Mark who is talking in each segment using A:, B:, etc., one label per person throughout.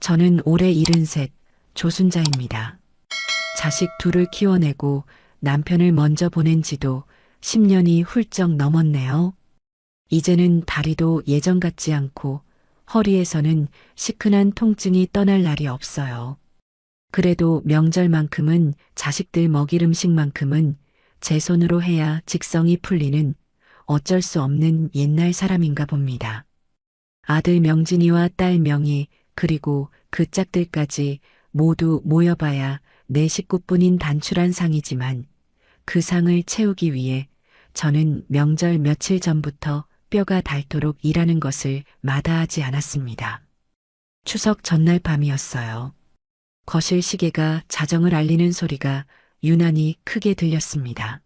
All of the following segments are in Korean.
A: 저는 올해 73 조순자입니다. 자식 둘을 키워내고 남편을 먼저 보낸 지도 10년이 훌쩍 넘었네요. 이제는 다리도 예전 같지 않고 허리에서는 시큰한 통증이 떠날 날이 없어요. 그래도 명절만큼은 자식들 먹일 음식만큼은 제 손으로 해야 직성이 풀리는 어쩔 수 없는 옛날 사람인가 봅니다. 아들 명진이와 딸 명희 그리고 그 짝들까지 모두 모여봐야 내 식구뿐인 단출한 상이지만 그 상을 채우기 위해 저는 명절 며칠 전부터 뼈가 닳도록 일하는 것을 마다하지 않았습니다. 추석 전날 밤이었어요. 거실 시계가 자정을 알리는 소리가 유난히 크게 들렸습니다.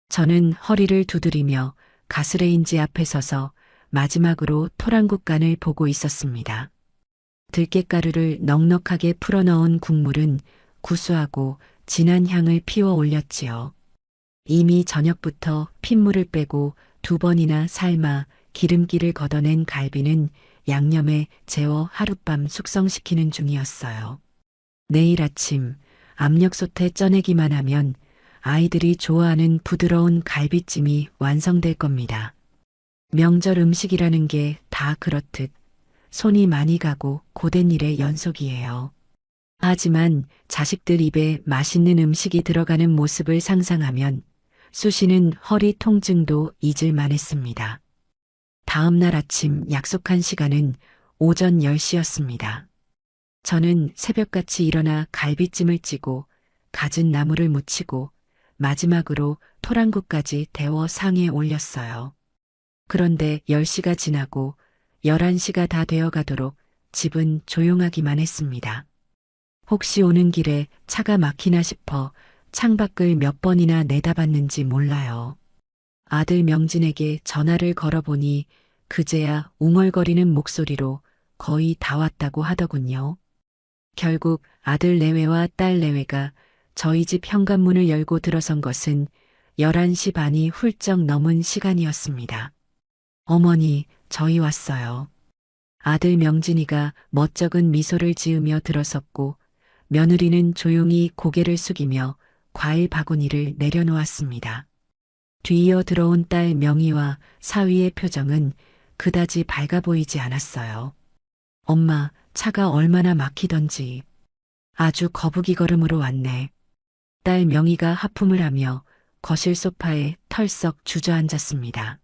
A: 저는 허리를 두드리며 가스레인지 앞에 서서 마지막으로 토랑국간을 보고 있었습니다. 들깨가루를 넉넉하게 풀어넣은 국물은 구수하고 진한 향을 피워 올렸지요. 이미 저녁부터 핏물을 빼고 2번이나 삶아 기름기를 걷어낸 갈비는 양념에 재워 하룻밤 숙성시키는 중이었어요. 내일 아침 압력솥에 쪄내기만 하면 아이들이 좋아하는 부드러운 갈비찜이 완성될 겁니다. 명절 음식이라는 게 다 그렇듯 손이 많이 가고 고된 일의 연속이에요. 하지만 자식들 입에 맛있는 음식이 들어가는 모습을 상상하면 쑤시는 허리 통증도 잊을 만했습니다. 다음 날 아침 약속한 시간은 오전 10시였습니다. 저는 새벽같이 일어나 갈비찜을 찌고 갖은 나물을 무치고 마지막으로 토랑국까지 데워 상에 올렸어요. 그런데 10시가 지나고 11시가 다 되어가도록 집은 조용하기만 했습니다. 혹시 오는 길에 차가 막히나 싶어 창밖을 몇 번이나 내다봤는지 몰라요. 아들 명진에게 전화를 걸어보니 그제야 웅얼거리는 목소리로 거의 다 왔다고 하더군요. 결국 아들 내외와 딸 내외가 저희 집 현관문을 열고 들어선 것은 11시 반이 훌쩍 넘은 시간이었습니다. 어머니, 저희 왔어요. 아들 명진이가 멋쩍은 미소를 지으며 들어섰고 며느리는 조용히 고개를 숙이며 과일 바구니를 내려놓았습니다. 뒤이어 들어온 딸 명희와 사위의 표정은 그다지 밝아 보이지 않았어요. 엄마, 차가 얼마나 막히던지. 아주 거북이 걸음으로 왔네. 딸 명희가 하품을 하며 거실 소파에 털썩 주저앉았습니다.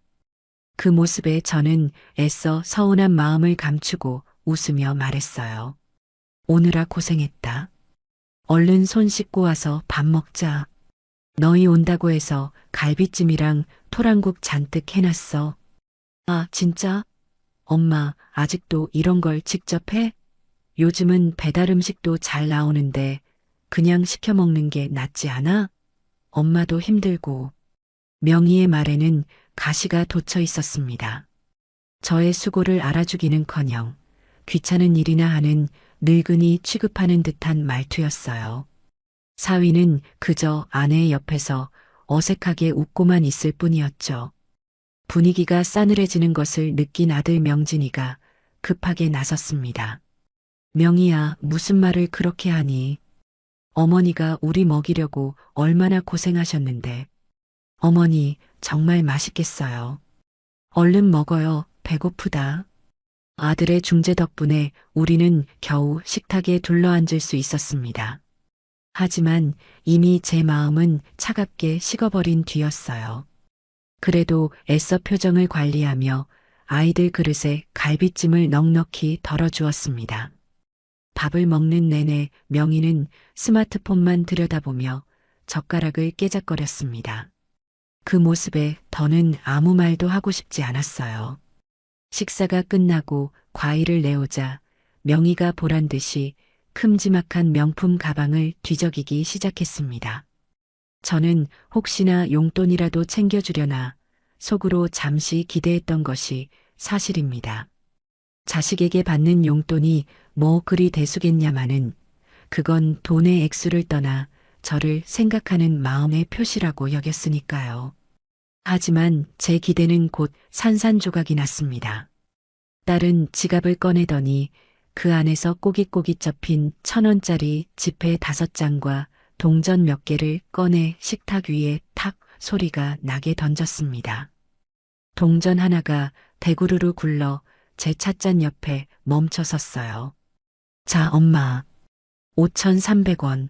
A: 그 모습에 저는 애써 서운한 마음을 감추고 웃으며 말했어요. 오느라 고생했다. 얼른 손 씻고 와서 밥 먹자. 너희 온다고 해서 갈비찜이랑 토랑국 잔뜩 해놨어. 아, 진짜? 엄마, 아직도 이런 걸 직접 해? 요즘은 배달 음식도 잘 나오는데 그냥 시켜 먹는 게 낫지 않아? 엄마도 힘들고. 명희의 말에는 가시가 돋쳐 있었습니다. 저의 수고를 알아주기는커녕 귀찮은 일이나 하는 늙은이 취급하는 듯한 말투였어요. 사위는 그저 아내의 옆에서 어색하게 웃고만 있을 뿐이었죠. 분위기가 싸늘해지는 것을 느낀 아들 명진이가 급하게 나섰습니다. 명희야, 무슨 말을 그렇게 하니? 어머니가 우리 먹이려고 얼마나 고생하셨는데. 어머니, 정말 맛있겠어요. 얼른 먹어요. 배고프다. 아들의 중재 덕분에 우리는 겨우 식탁에 둘러앉을 수 있었습니다. 하지만 이미 제 마음은 차갑게 식어버린 뒤였어요. 그래도 애써 표정을 관리하며 아이들 그릇에 갈비찜을 넉넉히 덜어주었습니다. 밥을 먹는 내내 명희는 스마트폰만 들여다보며 젓가락을 깨작거렸습니다. 그 모습에 더는 아무 말도 하고 싶지 않았어요. 식사가 끝나고 과일을 내오자 명희가 보란 듯이 큼지막한 명품 가방을 뒤적이기 시작했습니다. 저는 혹시나 용돈이라도 챙겨주려나 속으로 잠시 기대했던 것이 사실입니다. 자식에게 받는 용돈이 뭐 그리 대수겠냐마는 그건 돈의 액수를 떠나 저를 생각하는 마음의 표시라고 여겼으니까요. 하지만 제 기대는 곧 산산조각이 났습니다. 딸은 지갑을 꺼내더니 그 안에서 꼬깃꼬깃 접힌 1,000원짜리 지폐 5장과 동전 몇 개를 꺼내 식탁 위에 탁 소리가 나게 던졌습니다. 동전 하나가 대구르르 굴러 제 찻잔 옆에 멈춰 섰어요. 자, 엄마. 5,300원.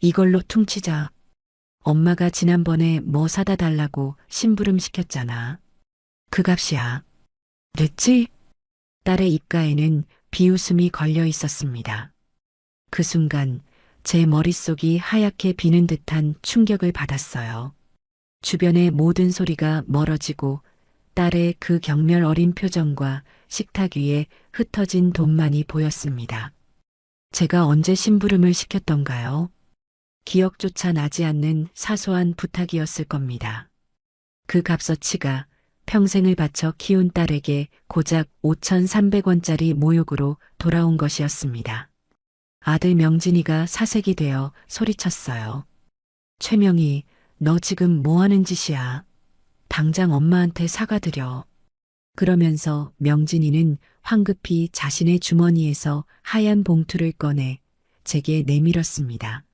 A: 이걸로 퉁치자. 엄마가 지난번에 뭐 사다 달라고 심부름 시켰잖아. 그 값이야. 됐지? 딸의 입가에는 비웃음이 걸려 있었습니다. 그 순간 제 머릿속이 하얗게 비는 듯한 충격을 받았어요. 주변의 모든 소리가 멀어지고 딸의 그 경멸 어린 표정과 식탁 위에 흩어진 돈만이 보였습니다. 제가 언제 심부름을 시켰던가요? 기억조차 나지 않는 사소한 부탁이었을 겁니다. 그 값어치가 평생을 바쳐 키운 딸에게 고작 5,300원짜리 모욕으로 돌아온 것이었습니다. 아들 명진이가 사색이 되어 소리쳤어요. 최명희, 너 지금 뭐 하는 짓이야? 당장 엄마한테 사과드려. 그러면서 명진이는 황급히 자신의 주머니에서 하얀 봉투를 꺼내 제게 내밀었습니다.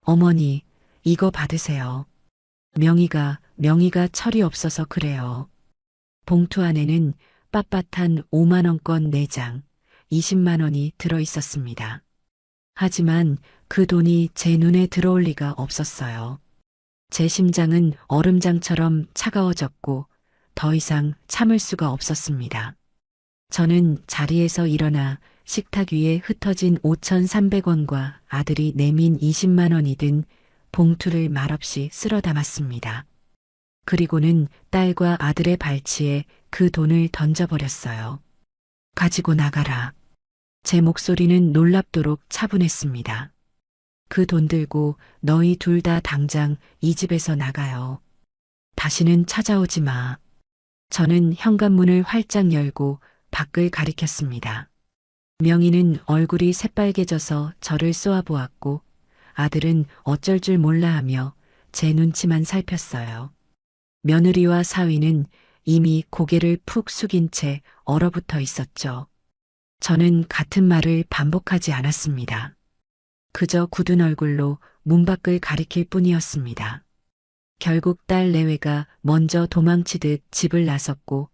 A: 어머니, 이거 받으세요. 명희가 철이 없어서 그래요. 봉투 안에는 빳빳한 5만원권 4장, 20만원이 들어 있었습니다. 하지만 그 돈이 제 눈에 들어올 리가 없었어요. 제 심장은 얼음장처럼 차가워졌고 더 이상 참을 수가 없었습니다. 저는 자리에서 일어나 식탁 위에 흩어진 5,300원과 아들이 내민 20만 원이 든 봉투를 말없이 쓸어 담았습니다. 그리고는 딸과 아들의 발치에 그 돈을 던져버렸어요. 가지고 나가라. 제 목소리는 놀랍도록 차분했습니다. 그 돈 들고 너희 둘 다 당장 이 집에서 나가요. 다시는 찾아오지 마. 저는 현관문을 활짝 열고 밖을 가리켰습니다. 명희는 얼굴이 새빨개져서 저를 쏘아보았고 아들은 어쩔 줄 몰라 하며 제 눈치만 살폈어요. 며느리와 사위는 이미 고개를 푹 숙인 채 얼어붙어 있었죠. 저는 같은 말을 반복하지 않았습니다. 그저 굳은 얼굴로 문 밖을 가리킬 뿐이었습니다. 결국 딸 내외가 먼저 도망치듯 집을 나섰고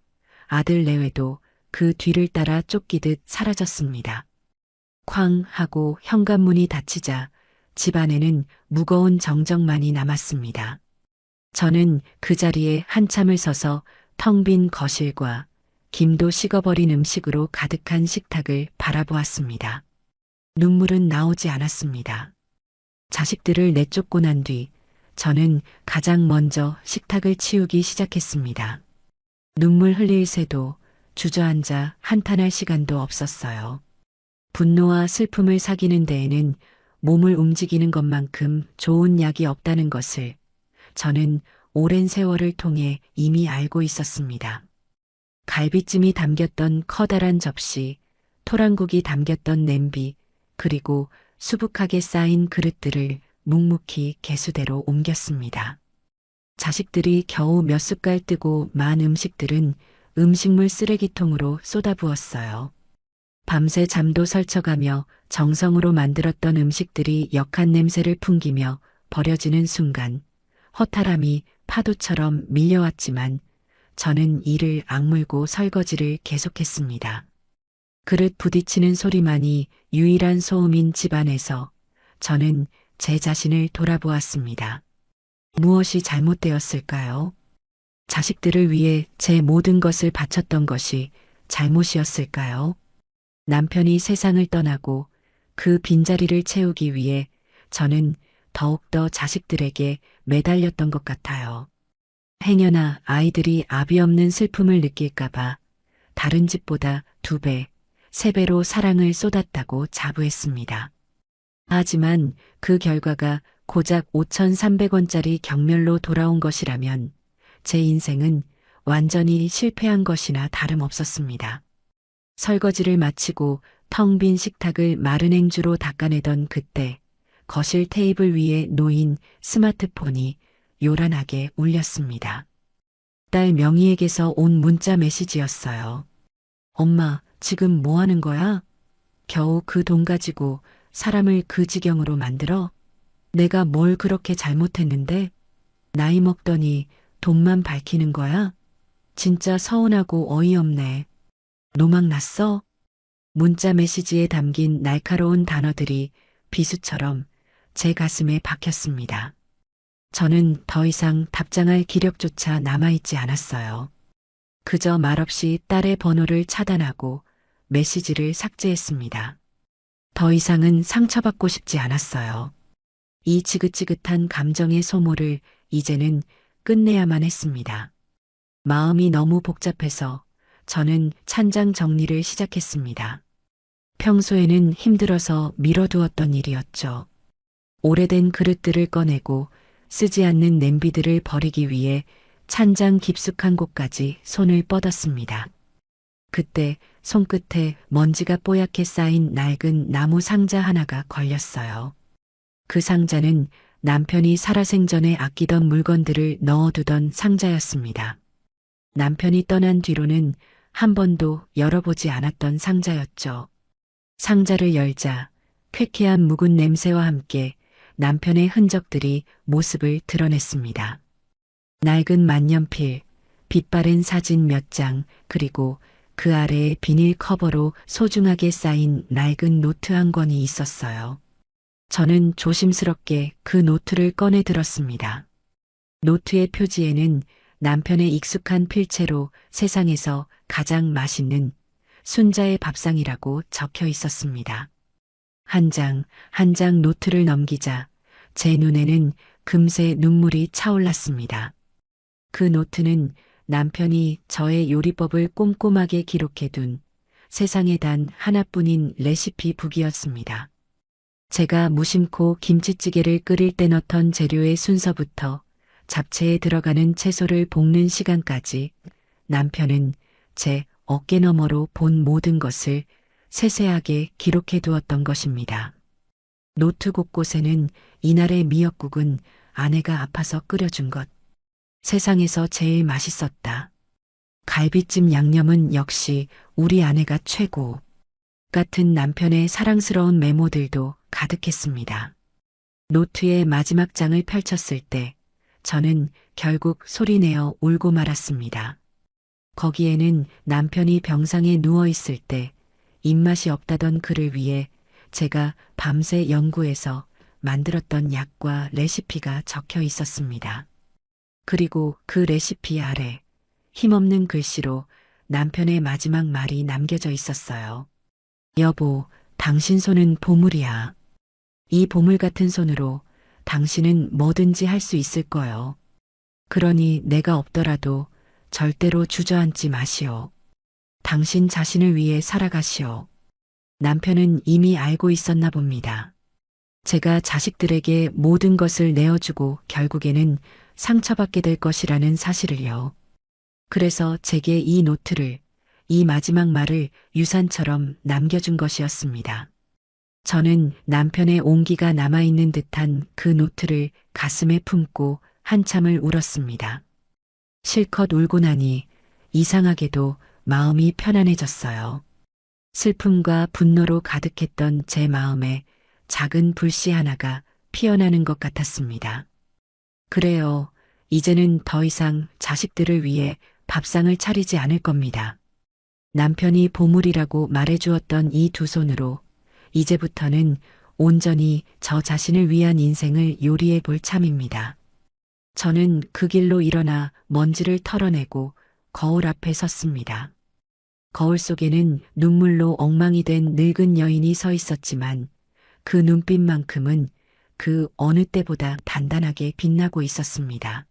A: 아들 내외도 그 뒤를 따라 쫓기듯 사라졌습니다. 쾅 하고 현관문이 닫히자 집 안에는 무거운 정적만이 남았습니다. 저는 그 자리에 한참을 서서 텅 빈 거실과 김도 식어버린 음식으로 가득한 식탁을 바라보았습니다. 눈물은 나오지 않았습니다. 자식들을 내쫓고 난 뒤 저는 가장 먼저 식탁을 치우기 시작했습니다. 눈물 흘릴 새도 주저앉아 한탄할 시간도 없었어요. 분노와 슬픔을 사귀는 데에는 몸을 움직이는 것만큼 좋은 약이 없다는 것을 저는 오랜 세월을 통해 이미 알고 있었습니다. 갈비찜이 담겼던 커다란 접시, 토랑국이 담겼던 냄비, 그리고 수북하게 쌓인 그릇들을 묵묵히 개수대로 옮겼습니다. 자식들이 겨우 몇 숟갈 뜨고 만 음식들은 음식물 쓰레기통으로 쏟아부었어요. 밤새 잠도 설쳐가며 정성으로 만들었던 음식들이 역한 냄새를 풍기며 버려지는 순간 허탈함이 파도처럼 밀려왔지만 저는 이를 악물고 설거지를 계속했습니다. 그릇 부딪히는 소리만이 유일한 소음인 집안에서 저는 제 자신을 돌아보았습니다. 무엇이 잘못되었을까요? 자식들을 위해 제 모든 것을 바쳤던 것이 잘못이었을까요? 남편이 세상을 떠나고 그 빈자리를 채우기 위해 저는 더욱더 자식들에게 매달렸던 것 같아요. 행여나 아이들이 아비 없는 슬픔을 느낄까봐 다른 집보다 2배, 3배로 사랑을 쏟았다고 자부했습니다. 하지만 그 결과가 고작 5,300원짜리 경멸로 돌아온 것이라면 제 인생은 완전히 실패한 것이나 다름없었습니다. 설거지를 마치고 텅 빈 식탁을 마른 행주로 닦아내던 그때 거실 테이블 위에 놓인 스마트폰이 요란하게 울렸습니다. 딸 명희에게서 온 문자 메시지였어요. 엄마, 지금 뭐 하는 거야? 겨우 그 돈 가지고 사람을 그 지경으로 만들어? 내가 뭘 그렇게 잘못했는데? 나이 먹더니 돈만 밝히는 거야? 진짜 서운하고 어이없네. 노망 났어? 문자 메시지에 담긴 날카로운 단어들이 비수처럼 제 가슴에 박혔습니다. 저는 더 이상 답장할 기력조차 남아있지 않았어요. 그저 말없이 딸의 번호를 차단하고 메시지를 삭제했습니다. 더 이상은 상처받고 싶지 않았어요. 이 지긋지긋한 감정의 소모를 이제는 끝내야만 했습니다. 마음이 너무 복잡해서 저는 찬장 정리를 시작했습니다. 평소에는 힘들어서 미뤄두었던 일이었죠. 오래된 그릇들을 꺼내고 쓰지 않는 냄비들을 버리기 위해 찬장 깊숙한 곳까지 손을 뻗었습니다. 그때 손끝에 먼지가 뽀얗게 쌓인 낡은 나무 상자 하나가 걸렸어요. 그 상자는 남편이 살아생전에 아끼던 물건들을 넣어두던 상자였습니다. 남편이 떠난 뒤로는 한 번도 열어보지 않았던 상자였죠. 상자를 열자 쾌쾌한 묵은 냄새와 함께 남편의 흔적들이 모습을 드러냈습니다. 낡은 만년필, 빛바랜 사진 몇 장, 그리고 그 아래에 비닐 커버로 소중하게 쌓인 낡은 노트 한 권이 있었어요. 저는 조심스럽게 그 노트를 꺼내 들었습니다. 노트의 표지에는 남편의 익숙한 필체로 세상에서 가장 맛있는 순자의 밥상이라고 적혀 있었습니다. 한 장, 한 장 노트를 넘기자 제 눈에는 금세 눈물이 차올랐습니다. 그 노트는 남편이 저의 요리법을 꼼꼼하게 기록해둔 세상에 단 하나뿐인 레시피 북이었습니다. 제가 무심코 김치찌개를 끓일 때 넣던 재료의 순서부터 잡채에 들어가는 채소를 볶는 시간까지 남편은 제 어깨너머로 본 모든 것을 세세하게 기록해 두었던 것입니다. 노트 곳곳에는 이날의 미역국은 아내가 아파서 끓여준 것. 세상에서 제일 맛있었다. 갈비찜 양념은 역시 우리 아내가 최고. 같은 남편의 사랑스러운 메모들도 가득했습니다. 노트의 마지막 장을 펼쳤을 때 저는 결국 소리내어 울고 말았습니다. 거기에는 남편이 병상에 누워있을 때 입맛이 없다던 그를 위해 제가 밤새 연구해서 만들었던 약과 레시피가 적혀 있었습니다. 그리고 그 레시피 아래 힘없는 글씨로 남편의 마지막 말이 남겨져 있었어요. 여보, 당신 손은 보물이야. 이 보물 같은 손으로 당신은 뭐든지 할 수 있을 거요. 그러니 내가 없더라도 절대로 주저앉지 마시오. 당신 자신을 위해 살아가시오. 남편은 이미 알고 있었나 봅니다. 제가 자식들에게 모든 것을 내어주고 결국에는 상처받게 될 것이라는 사실을요. 그래서 제게 이 노트를, 이 마지막 말을 유산처럼 남겨준 것이었습니다. 저는 남편의 온기가 남아있는 듯한 그 노트를 가슴에 품고 한참을 울었습니다. 실컷 울고 나니 이상하게도 마음이 편안해졌어요. 슬픔과 분노로 가득했던 제 마음에 작은 불씨 하나가 피어나는 것 같았습니다. 그래요. 이제는 더 이상 자식들을 위해 밥상을 차리지 않을 겁니다. 남편이 보물이라고 말해주었던 이 두 손으로 이제부터는 온전히 저 자신을 위한 인생을 요리해 볼 참입니다. 저는 그 길로 일어나 먼지를 털어내고 거울 앞에 섰습니다. 거울 속에는 눈물로 엉망이 된 늙은 여인이 서 있었지만 그 눈빛만큼은 그 어느 때보다 단단하게 빛나고 있었습니다.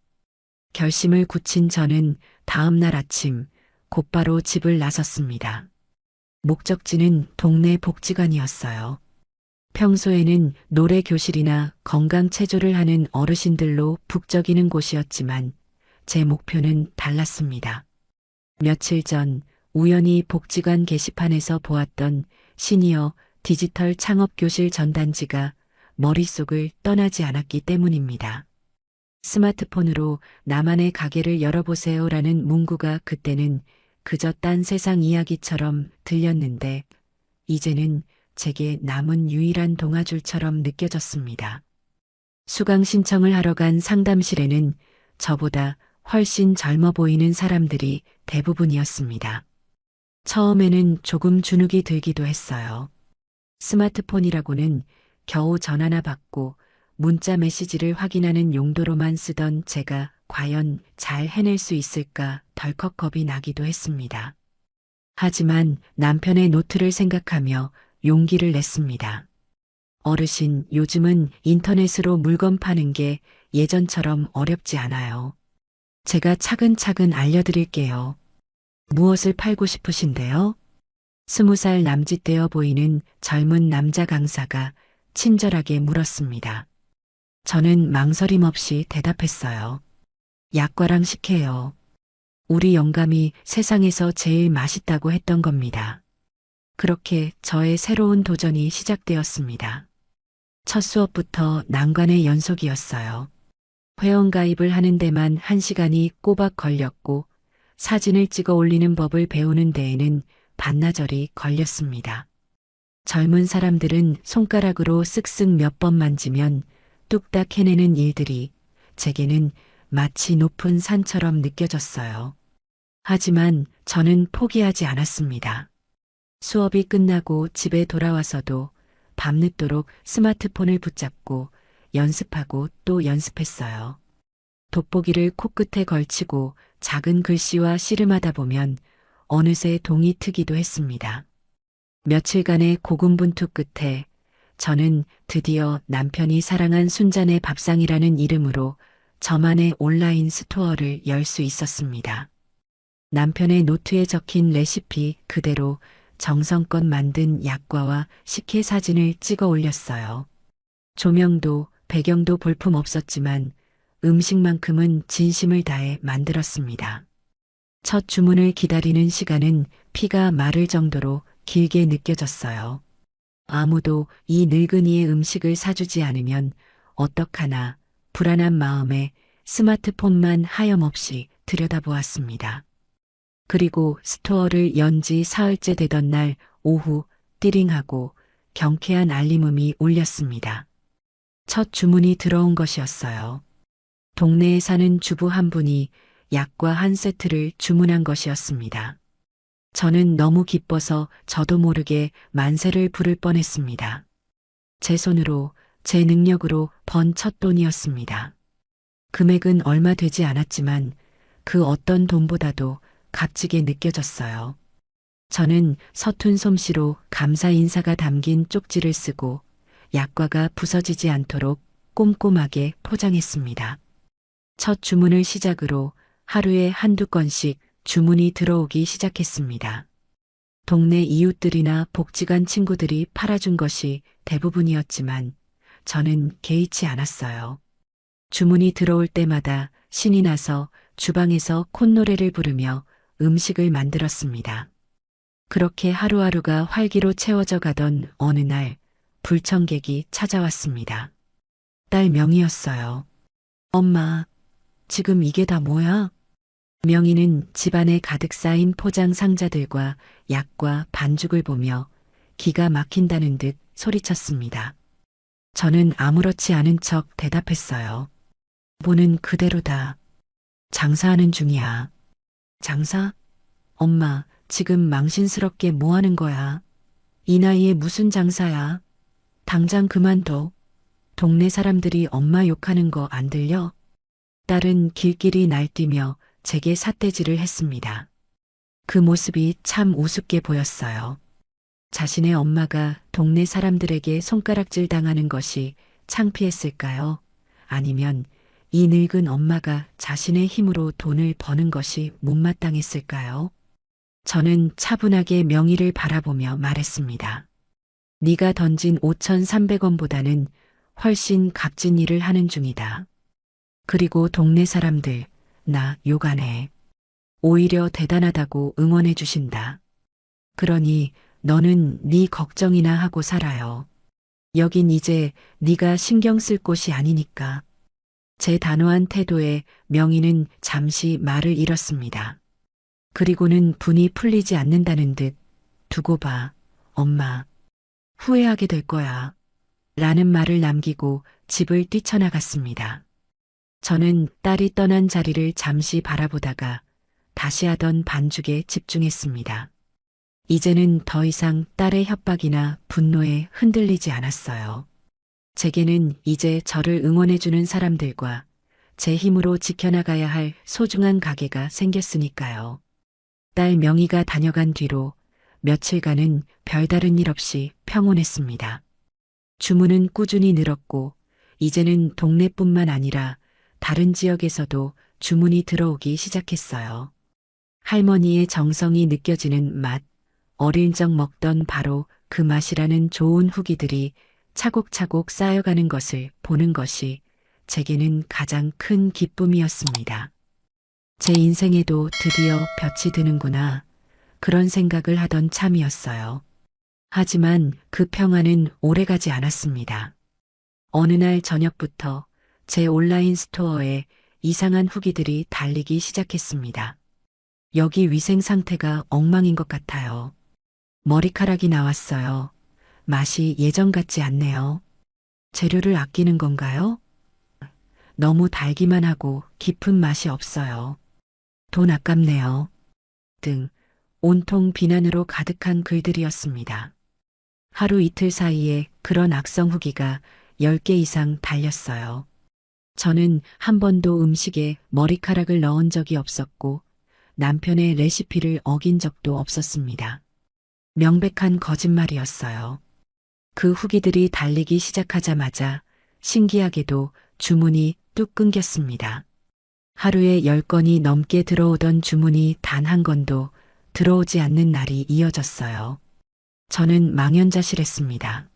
A: 결심을 굳힌 저는 다음 날 아침 곧바로 집을 나섰습니다. 목적지는 동네 복지관이었어요. 평소에는 노래 교실이나 건강 체조를 하는 어르신들로 북적이는 곳이었지만 제 목표는 달랐습니다. 며칠 전 우연히 복지관 게시판에서 보았던 시니어 디지털 창업교실 전단지가 머릿속을 떠나지 않았기 때문입니다. 스마트폰으로 나만의 가게를 열어보세요라는 문구가 그때는 그저 딴 세상 이야기처럼 들렸는데 이제는 제게 남은 유일한 동아줄처럼 느껴졌습니다. 수강 신청을 하러 간 상담실에는 저보다 훨씬 젊어 보이는 사람들이 대부분이었습니다. 처음에는 조금 주눅이 들기도 했어요. 스마트폰이라고는 겨우 전화나 받고 문자 메시지를 확인하는 용도로만 쓰던 제가 과연 잘 해낼 수 있을까 덜컥 겁이 나기도 했습니다. 하지만 남편의 노트를 생각하며 용기를 냈습니다. 어르신, 요즘은 인터넷으로 물건 파는 게 예전처럼 어렵지 않아요. 제가 차근차근 알려드릴게요. 무엇을 팔고 싶으신데요? 20살 남짓되어 보이는 젊은 남자 강사가 친절하게 물었습니다. 저는 망설임 없이 대답했어요. 약과랑 식혜요. 우리 영감이 세상에서 제일 맛있다고 했던 겁니다. 그렇게 저의 새로운 도전이 시작되었습니다. 첫 수업부터 난관의 연속이었어요. 회원가입을 하는 데만 1시간이 꼬박 걸렸고 사진을 찍어 올리는 법을 배우는 데에는 반나절이 걸렸습니다. 젊은 사람들은 손가락으로 쓱쓱 몇 번 만지면 뚝딱 해내는 일들이 제게는 마치 높은 산처럼 느껴졌어요. 하지만 저는 포기하지 않았습니다. 수업이 끝나고 집에 돌아와서도 밤늦도록 스마트폰을 붙잡고 연습하고 또 연습했어요. 돋보기를 코끝에 걸치고 작은 글씨와 씨름하다 보면 어느새 동이 트기도 했습니다. 며칠간의 고군분투 끝에 저는 드디어 남편이 사랑한 순잔의 밥상이라는 이름으로 저만의 온라인 스토어를 열 수 있었습니다. 남편의 노트에 적힌 레시피 그대로 정성껏 만든 약과와 식혜 사진을 찍어 올렸어요. 조명도 배경도 볼품 없었지만 음식만큼은 진심을 다해 만들었습니다. 첫 주문을 기다리는 시간은 피가 마를 정도로 길게 느껴졌어요. 아무도 이 늙은이의 음식을 사주지 않으면 어떡하나 불안한 마음에 스마트폰만 하염없이 들여다보았습니다. 그리고 스토어를 연 지 사흘째 되던 날 오후 띠링하고 경쾌한 알림음이 울렸습니다. 첫 주문이 들어온 것이었어요. 동네에 사는 주부 한 분이 약과 한 세트를 주문한 것이었습니다. 저는 너무 기뻐서 저도 모르게 만세를 부를 뻔했습니다. 제 손으로, 제 능력으로 번 첫 돈이었습니다. 금액은 얼마 되지 않았지만 그 어떤 돈보다도 값지게 느껴졌어요. 저는 서툰 솜씨로 감사 인사가 담긴 쪽지를 쓰고 약과가 부서지지 않도록 꼼꼼하게 포장했습니다. 첫 주문을 시작으로 하루에 한두 건씩 주문이 들어오기 시작했습니다. 동네 이웃들이나 복지관 친구들이 팔아준 것이 대부분이었지만 저는 개의치 않았어요. 주문이 들어올 때마다 신이 나서 주방에서 콧노래를 부르며 음식을 만들었습니다. 그렇게 하루하루가 활기로 채워져 가던 어느 날 불청객이 찾아왔습니다. 딸 명희였어요. 엄마, 지금 이게 다 뭐야? 명희는 집안에 가득 쌓인 포장 상자들과 약과 반죽을 보며 기가 막힌다는 듯 소리쳤습니다. 저는 아무렇지 않은 척 대답했어요. 보는 그대로다. 장사하는 중이야. 장사? 엄마, 지금 망신스럽게 뭐 하는 거야? 이 나이에 무슨 장사야? 당장 그만둬. 동네 사람들이 엄마 욕하는 거 안 들려? 딸은 길길이 날뛰며 제게 삿대질을 했습니다. 그 모습이 참 우습게 보였어요. 자신의 엄마가 동네 사람들에게 손가락질 당하는 것이 창피했을까요? 아니면 이 늙은 엄마가 자신의 힘으로 돈을 버는 것이 못마땅했을까요? 저는 차분하게 명희를 바라보며 말했습니다. 네가 던진 5,300원보다는 훨씬 값진 일을 하는 중이다. 그리고 동네 사람들 나 욕 안 해. 오히려 대단하다고 응원해 주신다. 그러니 너는 네 걱정이나 하고 살아요. 여긴 이제 네가 신경 쓸 곳이 아니니까. 제 단호한 태도에 명희는 잠시 말을 잃었습니다. 그리고는 분이 풀리지 않는다는 듯 두고 봐, 엄마. 후회하게 될 거야. 라는 말을 남기고 집을 뛰쳐나갔습니다. 저는 딸이 떠난 자리를 잠시 바라보다가 다시 하던 반죽에 집중했습니다. 이제는 더 이상 딸의 협박이나 분노에 흔들리지 않았어요. 제게는 이제 저를 응원해주는 사람들과 제 힘으로 지켜나가야 할 소중한 가게가 생겼으니까요. 딸 명희가 다녀간 뒤로 며칠간은 별다른 일 없이 평온했습니다. 주문은 꾸준히 늘었고 이제는 동네뿐만 아니라 다른 지역에서도 주문이 들어오기 시작했어요. 할머니의 정성이 느껴지는 맛, 어릴 적 먹던 바로 그 맛이라는 좋은 후기들이 차곡차곡 쌓여가는 것을 보는 것이 제게는 가장 큰 기쁨이었습니다. 제 인생에도 드디어 볕이 드는구나. 그런 생각을 하던 참이었어요. 하지만 그 평화는 오래가지 않았습니다. 어느 날 저녁부터 제 온라인 스토어에 이상한 후기들이 달리기 시작했습니다. 여기 위생 상태가 엉망인 것 같아요. 머리카락이 나왔어요. 맛이 예전 같지 않네요. 재료를 아끼는 건가요? 너무 달기만 하고 깊은 맛이 없어요. 돈 아깝네요. 등 온통 비난으로 가득한 글들이었습니다. 하루 이틀 사이에 그런 악성 후기가 10개 이상 달렸어요. 저는 한 번도 음식에 머리카락을 넣은 적이 없었고 남편의 레시피를 어긴 적도 없었습니다. 명백한 거짓말이었어요. 그 후기들이 달리기 시작하자마자 신기하게도 주문이 뚝 끊겼습니다. 하루에 10건이 넘게 들어오던 주문이 단 한 건도 들어오지 않는 날이 이어졌어요. 저는 망연자실했습니다.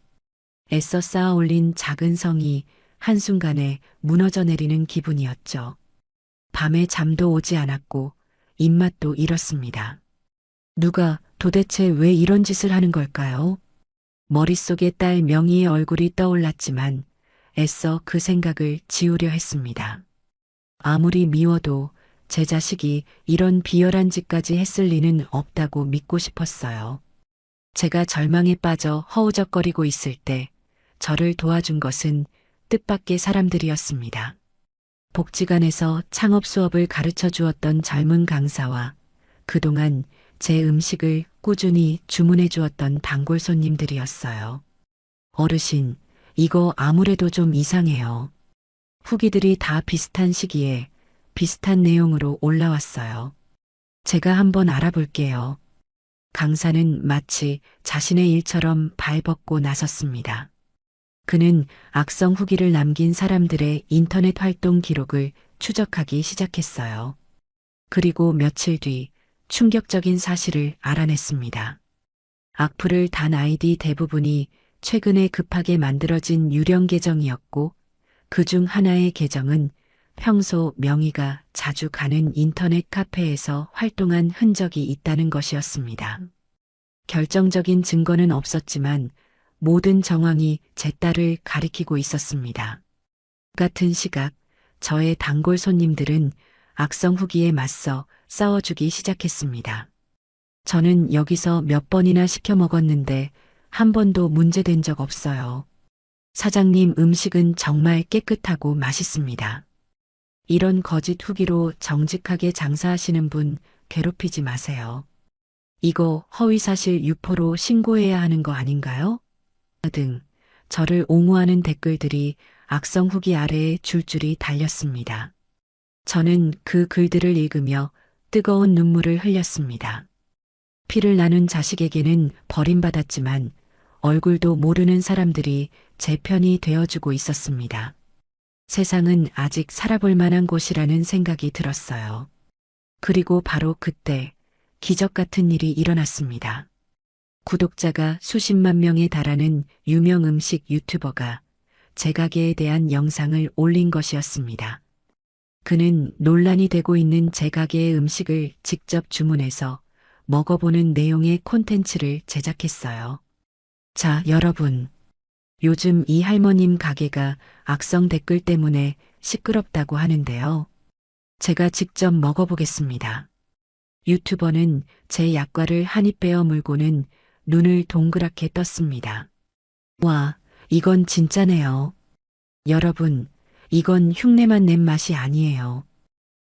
A: 애써 쌓아 올린 작은 성이 한순간에 무너져 내리는 기분이었죠. 밤에 잠도 오지 않았고 입맛도 잃었습니다. 누가 도대체 왜 이런 짓을 하는 걸까요? 머릿속에 딸 명희의 얼굴이 떠올랐지만 애써 그 생각을 지우려 했습니다. 아무리 미워도 제 자식이 이런 비열한 짓까지 했을 리는 없다고 믿고 싶었어요. 제가 절망에 빠져 허우적거리고 있을 때 저를 도와준 것은 뜻밖의 사람들이었습니다. 복지관에서 창업 수업을 가르쳐 주었던 젊은 강사와 그동안 제 음식을 꾸준히 주문해 주었던 단골 손님들이었어요. 어르신, 이거 아무래도 좀 이상해요. 후기들이 다 비슷한 시기에 비슷한 내용으로 올라왔어요. 제가 한번 알아볼게요. 강사는 마치 자신의 일처럼 발벗고 나섰습니다. 그는 악성 후기를 남긴 사람들의 인터넷 활동 기록을 추적하기 시작했어요. 그리고 며칠 뒤 충격적인 사실을 알아냈습니다. 악플을 단 아이디 대부분이 최근에 급하게 만들어진 유령 계정이었고 그중 하나의 계정은 평소 명희가 자주 가는 인터넷 카페에서 활동한 흔적이 있다는 것이었습니다. 결정적인 증거는 없었지만 모든 정황이 제 딸을 가리키고 있었습니다. 같은 시각 저의 단골 손님들은 악성 후기에 맞서 싸워주기 시작했습니다. 저는 여기서 몇 번이나 시켜 먹었는데 한 번도 문제된 적 없어요. 사장님 음식은 정말 깨끗하고 맛있습니다. 이런 거짓 후기로 정직하게 장사하시는 분 괴롭히지 마세요. 이거 허위사실 유포로 신고해야 하는 거 아닌가요? 등 저를 옹호하는 댓글들이 악성 후기 아래에 줄줄이 달렸습니다. 저는 그 글들을 읽으며 뜨거운 눈물을 흘렸습니다. 피를 나눈 자식에게는 버림받았지만 얼굴도 모르는 사람들이 제 편이 되어주고 있었습니다. 세상은 아직 살아볼 만한 곳이라는 생각이 들었어요. 그리고 바로 그때 기적 같은 일이 일어났습니다. 구독자가 수십만 명에 달하는 유명 음식 유튜버가 제 가게에 대한 영상을 올린 것이었습니다. 그는 논란이 되고 있는 제 가게의 음식을 직접 주문해서 먹어보는 내용의 콘텐츠를 제작했어요. 자, 여러분. 요즘 이 할머님 가게가 악성 댓글 때문에 시끄럽다고 하는데요. 제가 직접 먹어보겠습니다. 유튜버는 제 약과를 한 입 베어 물고는 눈을 동그랗게 떴습니다. 와, 이건 진짜네요. 여러분, 이건 흉내만 낸 맛이 아니에요.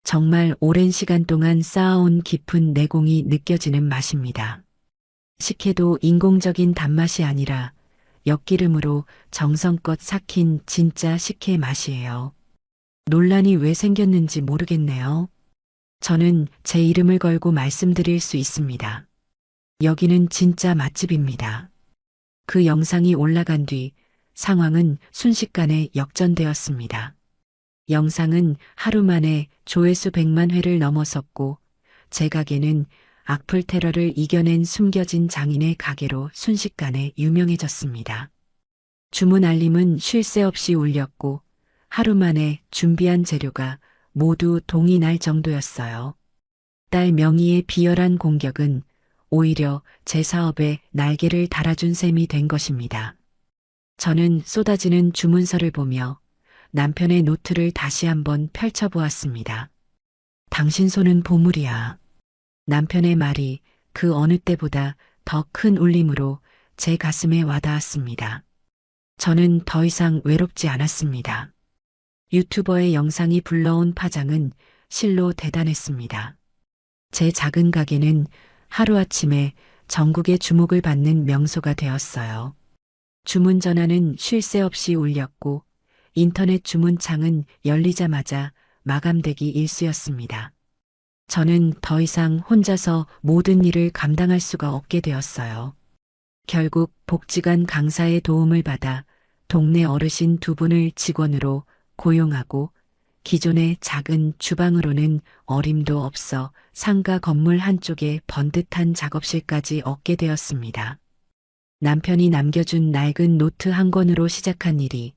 A: 정말 오랜 시간 동안 쌓아온 깊은 내공이 느껴지는 맛입니다. 식혜도 인공적인 단맛이 아니라 엿기름으로 정성껏 삭힌 진짜 식혜 맛이에요. 논란이 왜 생겼는지 모르겠네요. 저는 제 이름을 걸고 말씀드릴 수 있습니다. 여기는 진짜 맛집입니다. 그 영상이 올라간 뒤 상황은 순식간에 역전되었습니다. 영상은 하루 만에 조회수 100만 회를 넘어섰고 제 가게는 악플 테러를 이겨낸 숨겨진 장인의 가게로 순식간에 유명해졌습니다. 주문 알림은 쉴 새 없이 울렸고 하루 만에 준비한 재료가 모두 동이 날 정도였어요. 딸 명희의 비열한 공격은 오히려 제 사업에 날개를 달아준 셈이 된 것입니다. 저는 쏟아지는 주문서를 보며 남편의 노트를 다시 한번 펼쳐보았습니다. 당신 손은 보물이야. 남편의 말이 그 어느 때보다 더 큰 울림으로 제 가슴에 와닿았습니다. 저는 더 이상 외롭지 않았습니다. 유튜버의 영상이 불러온 파장은 실로 대단했습니다. 제 작은 가게는 하루아침에 전국의 주목을 받는 명소가 되었어요. 주문 전화는 쉴 새 없이 울렸고 인터넷 주문창은 열리자마자 마감되기 일쑤였습니다. 저는 더 이상 혼자서 모든 일을 감당할 수가 없게 되었어요. 결국 복지관 강사의 도움을 받아 동네 어르신 2분을 직원으로 고용하고 기존의 작은 주방으로는 어림도 없어 상가 건물 한쪽에 번듯한 작업실까지 얻게 되었습니다. 남편이 남겨준 낡은 노트 한 권으로 시작한 일이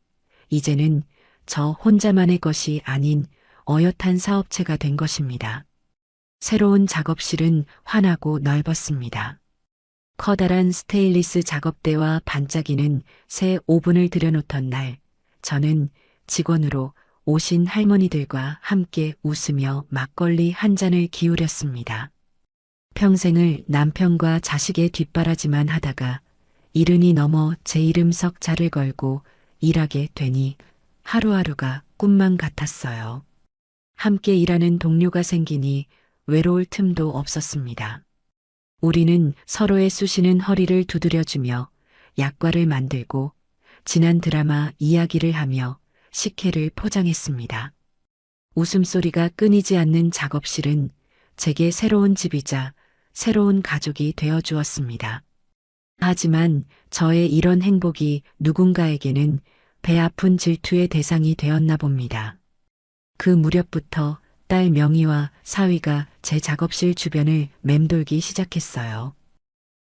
A: 이제는 저 혼자만의 것이 아닌 어엿한 사업체가 된 것입니다. 새로운 작업실은 환하고 넓었습니다. 커다란 스테인리스 작업대와 반짝이는 새 오븐을 들여놓던 날, 저는 직원으로 오신 할머니들과 함께 웃으며 막걸리 한 잔을 기울였습니다. 평생을 남편과 자식의 뒷바라지만 하다가 이른이 넘어 제 이름 석자를 걸고 일하게 되니 하루하루가 꿈만 같았어요. 함께 일하는 동료가 생기니 외로울 틈도 없었습니다. 우리는 서로의 쑤시는 허리를 두드려주며 약과를 만들고 지난 드라마 이야기를 하며 식혜를 포장했습니다. 웃음소리가 끊이지 않는 작업실은 제게 새로운 집이자 새로운 가족이 되어 주었습니다. 하지만 저의 이런 행복이 누군가에게는 배 아픈 질투의 대상이 되었나 봅니다. 그 무렵부터 딸 명희와 사위가 제 작업실 주변을 맴돌기 시작했어요.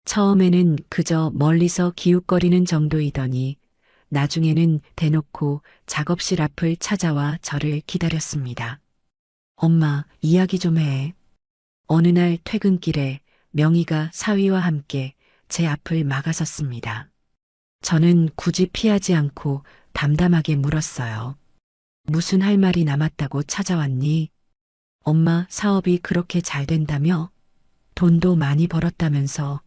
A: 처음에는 그저 멀리서 기웃거리는 정도이더니 나중에는 대놓고 작업실 앞을 찾아와 저를 기다렸습니다. 엄마, 이야기 좀 해. 어느 날 퇴근길에 명희가 사위와 함께 제 앞을 막아섰습니다. 저는 굳이 피하지 않고 담담하게 물었어요. 무슨 할 말이 남았다고 찾아왔니? 엄마, 사업이 그렇게 잘 된다며? 돈도 많이 벌었다면서.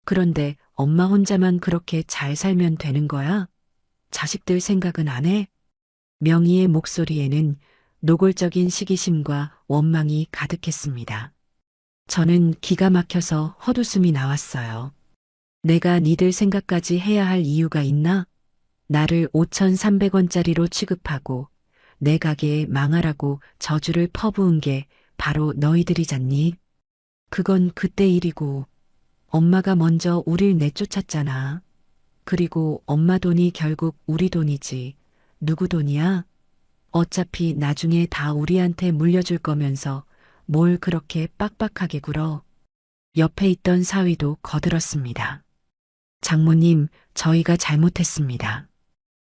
A: 그런데 엄마 혼자만 그렇게 잘 살면 되는 거야? 자식들 생각은 안 해? 명희의 목소리에는 노골적인 시기심과 원망이 가득했습니다. 저는 기가 막혀서 헛웃음이 나왔어요. 내가 니들 생각까지 해야 할 이유가 있나? 나를 5,300원짜리로 취급하고 내 가게에 망하라고 저주를 퍼부은 게 바로 너희들이잖니. 그건 그때 일이고 엄마가 먼저 우릴 내쫓았잖아. 그리고 엄마 돈이 결국 우리 돈이지. 누구 돈이야? 어차피 나중에 다 우리한테 물려줄 거면서 뭘 그렇게 빡빡하게 굴어. 옆에 있던 사위도 거들었습니다. 장모님, 저희가 잘못했습니다.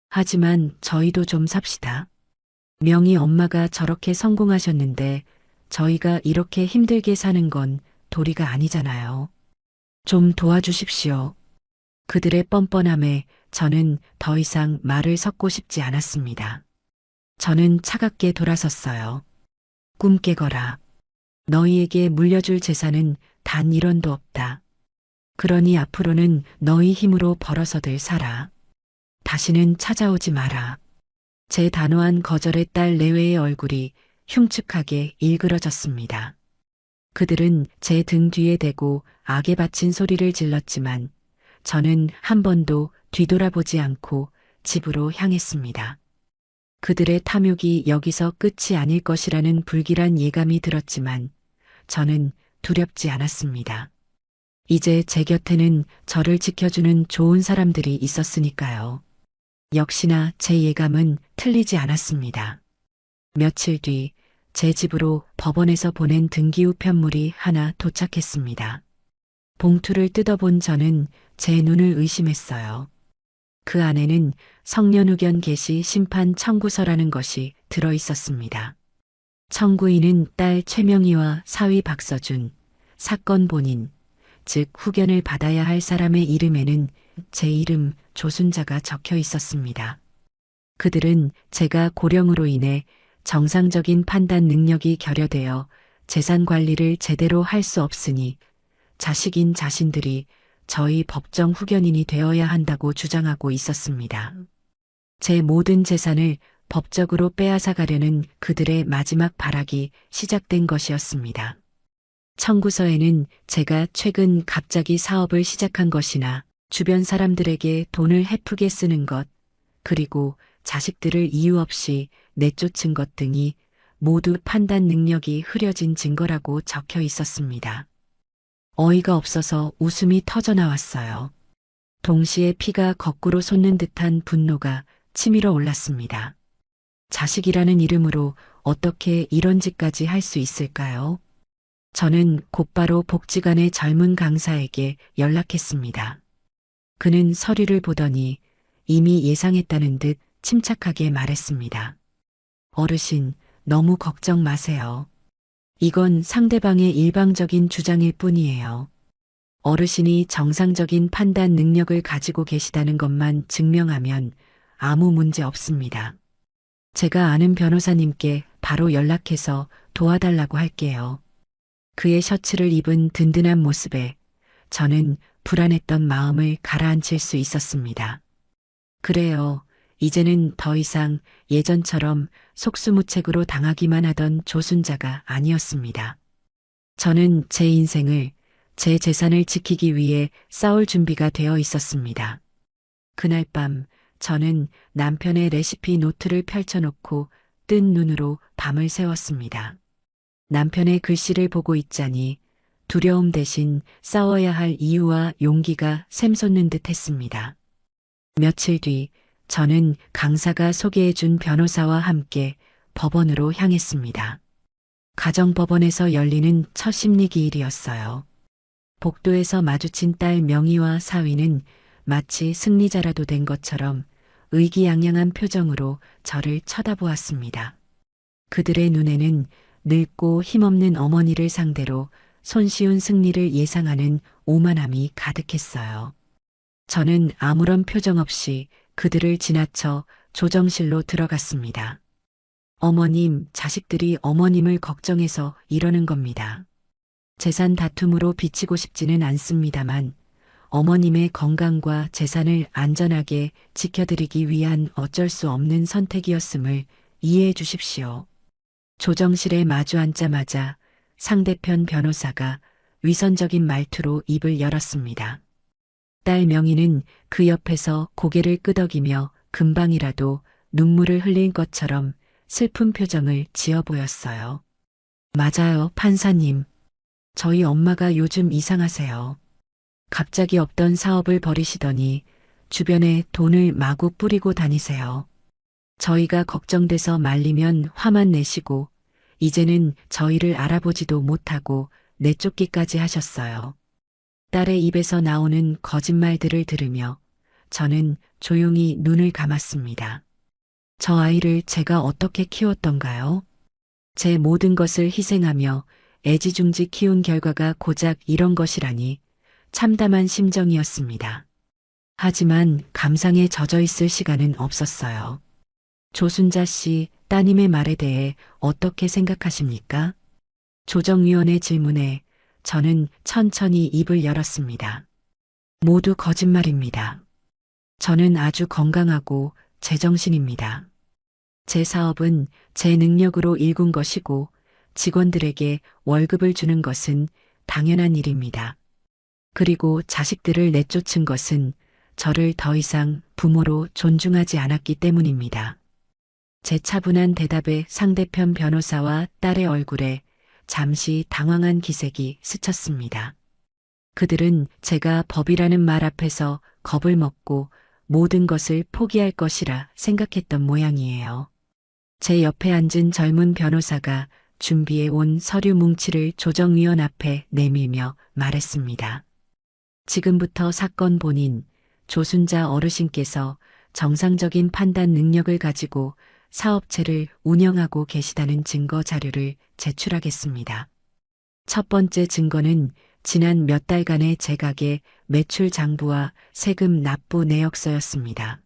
A: 하지만 저희도 좀 삽시다. 명희 엄마가 저렇게 성공하셨는데 저희가 이렇게 힘들게 사는 건 도리가 아니잖아요. 좀 도와주십시오. 그들의 뻔뻔함에 저는 더 이상 말을 섞고 싶지 않았습니다. 저는 차갑게 돌아섰어요. 꿈 깨거라. 너희에게 물려줄 재산은 단 1원도 없다. 그러니 앞으로는 너희 힘으로 벌어서들 살아. 다시는 찾아오지 마라. 제 단호한 거절에 딸 내외의 얼굴이 흉측하게 일그러졌습니다. 그들은 제 등 뒤에 대고 악에 바친 소리를 질렀지만 저는 한 번도 뒤돌아보지 않고 집으로 향했습니다. 그들의 탐욕이 여기서 끝이 아닐 것이라는 불길한 예감이 들었지만 저는 두렵지 않았습니다. 이제 제 곁에는 저를 지켜주는 좋은 사람들이 있었으니까요. 역시나 제 예감은 틀리지 않았습니다. 며칠 뒤 제 집으로 법원에서 보낸 등기후 편물이 하나 도착했습니다. 봉투를 뜯어본 저는 제 눈을 의심했어요. 그 안에는 성년후견 개시 심판 청구서라는 것이 들어 있었습니다. 청구인은 딸 최명희와 사위 박서준, 사건 본인, 즉 후견을 받아야 할 사람의 이름에는 제 이름 조순자가 적혀 있었습니다. 그들은 제가 고령으로 인해 정상적인 판단 능력이 결여되어 재산 관리를 제대로 할 수 없으니 자식인 자신들이 저희 법정 후견인이 되어야 한다고 주장하고 있었습니다. 제 모든 재산을 법적으로 빼앗아 가려는 그들의 마지막 발악이 시작된 것이었습니다. 청구서에는 제가 최근 갑자기 사업을 시작한 것이나 주변 사람들에게 돈을 헤프게 쓰는 것, 그리고 자식들을 이유 없이 내쫓은 것 등이 모두 판단 능력이 흐려진 증거라고 적혀 있었습니다. 어이가 없어서 웃음이 터져나왔어요. 동시에 피가 거꾸로 솟는 듯한 분노가 치밀어 올랐습니다. 자식이라는 이름으로 어떻게 이런 짓까지 할 수 있을까요? 저는 곧바로 복지관의 젊은 강사에게 연락했습니다. 그는 서류를 보더니 이미 예상했다는 듯 침착하게 말했습니다. 어르신, 너무 걱정 마세요. 이건 상대방의 일방적인 주장일 뿐이에요. 어르신이 정상적인 판단 능력을 가지고 계시다는 것만 증명하면 아무 문제 없습니다. 제가 아는 변호사님께 바로 연락해서 도와달라고 할게요. 그의 셔츠를 입은 든든한 모습에 저는 불안했던 마음을 가라앉힐 수 있었습니다. 그래요. 이제는 더 이상 예전처럼 속수무책으로 당하기만 하던 조순자가 아니었습니다. 저는 제 인생을, 제 재산을 지키기 위해 싸울 준비가 되어 있었습니다. 그날 밤 저는 남편의 레시피 노트를 펼쳐놓고 뜬 눈으로 밤을 새웠습니다. 남편의 글씨를 보고 있자니 두려움 대신 싸워야 할 이유와 용기가 샘솟는 듯 했습니다. 며칠 뒤 저는 강사가 소개해준 변호사와 함께 법원으로 향했습니다. 가정법원에서 열리는 첫 심리기일이었어요. 복도에서 마주친 딸 명희와 사위는 마치 승리자라도 된 것처럼 의기양양한 표정으로 저를 쳐다보았습니다. 그들의 눈에는 늙고 힘없는 어머니를 상대로 손쉬운 승리를 예상하는 오만함이 가득했어요. 저는 아무런 표정 없이 그들을 지나쳐 조정실로 들어갔습니다. 어머님, 자식들이 어머님을 걱정해서 이러는 겁니다. 재산 다툼으로 비치고 싶지는 않습니다만 어머님의 건강과 재산을 안전하게 지켜드리기 위한 어쩔 수 없는 선택이었음을 이해해 주십시오. 조정실에 마주 앉자마자 상대편 변호사가 위선적인 말투로 입을 열었습니다. 딸 명희는 그 옆에서 고개를 끄덕이며 금방이라도 눈물을 흘릴 것처럼 슬픈 표정을 지어 보였어요. 맞아요, 판사님. 저희 엄마가 요즘 이상하세요. 갑자기 없던 사업을 벌이시더니 주변에 돈을 마구 뿌리고 다니세요. 저희가 걱정돼서 말리면 화만 내시고 이제는 저희를 알아보지도 못하고 내쫓기까지 하셨어요. 딸의 입에서 나오는 거짓말들을 들으며 저는 조용히 눈을 감았습니다. 저 아이를 제가 어떻게 키웠던가요? 제 모든 것을 희생하며 애지중지 키운 결과가 고작 이런 것이라니 참담한 심정이었습니다. 하지만 감상에 젖어 있을 시간은 없었어요. 조순자 씨, 따님의 말에 대해 어떻게 생각하십니까? 조정위원의 질문에 저는 천천히 입을 열었습니다. 모두 거짓말입니다. 저는 아주 건강하고 제정신입니다. 제 사업은 제 능력으로 일군 것이고 직원들에게 월급을 주는 것은 당연한 일입니다. 그리고 자식들을 내쫓은 것은 저를 더 이상 부모로 존중하지 않았기 때문입니다. 제 차분한 대답에 상대편 변호사와 딸의 얼굴에 잠시 당황한 기색이 스쳤습니다. 그들은 제가 법이라는 말 앞에서 겁을 먹고 모든 것을 포기할 것이라 생각했던 모양이에요. 제 옆에 앉은 젊은 변호사가 준비해 온 서류 뭉치를 조정위원 앞에 내밀며 말했습니다. 지금부터 사건 본인 조순자 어르신께서 정상적인 판단 능력을 가지고 사업체를 운영하고 계시다는 증거 자료를 제출하겠습니다. 첫 번째 증거는 지난 몇 달간의 제 가게 매출 장부와 세금 납부 내역서였습니다.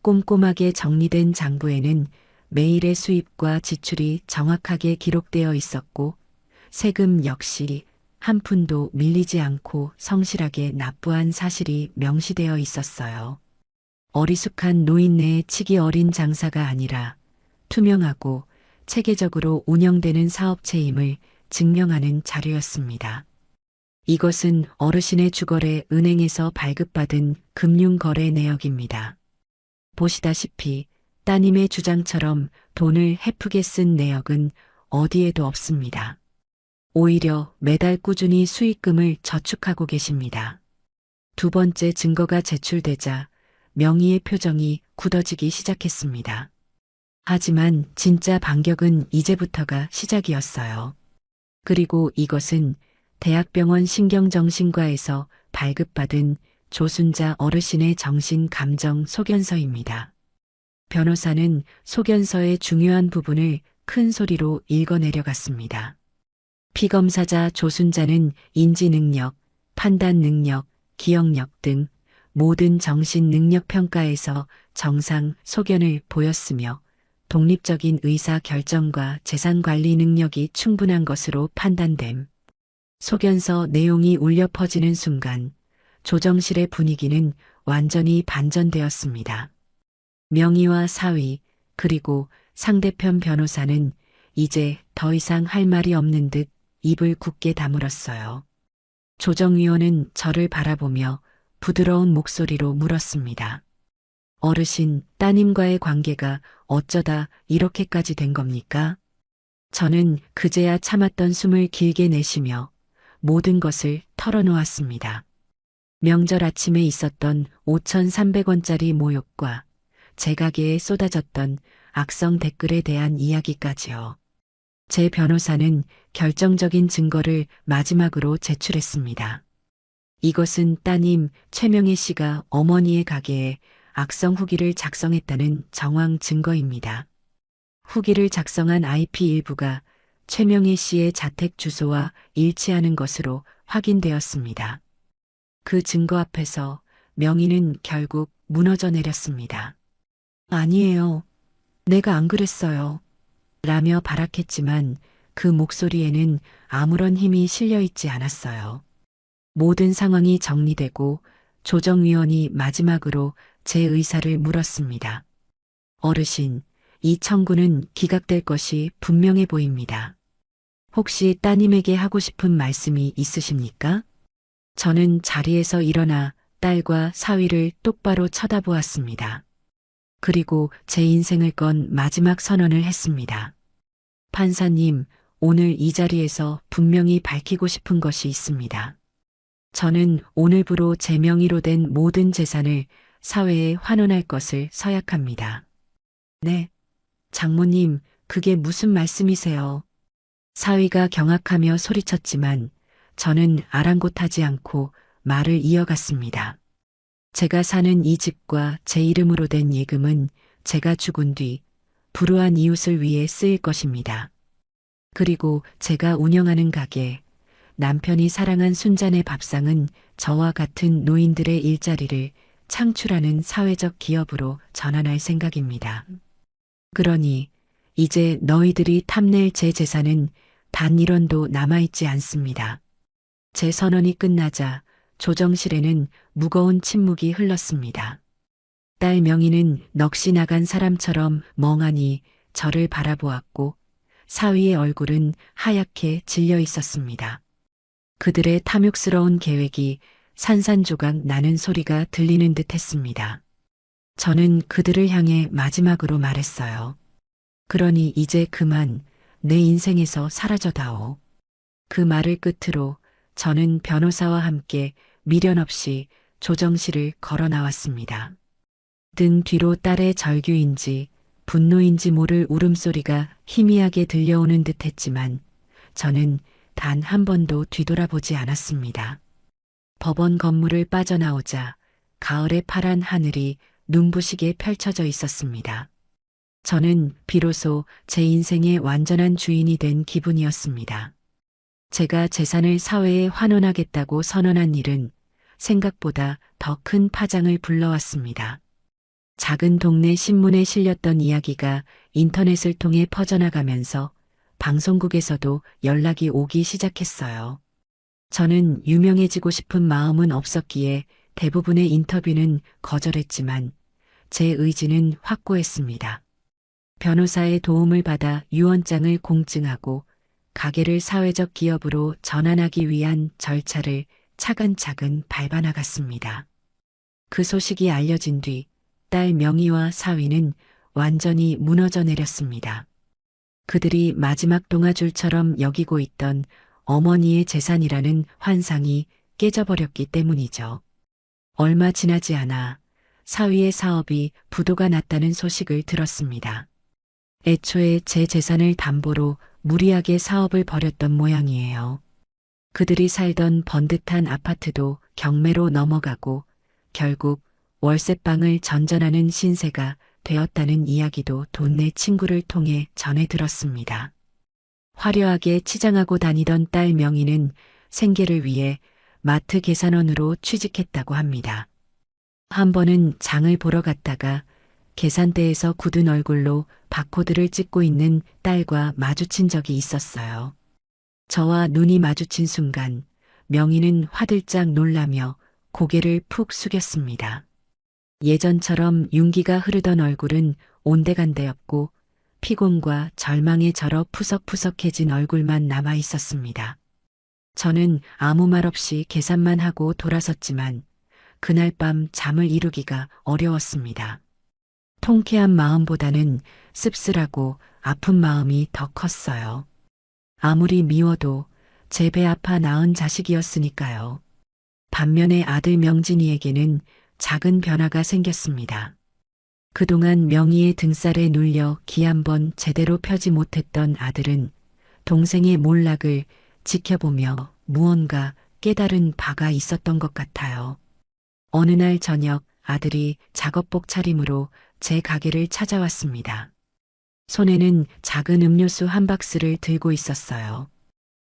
A: 꼼꼼하게 정리된 장부에는 매일의 수입과 지출이 정확하게 기록되어 있었고 세금 역시 한 푼도 밀리지 않고 성실하게 납부한 사실이 명시되어 있었어요. 어리숙한 노인네의 치기 어린 장사가 아니라 투명하고 체계적으로 운영되는 사업체임을 증명하는 자료였습니다. 이것은 어르신의 주거래 은행에서 발급받은 금융거래 내역입니다. 보시다시피 따님의 주장처럼 돈을 헤프게 쓴 내역은 어디에도 없습니다. 오히려 매달 꾸준히 수익금을 저축하고 계십니다. 두 번째 증거가 제출되자 명희의 표정이 굳어지기 시작했습니다. 하지만 진짜 반격은 이제부터가 시작이었어요. 그리고 이것은 대학병원 신경정신과에서 발급받은 조순자 어르신의 정신감정 소견서입니다. 변호사는 소견서의 중요한 부분을 큰 소리로 읽어내려갔습니다. 피검사자 조순자는 인지능력, 판단능력, 기억력 등 모든 정신능력 평가에서 정상 소견을 보였으며 독립적인 의사 결정과 재산관리 능력이 충분한 것으로 판단됨. 소견서 내용이 울려 퍼지는 순간 조정실의 분위기는 완전히 반전되었습니다. 명의와 사위 그리고 상대편 변호사는 이제 더 이상 할 말이 없는 듯 입을 굳게 다물었어요. 조정위원은 저를 바라보며 부드러운 목소리로 물었습니다. 어르신, 따님과의 관계가 어쩌다 이렇게까지 된 겁니까? 저는 그제야 참았던 숨을 길게 내쉬며 모든 것을 털어놓았습니다. 명절 아침에 있었던 5,300원짜리 모욕과 제 가게에 쏟아졌던 악성 댓글에 대한 이야기까지요. 제 변호사는 결정적인 증거를 마지막으로 제출했습니다. 이것은 따님 최명희 씨가 어머니의 가게에 악성 후기를 작성했다는 정황 증거입니다. 후기를 작성한 IP 일부가 최명희 씨의 자택 주소와 일치하는 것으로 확인되었습니다. 그 증거 앞에서 명희는 결국 무너져 내렸습니다. 아니에요. 내가 안 그랬어요. 라며 발악했지만 그 목소리에는 아무런 힘이 실려 있지 않았어요. 모든 상황이 정리되고 조정위원이 마지막으로 제 의사를 물었습니다. 어르신, 이 청구는 기각될 것이 분명해 보입니다. 혹시 따님에게 하고 싶은 말씀이 있으십니까? 저는 자리에서 일어나 딸과 사위를 똑바로 쳐다보았습니다. 그리고 제 인생을 건 마지막 선언을 했습니다. 판사님, 오늘 이 자리에서 분명히 밝히고 싶은 것이 있습니다. 저는 오늘부로 제 명의로 된 모든 재산을 사회에 환원할 것을 서약합니다. 네. 장모님, 그게 무슨 말씀이세요? 사위가 경악하며 소리쳤지만 저는 아랑곳하지 않고 말을 이어갔습니다. 제가 사는 이 집과 제 이름으로 된 예금은 제가 죽은 뒤 불우한 이웃을 위해 쓰일 것입니다. 그리고 제가 운영하는 가게, 남편이 사랑한 순잔의 밥상은 저와 같은 노인들의 일자리를 창출하는 사회적 기업으로 전환할 생각입니다. 그러니 이제 너희들이 탐낼 제 재산은 단 1원도 남아있지 않습니다. 제 선언이 끝나자 조정실에는 무거운 침묵이 흘렀습니다. 딸 명희는 넋이 나간 사람처럼 멍하니 저를 바라보았고 사위의 얼굴은 하얗게 질려 있었습니다. 그들의 탐욕스러운 계획이 산산조각 나는 소리가 들리는 듯 했습니다. 저는 그들을 향해 마지막으로 말했어요. 그러니 이제 그만 내 인생에서 사라져다오. 그 말을 끝으로 저는 변호사와 함께 미련 없이 조정실을 걸어 나왔습니다. 등 뒤로 딸의 절규인지 분노인지 모를 울음소리가 희미하게 들려오는 듯 했지만 저는 단 한 번도 뒤돌아보지 않았습니다. 법원 건물을 빠져나오자 가을의 파란 하늘이 눈부시게 펼쳐져 있었습니다. 저는 비로소 제 인생의 완전한 주인이 된 기분이었습니다. 제가 재산을 사회에 환원하겠다고 선언한 일은 생각보다 더 큰 파장을 불러왔습니다. 작은 동네 신문에 실렸던 이야기가 인터넷을 통해 퍼져나가면서 방송국에서도 연락이 오기 시작했어요. 저는 유명해지고 싶은 마음은 없었기에 대부분의 인터뷰는 거절했지만 제 의지는 확고했습니다. 변호사의 도움을 받아 유언장을 공증하고 가게를 사회적 기업으로 전환하기 위한 절차를 차근차근 밟아나갔습니다. 그 소식이 알려진 뒤 딸 명희와 사위는 완전히 무너져 내렸습니다. 그들이 마지막 동아줄처럼 여기고 있던 어머니의 재산이라는 환상이 깨져버렸기 때문이죠. 얼마 지나지 않아 사위의 사업이 부도가 났다는 소식을 들었습니다. 애초에 제 재산을 담보로 무리하게 사업을 벌였던 모양이에요. 그들이 살던 번듯한 아파트도 경매로 넘어가고 결국 월세방을 전전하는 신세가 되었다는 이야기도 동네 친구를 통해 전해 들었습니다. 화려하게 치장하고 다니던 딸 명희는 생계를 위해 마트 계산원으로 취직했다고 합니다. 한 번은 장을 보러 갔다가 계산대에서 굳은 얼굴로 바코드를 찍고 있는 딸과 마주친 적이 있었어요. 저와 눈이 마주친 순간 명희는 화들짝 놀라며 고개를 푹 숙였습니다. 예전처럼 윤기가 흐르던 얼굴은 온데간데였고 피곤과 절망에 절어 푸석푸석해진 얼굴만 남아 있었습니다. 저는 아무 말 없이 계산만 하고 돌아섰지만 그날 밤 잠을 이루기가 어려웠습니다. 통쾌한 마음보다는 씁쓸하고 아픈 마음이 더 컸어요. 아무리 미워도 제 배 아파 낳은 자식이었으니까요. 반면에 아들 명진이에게는 작은 변화가 생겼습니다. 그동안 명희의 등살에 눌려 기 한 번 제대로 펴지 못했던 아들은 동생의 몰락을 지켜보며 무언가 깨달은 바가 있었던 것 같아요. 어느 날 저녁 아들이 작업복 차림으로 제 가게를 찾아왔습니다. 손에는 작은 음료수 한 박스를 들고 있었어요.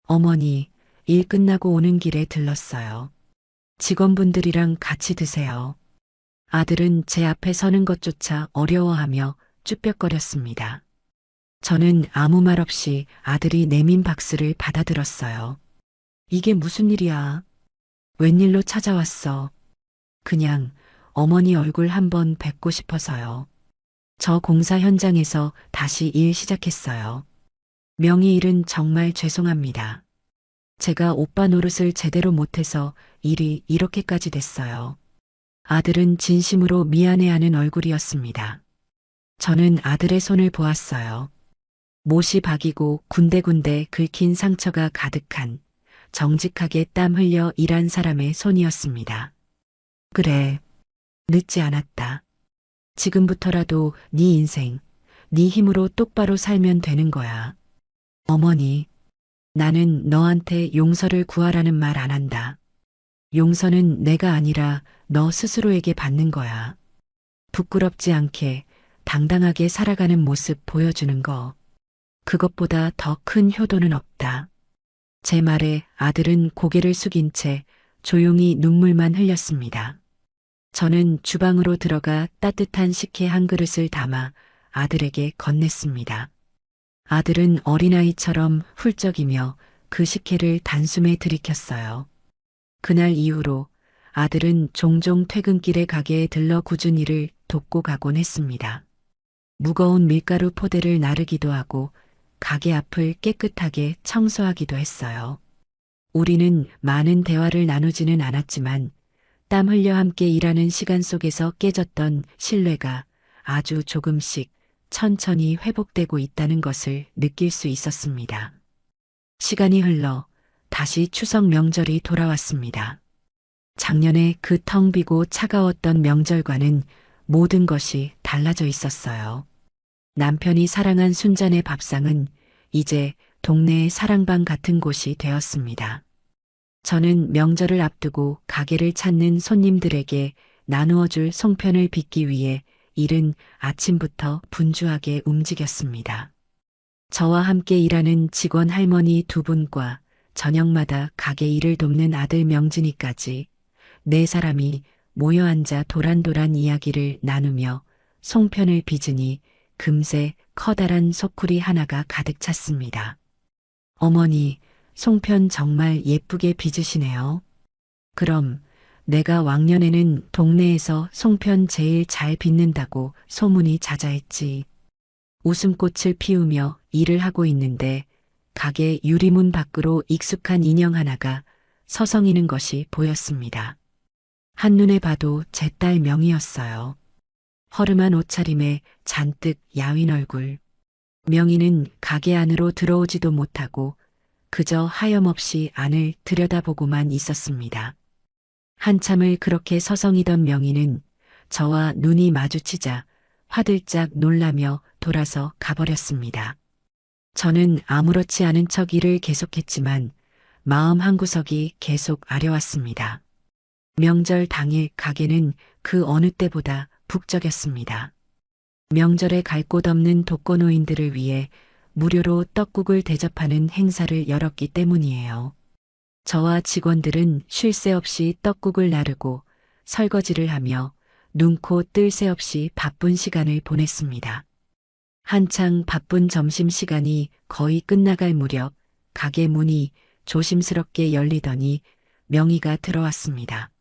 A: 어머니, 일 끝나고 오는 길에 들렀어요. 직원분들이랑 같이 드세요. 아들은 제 앞에 서는 것조차 어려워하며 쭈뼛거렸습니다. 저는 아무 말 없이 아들이 내민 박스를 받아들었어요. 이게 무슨 일이야? 웬일로 찾아왔어? 그냥 어머니 얼굴 한번 뵙고 싶어서요. 저 공사 현장에서 다시 일 시작했어요. 명희 일은 정말 죄송합니다. 제가 오빠 노릇을 제대로 못해서 일이 이렇게까지 됐어요. 아들은 진심으로 미안해하는 얼굴이었습니다. 저는 아들의 손을 보았어요. 못이 박이고 군데군데 긁힌 상처가 가득한 정직하게 땀 흘려 일한 사람의 손이었습니다. 그래, 늦지 않았다. 지금부터라도 네 인생, 네 힘으로 똑바로 살면 되는 거야. 어머니, 나는 너한테 용서를 구하라는 말 안 한다. 용서는 내가 아니라 너 스스로에게 받는 거야. 부끄럽지 않게 당당하게 살아가는 모습 보여주는 거. 그것보다 더 큰 효도는 없다. 제 말에 아들은 고개를 숙인 채 조용히 눈물만 흘렸습니다. 저는 주방으로 들어가 따뜻한 식혜 한 그릇을 담아 아들에게 건넸습니다. 아들은 어린아이처럼 훌쩍이며 그 식혜를 단숨에 들이켰어요. 그날 이후로 아들은 종종 퇴근길에 가게에 들러 굳은 일을 돕고 가곤 했습니다. 무거운 밀가루 포대를 나르기도 하고 가게 앞을 깨끗하게 청소하기도 했어요. 우리는 많은 대화를 나누지는 않았지만 땀 흘려 함께 일하는 시간 속에서 깨졌던 신뢰가 아주 조금씩 천천히 회복되고 있다는 것을 느낄 수 있었습니다. 시간이 흘러 다시 추석 명절이 돌아왔습니다. 작년에 그 텅 비고 차가웠던 명절과는 모든 것이 달라져 있었어요. 남편이 사랑한 순잔의 밥상은 이제 동네의 사랑방 같은 곳이 되었습니다. 저는 명절을 앞두고 가게를 찾는 손님들에게 나누어줄 송편을 빚기 위해 이른 아침부터 분주하게 움직였습니다. 저와 함께 일하는 직원 할머니 두 분과 저녁마다 가게 일을 돕는 아들 명진이까지 네 사람이 모여 앉아 도란도란 이야기를 나누며 송편을 빚으니 금세 커다란 소쿠리 하나가 가득 찼습니다. 어머니, 송편 정말 예쁘게 빚으시네요. 그럼 내가 왕년에는 동네에서 송편 제일 잘 빚는다고 소문이 자자했지. 웃음꽃을 피우며 일을 하고 있는데 가게 유리문 밖으로 익숙한 인형 하나가 서성이는 것이 보였습니다. 한눈에 봐도 제 딸 명이었어요. 허름한 옷차림에 잔뜩 야윈 얼굴. 명희는 가게 안으로 들어오지도 못하고 그저 하염없이 안을 들여다보고만 있었습니다. 한참을 그렇게 서성이던 명희는 저와 눈이 마주치자 화들짝 놀라며 돌아서 가버렸습니다. 저는 아무렇지 않은 척 일을 계속했지만 마음 한구석이 계속 아려왔습니다. 명절 당일 가게는 그 어느 때보다 북적였습니다. 명절에 갈 곳 없는 독거노인들을 위해 무료로 떡국을 대접하는 행사를 열었기 때문이에요. 저와 직원들은 쉴 새 없이 떡국을 나르고 설거지를 하며 눈코 뜰 새 없이 바쁜 시간을 보냈습니다. 한창 바쁜 점심시간이 거의 끝나갈 무렵 가게 문이 조심스럽게 열리더니 명희가 들어왔습니다.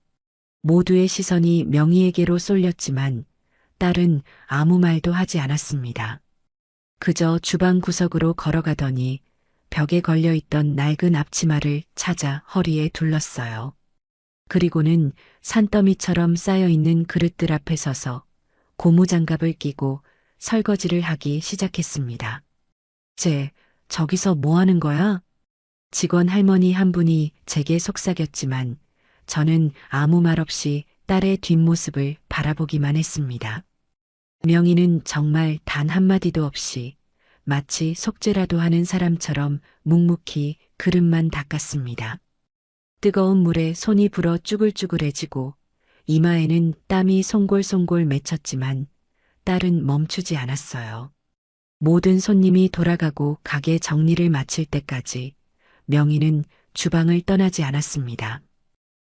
A: 모두의 시선이 명희에게로 쏠렸지만 딸은 아무 말도 하지 않았습니다. 그저 주방 구석으로 걸어가더니 벽에 걸려있던 낡은 앞치마를 찾아 허리에 둘렀어요. 그리고는 산더미처럼 쌓여있는 그릇들 앞에 서서 고무장갑을 끼고 설거지를 하기 시작했습니다. 저기서 뭐 하는 거야? 직원 할머니 한 분이 제게 속삭였지만 저는 아무 말 없이 딸의 뒷모습을 바라보기만 했습니다. 명희는 정말 단 한마디도 없이 마치 속죄라도 하는 사람처럼 묵묵히 그릇만 닦았습니다. 뜨거운 물에 손이 불어 쭈글쭈글해지고 이마에는 땀이 송골송골 맺혔지만 딸은 멈추지 않았어요. 모든 손님이 돌아가고 가게 정리를 마칠 때까지 명희는 주방을 떠나지 않았습니다.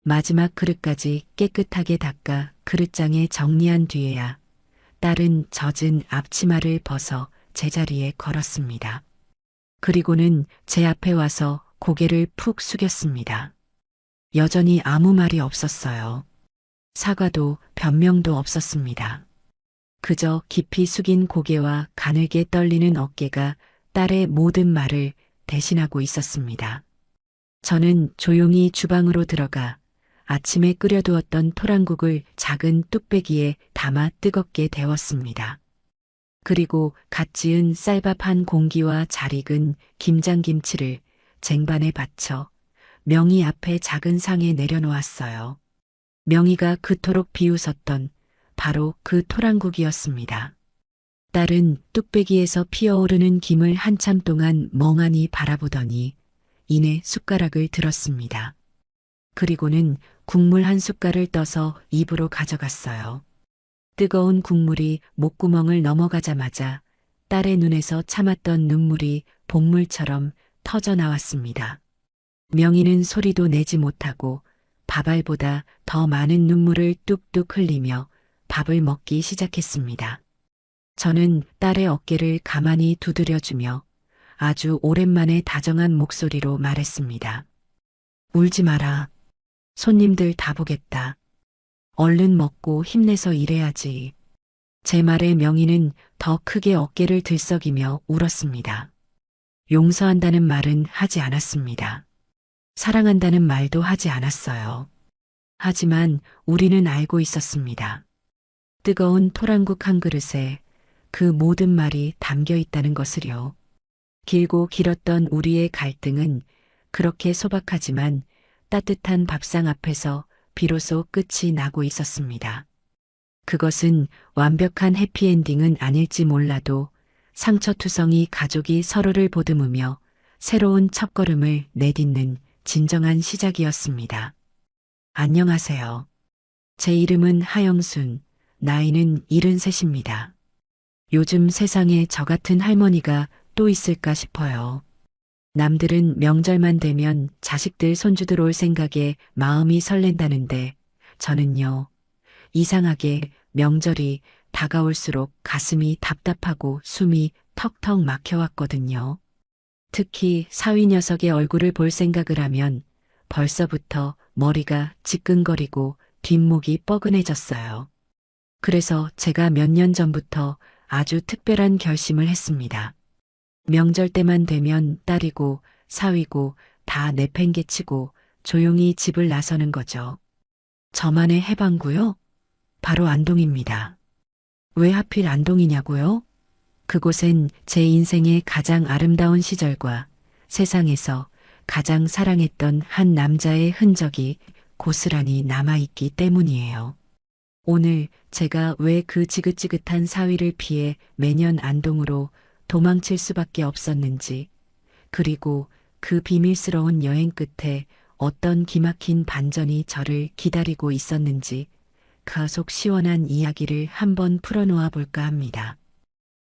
A: 마지막 그릇까지 깨끗하게 닦아 그릇장에 정리한 뒤에야 딸은 젖은 앞치마를 벗어 제자리에 걸었습니다. 그리고는 제 앞에 와서 고개를 푹 숙였습니다. 여전히 아무 말이 없었어요. 사과도 변명도 없었습니다. 그저 깊이 숙인 고개와 가늘게 떨리는 어깨가 딸의 모든 말을 대신하고 있었습니다. 저는 조용히 주방으로 들어가 아침에 끓여두었던 토랑국을 작은 뚝배기에 담아 뜨겁게 데웠습니다. 그리고 갓 지은 쌀밥 한 공기와 잘 익은 김장김치를 쟁반에 받쳐 명희 앞에 작은 상에 내려놓았어요. 명희가 그토록 비웃었던 바로 그 토랑국이었습니다. 딸은 뚝배기에서 피어오르는 김을 한참 동안 멍하니 바라보더니 이내 숟가락을 들었습니다. 그리고는 국물 한 숟갈을 떠서 입으로 가져갔어요. 뜨거운 국물이 목구멍을 넘어가자마자 딸의 눈에서 참았던 눈물이 복물처럼 터져 나왔습니다. 명희는 소리도 내지 못하고 밥알보다 더 많은 눈물을 뚝뚝 흘리며 밥을 먹기 시작했습니다. 저는 딸의 어깨를 가만히 두드려주며 아주 오랜만에 다정한 목소리로 말했습니다. 울지 마라. 손님들 다 보겠다. 얼른 먹고 힘내서 일해야지. 제 말에 명희는 더 크게 어깨를 들썩이며 울었습니다. 용서한다는 말은 하지 않았습니다. 사랑한다는 말도 하지 않았어요. 하지만 우리는 알고 있었습니다. 뜨거운 토랑국 한 그릇에 그 모든 말이 담겨 있다는 것을요. 길고 길었던 우리의 갈등은 그렇게 소박하지만 따뜻한 밥상 앞에서 비로소 끝이 나고 있었습니다. 그것은 완벽한 해피엔딩은 아닐지 몰라도 상처투성이 가족이 서로를 보듬으며 새로운 첫걸음을 내딛는 진정한 시작이었습니다. 안녕하세요. 제 이름은 하영순, 나이는 73입니다. 요즘 세상에 저 같은 할머니가 또 있을까 싶어요. 남들은 명절만 되면 자식들 손주들 올 생각에 마음이 설렌다는데 저는요, 이상하게 명절이 다가올수록 가슴이 답답하고 숨이 턱턱 막혀왔거든요. 특히 사위 녀석의 얼굴을 볼 생각을 하면 벌써부터 머리가 지끈거리고 뒷목이 뻐근해졌어요. 그래서 제가 몇 년 전부터 아주 특별한 결심을 했습니다. 명절 때만 되면 딸이고 사위고 다 내팽개치고 조용히 집을 나서는 거죠. 저만의 해방구요? 바로 안동입니다. 왜 하필 안동이냐고요? 그곳엔 제 인생의 가장 아름다운 시절과 세상에서 가장 사랑했던 한 남자의 흔적이 고스란히 남아있기 때문이에요. 오늘 제가 왜 그 지긋지긋한 사위를 피해 매년 안동으로 도망칠 수밖에 없었는지, 그리고 그 비밀스러운 여행 끝에 어떤 기막힌 반전이 저를 기다리고 있었는지 가속 시원한 이야기를 한번 풀어놓아 볼까 합니다.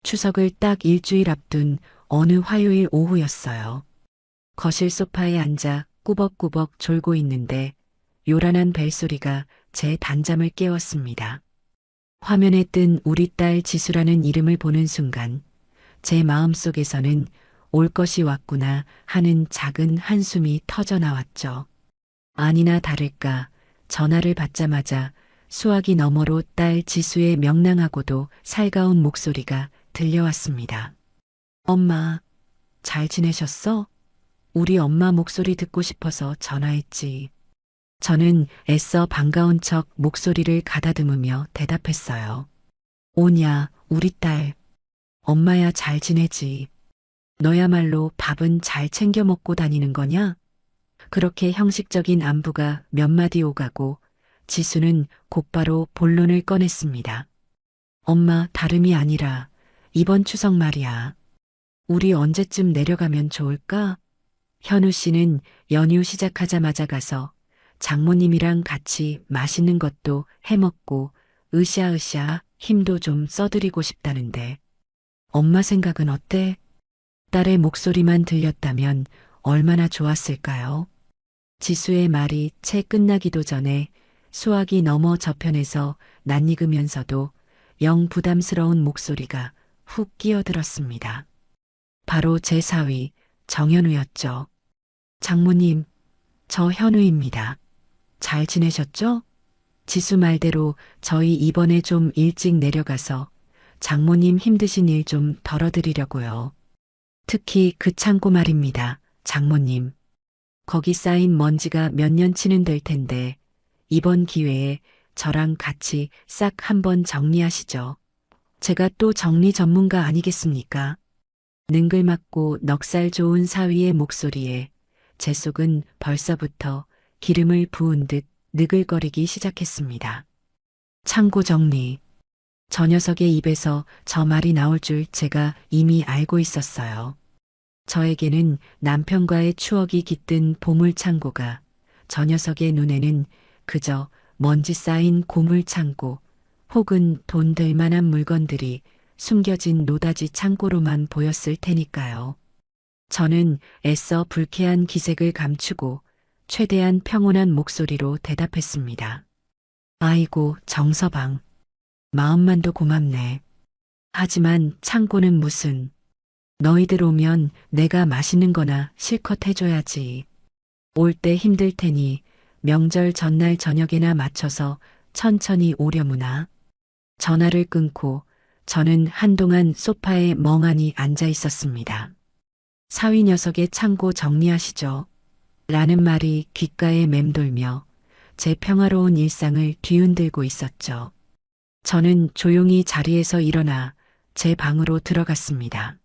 A: 추석을 딱 일주일 앞둔 어느 화요일 오후였어요. 거실 소파에 앉아 꾸벅꾸벅 졸고 있는데 요란한 벨소리가 제 단잠을 깨웠습니다. 화면에 뜬 우리 딸 지수라는 이름을 보는 순간 제 마음속에서는 올 것이 왔구나 하는 작은 한숨이 터져 나왔죠. 아니나 다를까 전화를 받자마자 수화기 너머로 딸 지수의 명랑하고도 살가운 목소리가 들려왔습니다. 엄마, 잘 지내셨어? 우리 엄마 목소리 듣고 싶어서 전화했지. 저는 애써 반가운 척 목소리를 가다듬으며 대답했어요. 오냐, 우리 딸. 엄마야 잘 지내지. 너야말로 밥은 잘 챙겨 먹고 다니는 거냐? 그렇게 형식적인 안부가 몇 마디 오가고 지수는 곧바로 본론을 꺼냈습니다. 엄마, 다름이 아니라 이번 추석 말이야. 우리 언제쯤 내려가면 좋을까? 현우 씨는 연휴 시작하자마자 가서 장모님이랑 같이 맛있는 것도 해먹고 으쌰으쌰 힘도 좀 써드리고 싶다는데 엄마 생각은 어때? 딸의 목소리만 들렸다면 얼마나 좋았을까요? 지수의 말이 채 끝나기도 전에 수화기 너머 저편에서 낯익으면서도 영 부담스러운 목소리가 훅 끼어들었습니다. 바로 제 사위 정현우였죠. 장모님, 저 현우입니다. 잘 지내셨죠? 지수 말대로 저희 이번에 좀 일찍 내려가서 장모님 힘드신 일 좀 덜어드리려고요. 특히 그 창고 말입니다. 장모님. 거기 쌓인 먼지가 몇 년치는 될 텐데 이번 기회에 저랑 같이 싹 한번 정리하시죠. 제가 또 정리 전문가 아니겠습니까? 능글맞고 넉살 좋은 사위의 목소리에 제 속은 벌써부터 기름을 부은 듯 느글거리기 시작했습니다. 창고 정리. 저 녀석의 입에서 저 말이 나올 줄 제가 이미 알고 있었어요. 저에게는 남편과의 추억이 깃든 보물 창고가, 저 녀석의 눈에는 그저 먼지 쌓인 고물 창고 혹은 돈 될 만한 물건들이 숨겨진 노다지 창고로만 보였을 테니까요. 저는 애써 불쾌한 기색을 감추고 최대한 평온한 목소리로 대답했습니다. 아이고, 정서방. 마음만도 고맙네. 하지만 창고는 무슨. 너희들 오면 내가 맛있는 거나 실컷 해줘야지. 올 때 힘들 테니 명절 전날 저녁에나 맞춰서 천천히 오려무나. 전화를 끊고 저는 한동안 소파에 멍하니 앉아 있었습니다. 사위 녀석의 창고 정리하시죠. 라는 말이 귓가에 맴돌며 제 평화로운 일상을 뒤흔들고 있었죠. 저는 조용히 자리에서 일어나 제 방으로 들어갔습니다.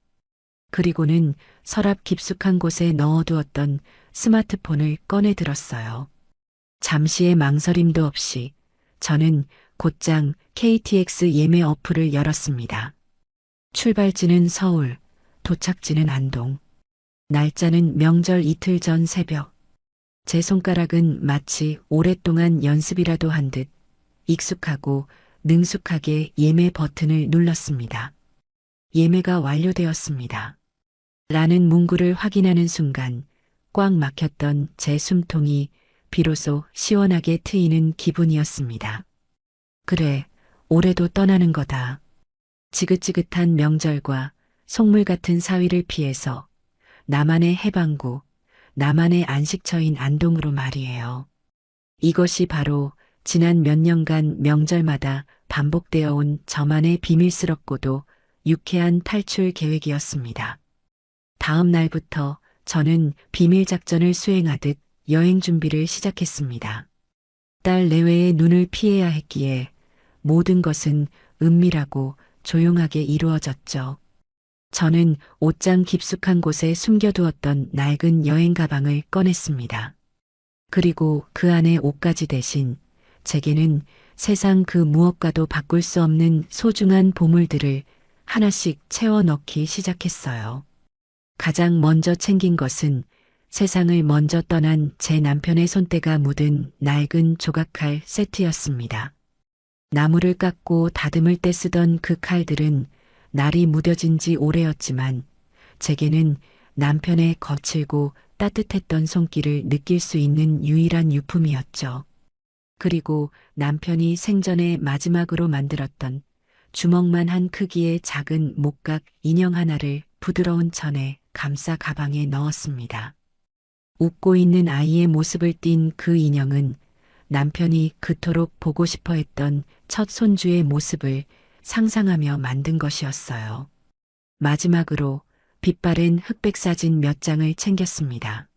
A: 그리고는 서랍 깊숙한 곳에 넣어두었던 스마트폰을 꺼내 들었어요. 잠시의 망설임도 없이 저는 곧장 KTX 예매 어플을 열었습니다. 출발지는 서울, 도착지는 안동. 날짜는 명절 이틀 전 새벽. 제 손가락은 마치 오랫동안 연습이라도 한 듯 익숙하고 능숙하게 예매 버튼을 눌렀습니다. 예매가 완료되었습니다. 라는 문구를 확인하는 순간 꽉 막혔던 제 숨통이 비로소 시원하게 트이는 기분이었습니다. 그래, 올해도 떠나는 거다. 지긋지긋한 명절과 속물 같은 사위를 피해서 나만의 해방구, 나만의 안식처인 안동으로 말이에요. 이것이 바로 지난 몇 년간 명절마다 반복되어 온 저만의 비밀스럽고도 유쾌한 탈출 계획이었습니다. 다음 날부터 저는 비밀 작전을 수행하듯 여행 준비를 시작했습니다. 딸 내외의 눈을 피해야 했기에 모든 것은 은밀하고 조용하게 이루어졌죠. 저는 옷장 깊숙한 곳에 숨겨두었던 낡은 여행 가방을 꺼냈습니다. 그리고 그 안에 옷가지 대신 제게는 세상 그 무엇과도 바꿀 수 없는 소중한 보물들을 하나씩 채워 넣기 시작했어요. 가장 먼저 챙긴 것은 세상을 먼저 떠난 제 남편의 손때가 묻은 낡은 조각칼 세트였습니다. 나무를 깎고 다듬을 때 쓰던 그 칼들은 날이 무뎌진 지 오래였지만 제게는 남편의 거칠고 따뜻했던 손길을 느낄 수 있는 유일한 유품이었죠. 그리고 남편이 생전에 마지막으로 만들었던 주먹만한 크기의 작은 목각 인형 하나를 부드러운 천에 감싸 가방에 넣었습니다. 웃고 있는 아이의 모습을 띤 그 인형은 남편이 그토록 보고 싶어 했던 첫 손주의 모습을 상상하며 만든 것이었어요. 마지막으로 빛바랜 흑백 사진 몇 장을 챙겼습니다.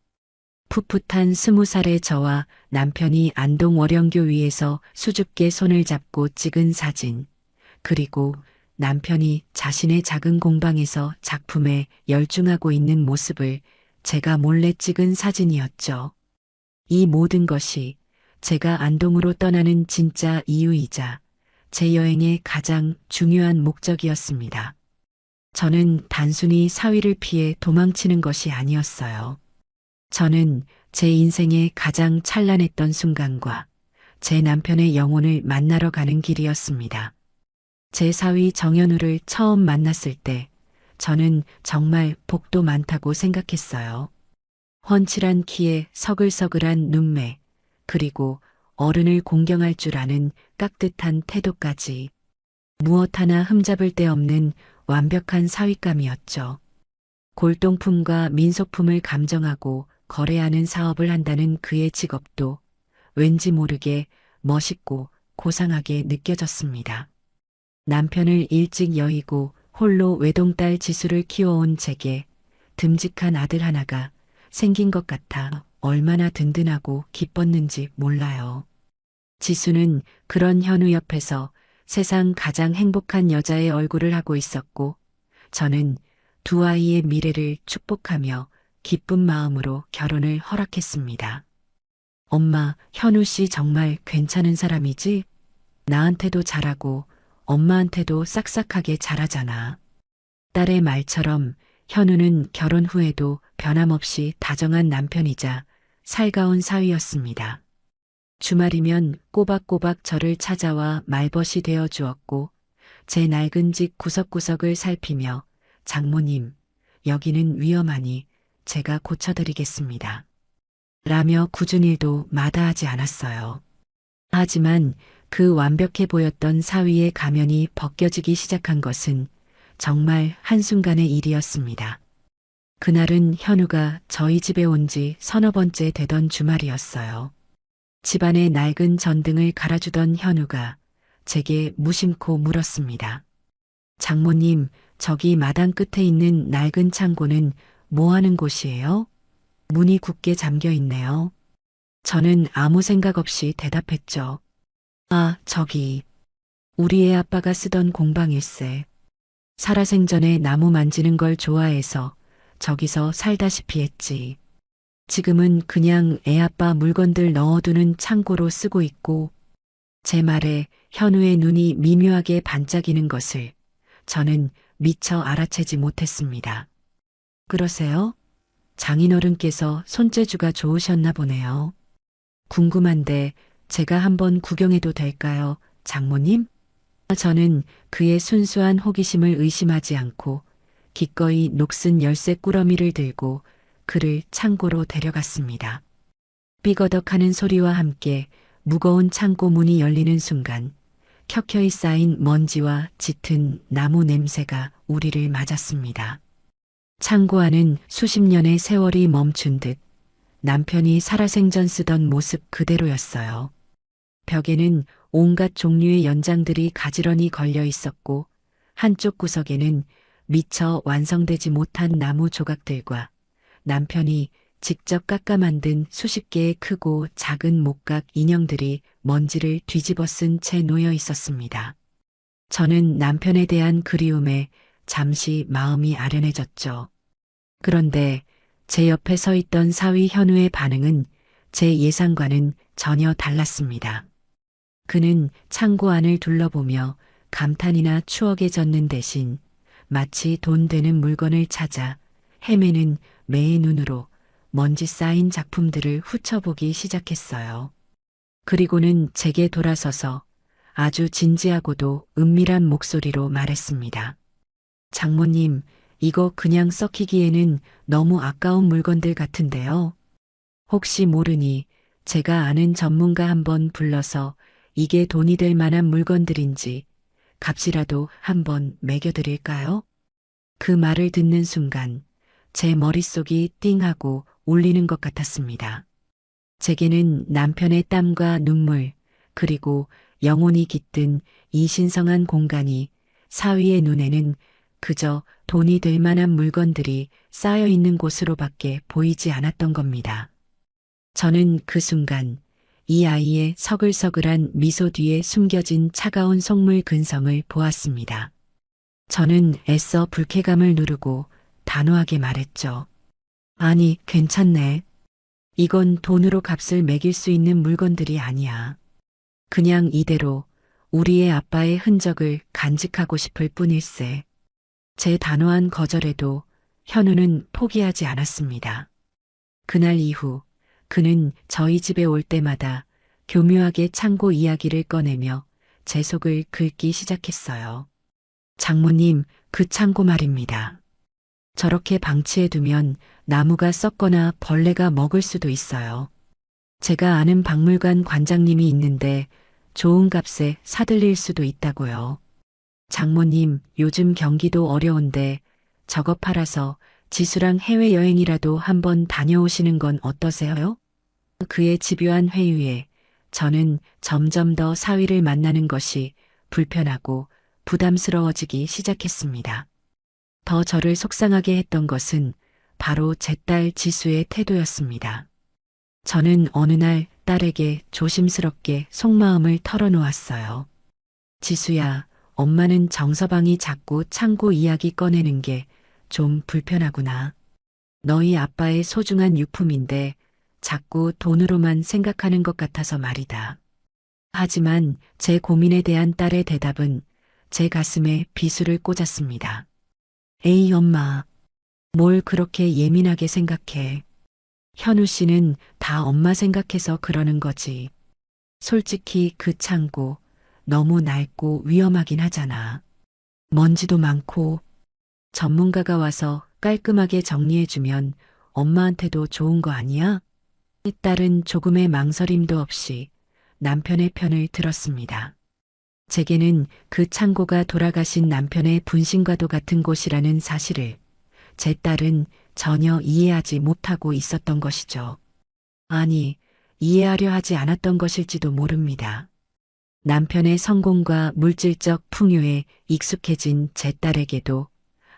A: 풋풋한 20살의 저와 남편이 안동 월영교 위에서 수줍게 손을 잡고 찍은 사진, 그리고 남편이 자신의 작은 공방에서 작품에 열중하고 있는 모습을 제가 몰래 찍은 사진이었죠. 이 모든 것이 제가 안동으로 떠나는 진짜 이유이자 제 여행의 가장 중요한 목적이었습니다. 저는 단순히 사위를 피해 도망치는 것이 아니었어요. 저는 제 인생의 가장 찬란했던 순간과 제 남편의 영혼을 만나러 가는 길이었습니다. 제 사위 정현우를 처음 만났을 때 저는 정말 복도 많다고 생각했어요. 훤칠한 키에 서글서글한 눈매, 그리고 어른을 공경할 줄 아는 깍듯한 태도까지 무엇 하나 흠잡을 데 없는 완벽한 사윗감이었죠. 골동품과 민소품을 감정하고 거래하는 사업을 한다는 그의 직업도 왠지 모르게 멋있고 고상하게 느껴졌습니다. 남편을 일찍 여의고 홀로 외동딸 지수를 키워온 제게 듬직한 아들 하나가 생긴 것 같아 얼마나 든든하고 기뻤는지 몰라요. 지수는 그런 현우 옆에서 세상 가장 행복한 여자의 얼굴을 하고 있었고, 저는 두 아이의 미래를 축복하며 기쁜 마음으로 결혼을 허락했습니다. 엄마, 현우 씨 정말 괜찮은 사람이지? 나한테도 잘하고 엄마한테도 싹싹하게 잘하잖아. 딸의 말처럼 현우는 결혼 후에도 변함없이 다정한 남편이자 살가운 사위였습니다. 주말이면 꼬박꼬박 저를 찾아와 말벗이 되어 주었고 제 낡은 집 구석구석을 살피며 장모님, 여기는 위험하니 제가 고쳐드리겠습니다. 라며 굳은 일도 마다하지 않았어요. 하지만 그 완벽해 보였던 사위의 가면이 벗겨지기 시작한 것은 정말 한순간의 일이었습니다. 그날은 현우가 저희 집에 온 지 서너 번째 되던 주말이었어요. 집안의 낡은 전등을 갈아주던 현우가 제게 무심코 물었습니다. 장모님, 저기 마당 끝에 있는 낡은 창고는 뭐 하는 곳이에요? 문이 굳게 잠겨 있네요. 저는 아무 생각 없이 대답했죠. 아, 저기. 우리 애 아빠가 쓰던 공방일세. 살아생전에 나무 만지는 걸 좋아해서 저기서 살다시피 했지. 지금은 그냥 애 아빠 물건들 넣어두는 창고로 쓰고 있고, 제 말에 현우의 눈이 미묘하게 반짝이는 것을 저는 미처 알아채지 못했습니다. 그러세요? 장인어른께서 손재주가 좋으셨나 보네요. 궁금한데 제가 한번 구경해도 될까요, 장모님? 저는 그의 순수한 호기심을 의심하지 않고 기꺼이 녹슨 열쇠 꾸러미를 들고 그를 창고로 데려갔습니다. 삐거덕하는 소리와 함께 무거운 창고 문이 열리는 순간 켜켜이 쌓인 먼지와 짙은 나무 냄새가 우리를 맞았습니다. 창고 안은 수십 년의 세월이 멈춘 듯 남편이 살아생전 쓰던 모습 그대로였어요. 벽에는 온갖 종류의 연장들이 가지런히 걸려 있었고 한쪽 구석에는 미처 완성되지 못한 나무 조각들과 남편이 직접 깎아 만든 수십 개의 크고 작은 목각 인형들이 먼지를 뒤집어 쓴 채 놓여 있었습니다. 저는 남편에 대한 그리움에 잠시 마음이 아련해졌죠. 그런데 제 옆에 서 있던 사위 현우의 반응은 제 예상과는 전혀 달랐습니다. 그는 창고 안을 둘러보며 감탄이나 추억에 젖는 대신 마치 돈 되는 물건을 찾아 헤매는 매의 눈으로 먼지 쌓인 작품들을 훑어보기 시작했어요. 그리고는 제게 돌아서서 아주 진지하고도 은밀한 목소리로 말했습니다. 장모님, 이거 그냥 썩히기에는 너무 아까운 물건들 같은데요. 혹시 모르니 제가 아는 전문가 한번 불러서 이게 돈이 될 만한 물건들인지 값이라도 한번 매겨드릴까요? 그 말을 듣는 순간 제 머릿속이 띵하고 울리는 것 같았습니다. 제게는 남편의 땀과 눈물 그리고 영혼이 깃든 이 신성한 공간이 사위의 눈에는 그저 돈이 될 만한 물건들이 쌓여 있는 곳으로밖에 보이지 않았던 겁니다. 저는 그 순간 이 아이의 서글서글한 미소 뒤에 숨겨진 차가운 속물 근성을 보았습니다. 저는 애써 불쾌감을 누르고 단호하게 말했죠. 아니, 괜찮네. 이건 돈으로 값을 매길 수 있는 물건들이 아니야. 그냥 이대로 우리의 아빠의 흔적을 간직하고 싶을 뿐일세. 제 단호한 거절에도 현우는 포기하지 않았습니다. 그날 이후 그는 저희 집에 올 때마다 교묘하게 창고 이야기를 꺼내며 제 속을 긁기 시작했어요. 장모님, 그 창고 말입니다. 저렇게 방치해두면 나무가 썩거나 벌레가 먹을 수도 있어요. 제가 아는 박물관 관장님이 있는데 좋은 값에 사들릴 수도 있다고요. 장모님, 요즘 경기도 어려운데 저거 팔아서 지수랑 해외여행이라도 한번 다녀오시는 건 어떠세요? 그의 집요한 회유에 저는 점점 더 사위를 만나는 것이 불편하고 부담스러워지기 시작했습니다. 더 저를 속상하게 했던 것은 바로 제 딸 지수의 태도였습니다. 저는 어느 날 딸에게 조심스럽게 속마음을 털어놓았어요. 지수야, 엄마는 정서방이 자꾸 창고 이야기 꺼내는 게 좀 불편하구나. 너희 아빠의 소중한 유품인데 자꾸 돈으로만 생각하는 것 같아서 말이다. 하지만 제 고민에 대한 딸의 대답은 제 가슴에 비수를 꽂았습니다. 에이 엄마, 뭘 그렇게 예민하게 생각해. 현우 씨는 다 엄마 생각해서 그러는 거지. 솔직히 그 창고 너무 낡고 위험하긴 하잖아. 먼지도 많고 전문가가 와서 깔끔하게 정리해주면 엄마한테도 좋은 거 아니야? 딸은 조금의 망설임도 없이 남편의 편을 들었습니다. 제게는 그 창고가 돌아가신 남편의 분신과도 같은 곳이라는 사실을 제 딸은 전혀 이해하지 못하고 있었던 것이죠. 아니, 이해하려 하지 않았던 것일지도 모릅니다. 남편의 성공과 물질적 풍요에 익숙해진 제 딸에게도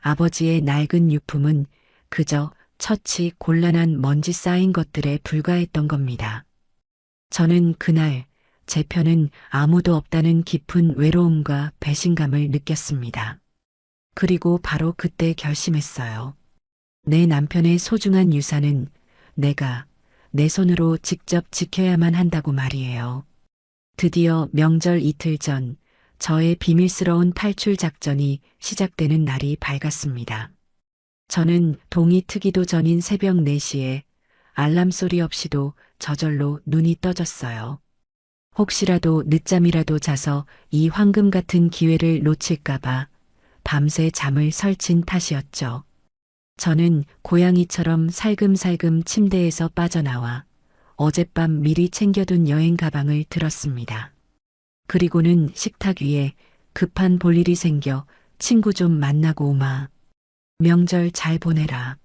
A: 아버지의 낡은 유품은 그저 처치 곤란한 먼지 쌓인 것들에 불과했던 겁니다. 저는 그날 제 편은 아무도 없다는 깊은 외로움과 배신감을 느꼈습니다. 그리고 바로 그때 결심했어요. 내 남편의 소중한 유산은 내가 내 손으로 직접 지켜야만 한다고 말이에요. 드디어 명절 이틀 전 저의 비밀스러운 탈출 작전이 시작되는 날이 밝았습니다. 저는 동이 트기도 전인 새벽 4시에 알람 소리 없이도 저절로 눈이 떠졌어요. 혹시라도 늦잠이라도 자서 이 황금 같은 기회를 놓칠까봐 밤새 잠을 설친 탓이었죠. 저는 고양이처럼 살금살금 침대에서 빠져나와 어젯밤 미리 챙겨둔 여행 가방을 들었습니다. 그리고는 식탁 위에 급한 볼일이 생겨 친구 좀 만나고 오마. 명절 잘 보내라.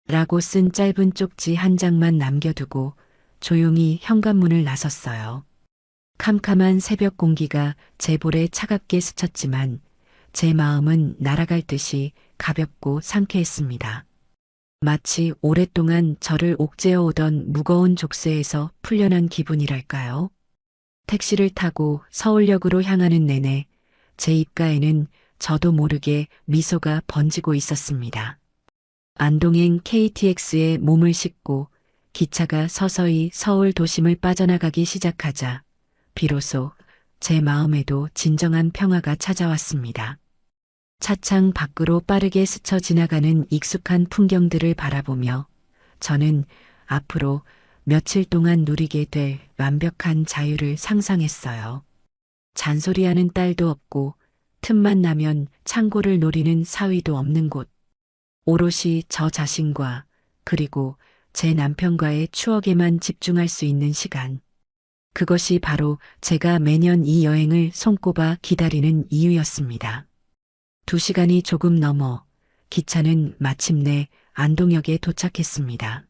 A: 라고 쓴 짧은 쪽지 한 장만 남겨두고 조용히 현관문을 나섰어요. 캄캄한 새벽 공기가 제 볼에 차갑게 스쳤지만 제 마음은 날아갈 듯이 가볍고 상쾌했습니다. 마치 오랫동안 저를 옥죄어 오던 무거운 족쇄에서 풀려난 기분이랄까요? 택시를 타고 서울역으로 향하는 내내 제 입가에는 저도 모르게 미소가 번지고 있었습니다. 안동행 KTX에 몸을 싣고 기차가 서서히 서울 도심을 빠져나가기 시작하자 비로소 제 마음에도 진정한 평화가 찾아왔습니다. 차창 밖으로 빠르게 스쳐 지나가는 익숙한 풍경들을 바라보며 저는 앞으로 며칠 동안 누리게 될 완벽한 자유를 상상했어요. 잔소리하는 딸도 없고 틈만 나면 창고를 노리는 사위도 없는 곳. 오롯이 저 자신과 그리고 제 남편과의 추억에만 집중할 수 있는 시간. 그것이 바로 제가 매년 이 여행을 손꼽아 기다리는 이유였습니다. 2시간이 조금 넘어 기차는 마침내 안동역에 도착했습니다.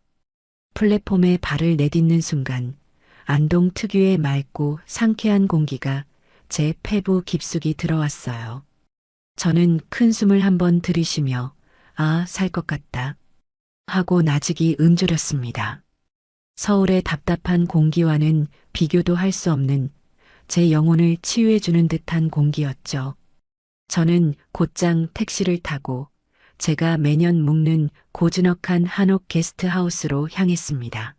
A: 플랫폼에 발을 내딛는 순간 안동 특유의 맑고 상쾌한 공기가 제 폐부 깊숙이 들어왔어요. 저는 큰 숨을 한번 들이쉬며 살 것 같다 하고 나직이 움조렸습니다. 서울의 답답한 공기와는 비교도 할 수 없는 제 영혼을 치유해주는 듯한 공기였죠. 저는 곧장 택시를 타고 제가 매년 묵는 고즈넉한 한옥 게스트하우스로 향했습니다.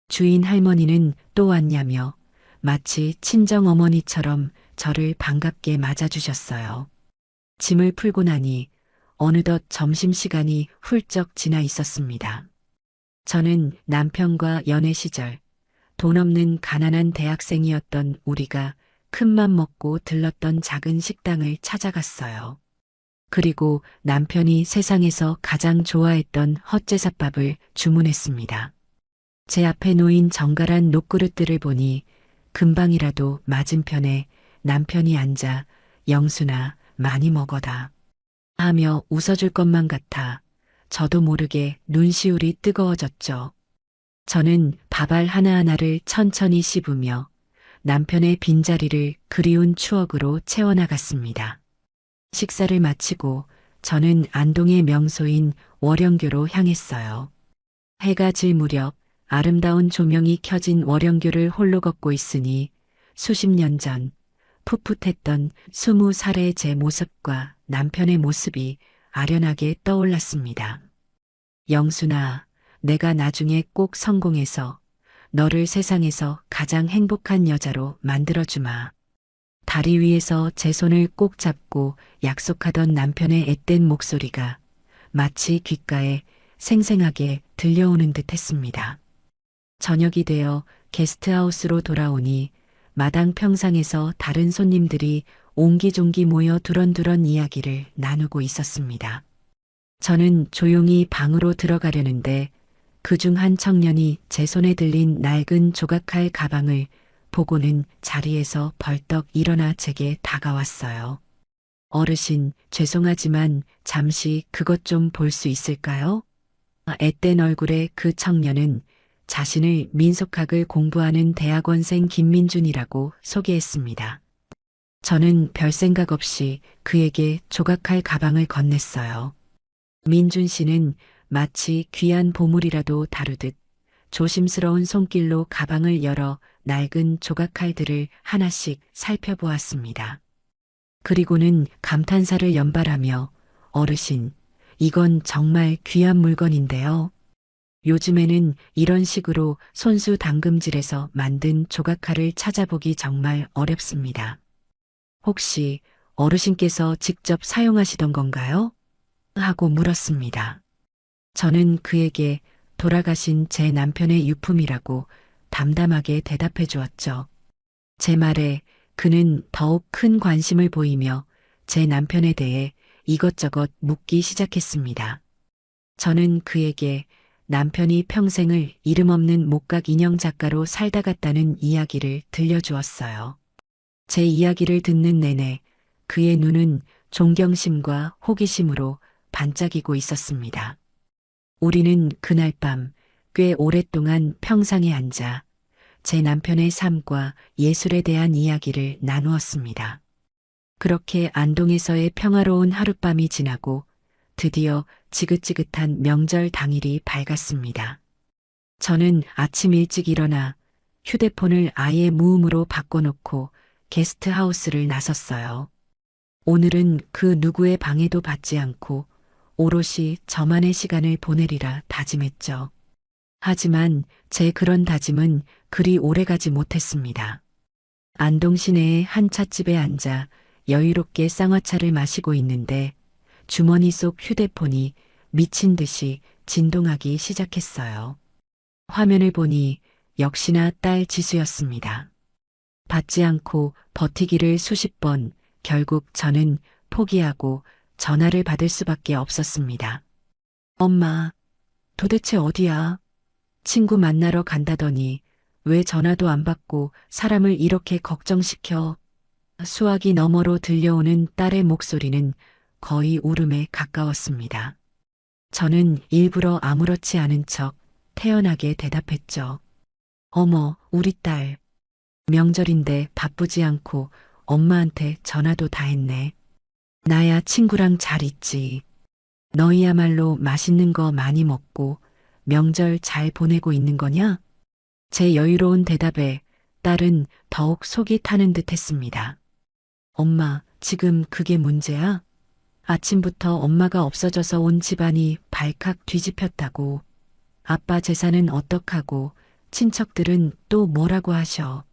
A: 주인 할머니는 또 왔냐며 마치 친정어머니처럼 저를 반갑게 맞아주셨어요. 짐을 풀고 나니 어느덧 점심시간이 훌쩍 지나 있었습니다. 저는 남편과 연애 시절 돈 없는 가난한 대학생이었던 우리가 큰맘 먹고 들렀던 작은 식당을 찾아갔어요. 그리고 남편이 세상에서 가장 좋아했던 헛제사밥을 주문했습니다. 제 앞에 놓인 정갈한 녹그릇들을 보니 금방이라도 맞은편에 남편이 앉아 영순아 많이 먹어다 하며 웃어줄 것만 같아 저도 모르게 눈시울이 뜨거워졌죠. 저는 밥알 하나하나를 천천히 씹으며 남편의 빈자리를 그리운 추억으로 채워나갔습니다. 식사를 마치고 저는 안동의 명소인 월영교로 향했어요. 해가 질 무렵 아름다운 조명이 켜진 월영교를 홀로 걷고 있으니 수십 년 전 풋풋했던 20살의 제 모습과 남편의 모습이 아련하게 떠올랐습니다. 영순아, 내가 나중에 꼭 성공해서 너를 세상에서 가장 행복한 여자로 만들어주마. 다리 위에서 제 손을 꼭 잡고 약속하던 남편의 앳된 목소리가 마치 귓가에 생생하게 들려오는 듯 했습니다. 저녁이 되어 게스트하우스로 돌아오니 마당 평상에서 다른 손님들이 옹기종기 모여 두런두런 이야기를 나누고 있었습니다. 저는 조용히 방으로 들어가려는데 그중 한 청년이 제 손에 들린 낡은 조각칼 가방을 보고는 자리에서 벌떡 일어나 제게 다가왔어요. 어르신, 죄송하지만 잠시 그것 좀 볼 수 있을까요? 앳된 얼굴의 그 청년은 자신을 민속학을 공부하는 대학원생 김민준이라고 소개했습니다. 저는 별 생각 없이 그에게 조각할 가방을 건넸어요. 민준 씨는 마치 귀한 보물이라도 다루듯 조심스러운 손길로 가방을 열어 낡은 조각칼들을 하나씩 살펴보았습니다. 그리고는 감탄사를 연발하며 어르신, 이건 정말 귀한 물건인데요. 요즘에는 이런 식으로 손수 당금질에서 만든 조각칼을 찾아보기 정말 어렵습니다. 혹시 어르신께서 직접 사용하시던 건가요? 하고 물었습니다. 저는 그에게 돌아가신 제 남편의 유품이라고 담담하게 대답해 주었죠. 제 말에 그는 더욱 큰 관심을 보이며 제 남편에 대해 이것저것 묻기 시작했습니다. 저는 그에게 남편이 평생을 이름 없는 목각 인형 작가로 살다 갔다는 이야기를 들려주었어요. 제 이야기를 듣는 내내 그의 눈은 존경심과 호기심으로 반짝이고 있었습니다. 우리는 그날 밤 꽤 오랫동안 평상에 앉아 제 남편의 삶과 예술에 대한 이야기를 나누었습니다. 그렇게 안동에서의 평화로운 하룻밤이 지나고 드디어 지긋지긋한 명절 당일이 밝았습니다. 저는 아침 일찍 일어나 휴대폰을 아예 무음으로 바꿔놓고 게스트하우스를 나섰어요. 오늘은 그 누구의 방해도 받지 않고 오롯이 저만의 시간을 보내리라 다짐했죠. 하지만 제 그런 다짐은 그리 오래가지 못했습니다. 안동 시내의 한 찻집에 앉아 여유롭게 쌍화차를 마시고 있는데 주머니 속 휴대폰이 미친 듯이 진동하기 시작했어요. 화면을 보니 역시나 딸 지수였습니다. 받지 않고 버티기를 수십 번, 결국 저는 포기하고 전화를 받을 수밖에 없었습니다. 엄마, 도대체 어디야? 친구 만나러 간다더니 왜 전화도 안 받고 사람을 이렇게 걱정시켜? 수화기 너머로 들려오는 딸의 목소리는 거의 울음에 가까웠습니다. 저는 일부러 아무렇지 않은 척 태연하게 대답했죠. 어머, 우리 딸. 명절인데 바쁘지 않고 엄마한테 전화도 다 했네. 나야 친구랑 잘 있지. 너희야말로 맛있는 거 많이 먹고 명절 잘 보내고 있는 거냐? 제 여유로운 대답에 딸은 더욱 속이 타는 듯 했습니다. 엄마, 지금 그게 문제야? 아침부터 엄마가 없어져서 온 집안이 발칵 뒤집혔다고. 아빠 재산은 어떡하고 친척들은 또 뭐라고 하셔.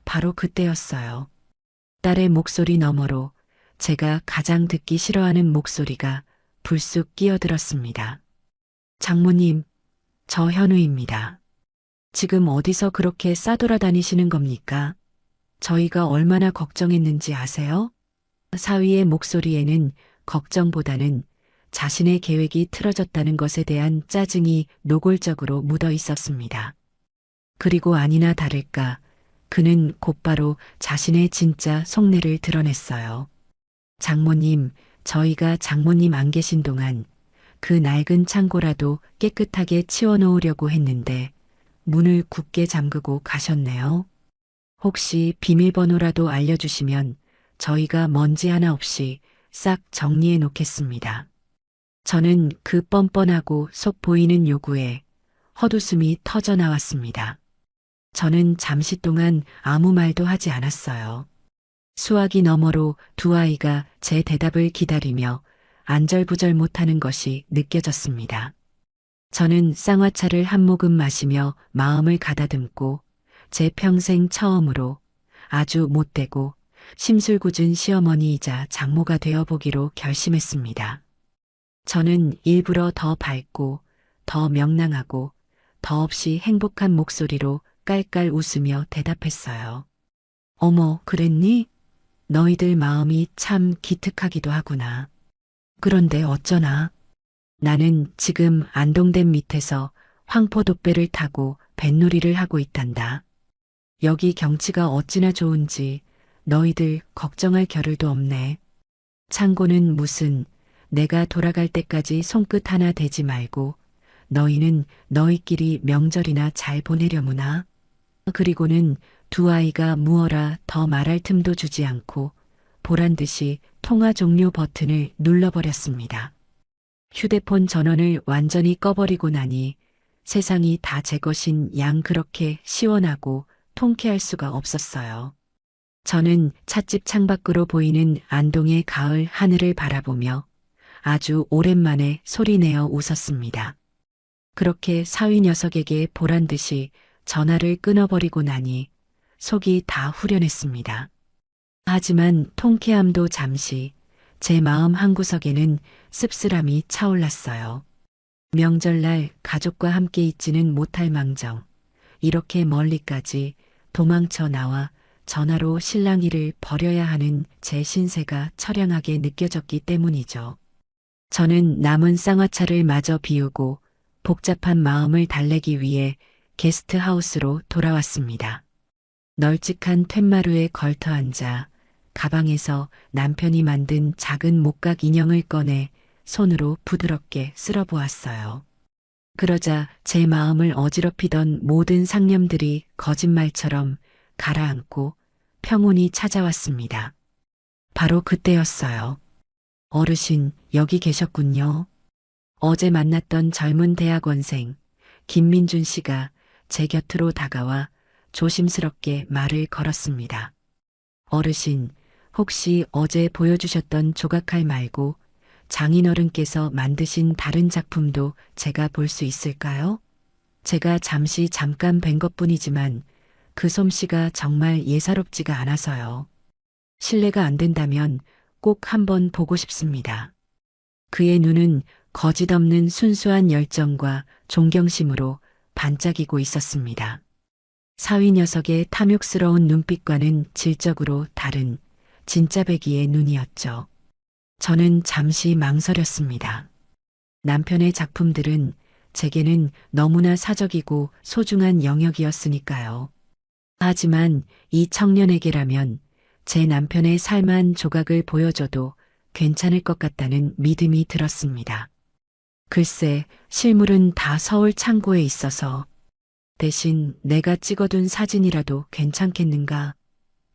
A: 바로 그때였어요. 딸의 목소리 너머로 제가 가장 듣기 싫어하는 목소리가 불쑥 끼어들었습니다. 장모님, 저 현우입니다. 지금 어디서 그렇게 싸돌아다니시는 겁니까? 저희가 얼마나 걱정했는지 아세요? 사위의 목소리에는 걱정보다는 자신의 계획이 틀어졌다는 것에 대한 짜증이 노골적으로 묻어 있었습니다. 그리고 아니나 다를까 그는 곧바로 자신의 진짜 속내를 드러냈어요. 장모님, 저희가 장모님 안 계신 동안 그 낡은 창고라도 깨끗하게 치워놓으려고 했는데 문을 굳게 잠그고 가셨네요. 혹시 비밀번호라도 알려주시면 저희가 먼지 하나 없이 싹 정리해 놓겠습니다. 저는 그 뻔뻔하고 속 보이는 요구에 헛웃음이 터져 나왔습니다. 저는 잠시 동안 아무 말도 하지 않았어요. 수화기 너머로 두 아이가 제 대답을 기다리며 안절부절 못하는 것이 느껴졌습니다. 저는 쌍화차를 한 모금 마시며 마음을 가다듬고 제 평생 처음으로 아주 못되고 심술궂은 시어머니이자 장모가 되어보기로 결심했습니다. 저는 일부러 더 밝고 더 명랑하고 더없이 행복한 목소리로 깔깔 웃으며 대답했어요. 어머, 그랬니? 너희들 마음이 참 기특하기도 하구나. 그런데 어쩌나? 나는 지금 안동댐 밑에서 황포도배를 타고 뱃놀이를 하고 있단다. 여기 경치가 어찌나 좋은지 너희들 걱정할 겨를도 없네. 창고는 무슨 내가 돌아갈 때까지 손끝 하나 대지 말고 너희는 너희끼리 명절이나 잘 보내려무나. 그리고는 두 아이가 무어라 더 말할 틈도 주지 않고 보란 듯이 통화 종료 버튼을 눌러버렸습니다. 휴대폰 전원을 완전히 꺼버리고 나니 세상이 다 제 것인 양 그렇게 시원하고 통쾌할 수가 없었어요. 저는 찻집 창밖으로 보이는 안동의 가을 하늘을 바라보며 아주 오랜만에 소리내어 웃었습니다. 그렇게 사위 녀석에게 보란 듯이 전화를 끊어버리고 나니 속이 다 후련했습니다. 하지만 통쾌함도 잠시 제 마음 한구석에는 씁쓸함이 차올랐어요. 명절날 가족과 함께 있지는 못할 망정 이렇게 멀리까지 도망쳐 나와 전화로 실랑이를 벌여야 하는 제 신세가 처량하게 느껴졌기 때문이죠. 저는 남은 쌍화차를 마저 비우고 복잡한 마음을 달래기 위해 게스트하우스로 돌아왔습니다. 널찍한 툇마루에 걸터 앉아 가방에서 남편이 만든 작은 목각 인형을 꺼내 손으로 부드럽게 쓸어보았어요. 그러자 제 마음을 어지럽히던 모든 상념들이 거짓말처럼 가라앉고 평온이 찾아왔습니다. 바로 그때였어요. 어르신, 여기 계셨군요. 어제 만났던 젊은 대학원생 김민준 씨가 제 곁으로 다가와 조심스럽게 말을 걸었습니다. 어르신, 혹시 어제 보여주셨던 조각칼 말고 장인어른께서 만드신 다른 작품도 제가 볼 수 있을까요? 제가 잠깐 뵌 것뿐이지만 그 솜씨가 정말 예사롭지가 않아서요. 실례가 안 된다면 꼭 한번 보고 싶습니다. 그의 눈은 거짓없는 순수한 열정과 존경심으로 반짝이고 있었습니다. 사위 녀석의 탐욕스러운 눈빛과는 질적으로 다른 진짜배기의 눈이었죠. 저는 잠시 망설였습니다. 남편의 작품들은 제게는 너무나 사적이고 소중한 영역이었으니까요. 하지만 이 청년에게라면 제 남편의 삶한 조각을 보여줘도 괜찮을 것 같다는 믿음이 들었습니다. 글쎄, 실물은 다 서울 창고에 있어서 대신 내가 찍어둔 사진이라도 괜찮겠는가?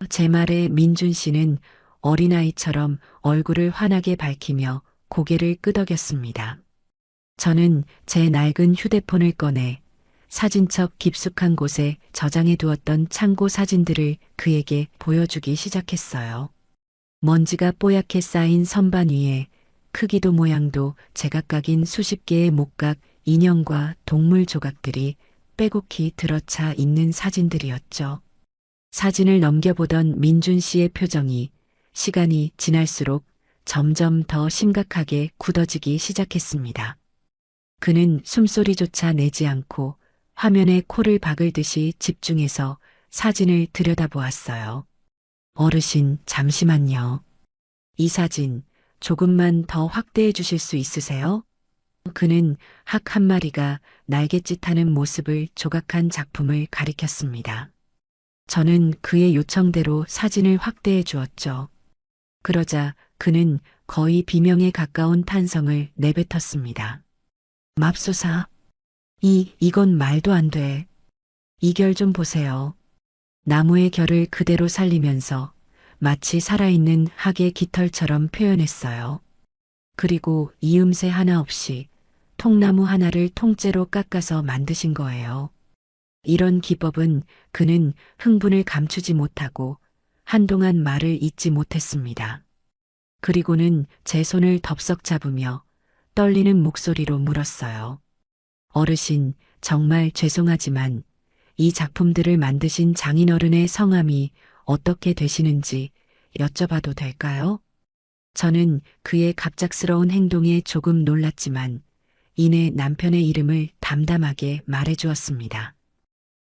A: 제 말에 민준 씨는 어린아이처럼 얼굴을 환하게 밝히며 고개를 끄덕였습니다. 저는 제 낡은 휴대폰을 꺼내 사진첩 깊숙한 곳에 저장해 두었던 창고 사진들을 그에게 보여주기 시작했어요. 먼지가 뽀얗게 쌓인 선반 위에 크기도 모양도 제각각인 수십 개의 목각, 인형과 동물 조각들이 빼곡히 들어차 있는 사진들이었죠. 사진을 넘겨보던 민준 씨의 표정이 시간이 지날수록 점점 더 심각하게 굳어지기 시작했습니다. 그는 숨소리조차 내지 않고 화면에 코를 박을 듯이 집중해서 사진을 들여다보았어요. 어르신, 잠시만요. 이 사진 조금만 더 확대해 주실 수 있으세요? 그는 학 한 마리가 날갯짓하는 모습을 조각한 작품을 가리켰습니다. 저는 그의 요청대로 사진을 확대해 주었죠. 그러자 그는 거의 비명에 가까운 탄성을 내뱉었습니다. 맙소사. 이건 말도 안 돼. 이 결 좀 보세요. 나무의 결을 그대로 살리면서 마치 살아있는 학의 깃털처럼 표현했어요. 그리고 이음새 하나 없이 통나무 하나를 통째로 깎아서 만드신 거예요. 이런 기법은 그는 흥분을 감추지 못하고 한동안 말을 잇지 못했습니다. 그리고는 제 손을 덥석 잡으며 떨리는 목소리로 물었어요. 어르신, 정말 죄송하지만 이 작품들을 만드신 장인어른의 성함이 어떻게 되시는지 여쭤봐도 될까요? 저는 그의 갑작스러운 행동에 조금 놀랐지만 이내 남편의 이름을 담담하게 말해주었습니다.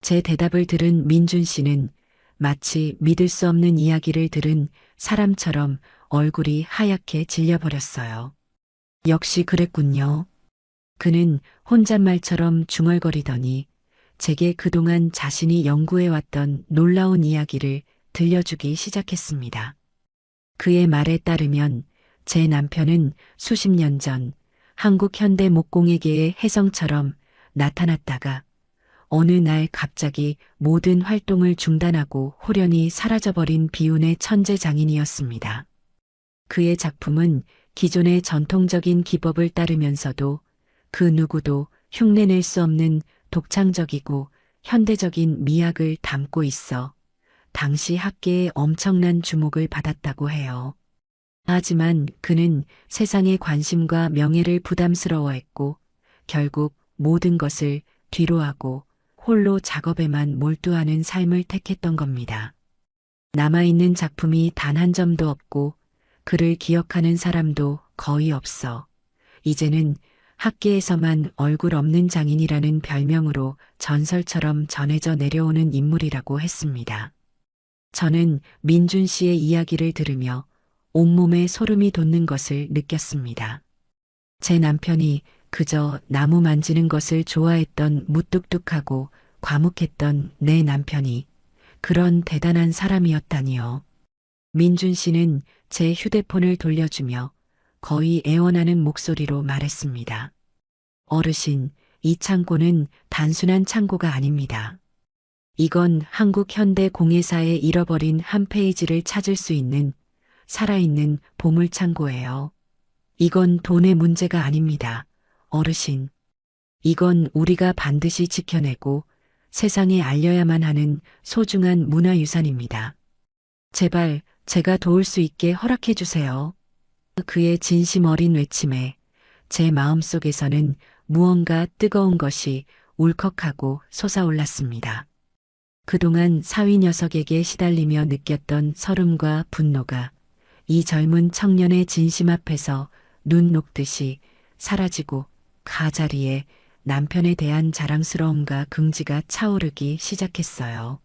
A: 제 대답을 들은 민준 씨는 마치 믿을 수 없는 이야기를 들은 사람처럼 얼굴이 하얗게 질려버렸어요. 역시 그랬군요. 그는 혼잣말처럼 중얼거리더니 제게 그동안 자신이 연구해왔던 놀라운 이야기를 들려주기 시작했습니다. 그의 말에 따르면 제 남편은 수십 년 전 한국 현대 목공예계의 혜성처럼 나타났다가 어느 날 갑자기 모든 활동을 중단하고 홀연히 사라져버린 비운의 천재 장인이었습니다. 그의 작품은 기존의 전통적인 기법을 따르면서도 그 누구도 흉내낼 수 없는 독창적이고 현대적인 미학을 담고 있어 당시 학계에 엄청난 주목을 받았다고 해요. 하지만 그는 세상의 관심과 명예를 부담스러워했고 결국 모든 것을 뒤로하고 홀로 작업에만 몰두하는 삶을 택했던 겁니다. 남아있는 작품이 단 한 점도 없고 그를 기억하는 사람도 거의 없어 이제는 학계에서만 얼굴 없는 장인이라는 별명으로 전설처럼 전해져 내려오는 인물이라고 했습니다. 저는 민준 씨의 이야기를 들으며 온몸에 소름이 돋는 것을 느꼈습니다. 제 남편이 그저 나무 만지는 것을 좋아했던 무뚝뚝하고 과묵했던 내 남편이 그런 대단한 사람이었다니요. 민준 씨는 제 휴대폰을 돌려주며 거의 애원하는 목소리로 말했습니다. 어르신, 이 창고는 단순한 창고가 아닙니다. 이건 한국 현대 공예사의 잃어버린 한 페이지를 찾을 수 있는 살아있는 보물창고예요. 이건 돈의 문제가 아닙니다. 어르신. 이건 우리가 반드시 지켜내고 세상에 알려야만 하는 소중한 문화유산입니다. 제발 제가 도울 수 있게 허락해 주세요. 그의 진심 어린 외침에 제 마음속에서는 무언가 뜨거운 것이 울컥하고 솟아올랐습니다. 그동안 사위 녀석에게 시달리며 느꼈던 서름과 분노가 이 젊은 청년의 진심 앞에서 눈 녹듯이 사라지고 가자리에 남편에 대한 자랑스러움과 긍지가 차오르기 시작했어요.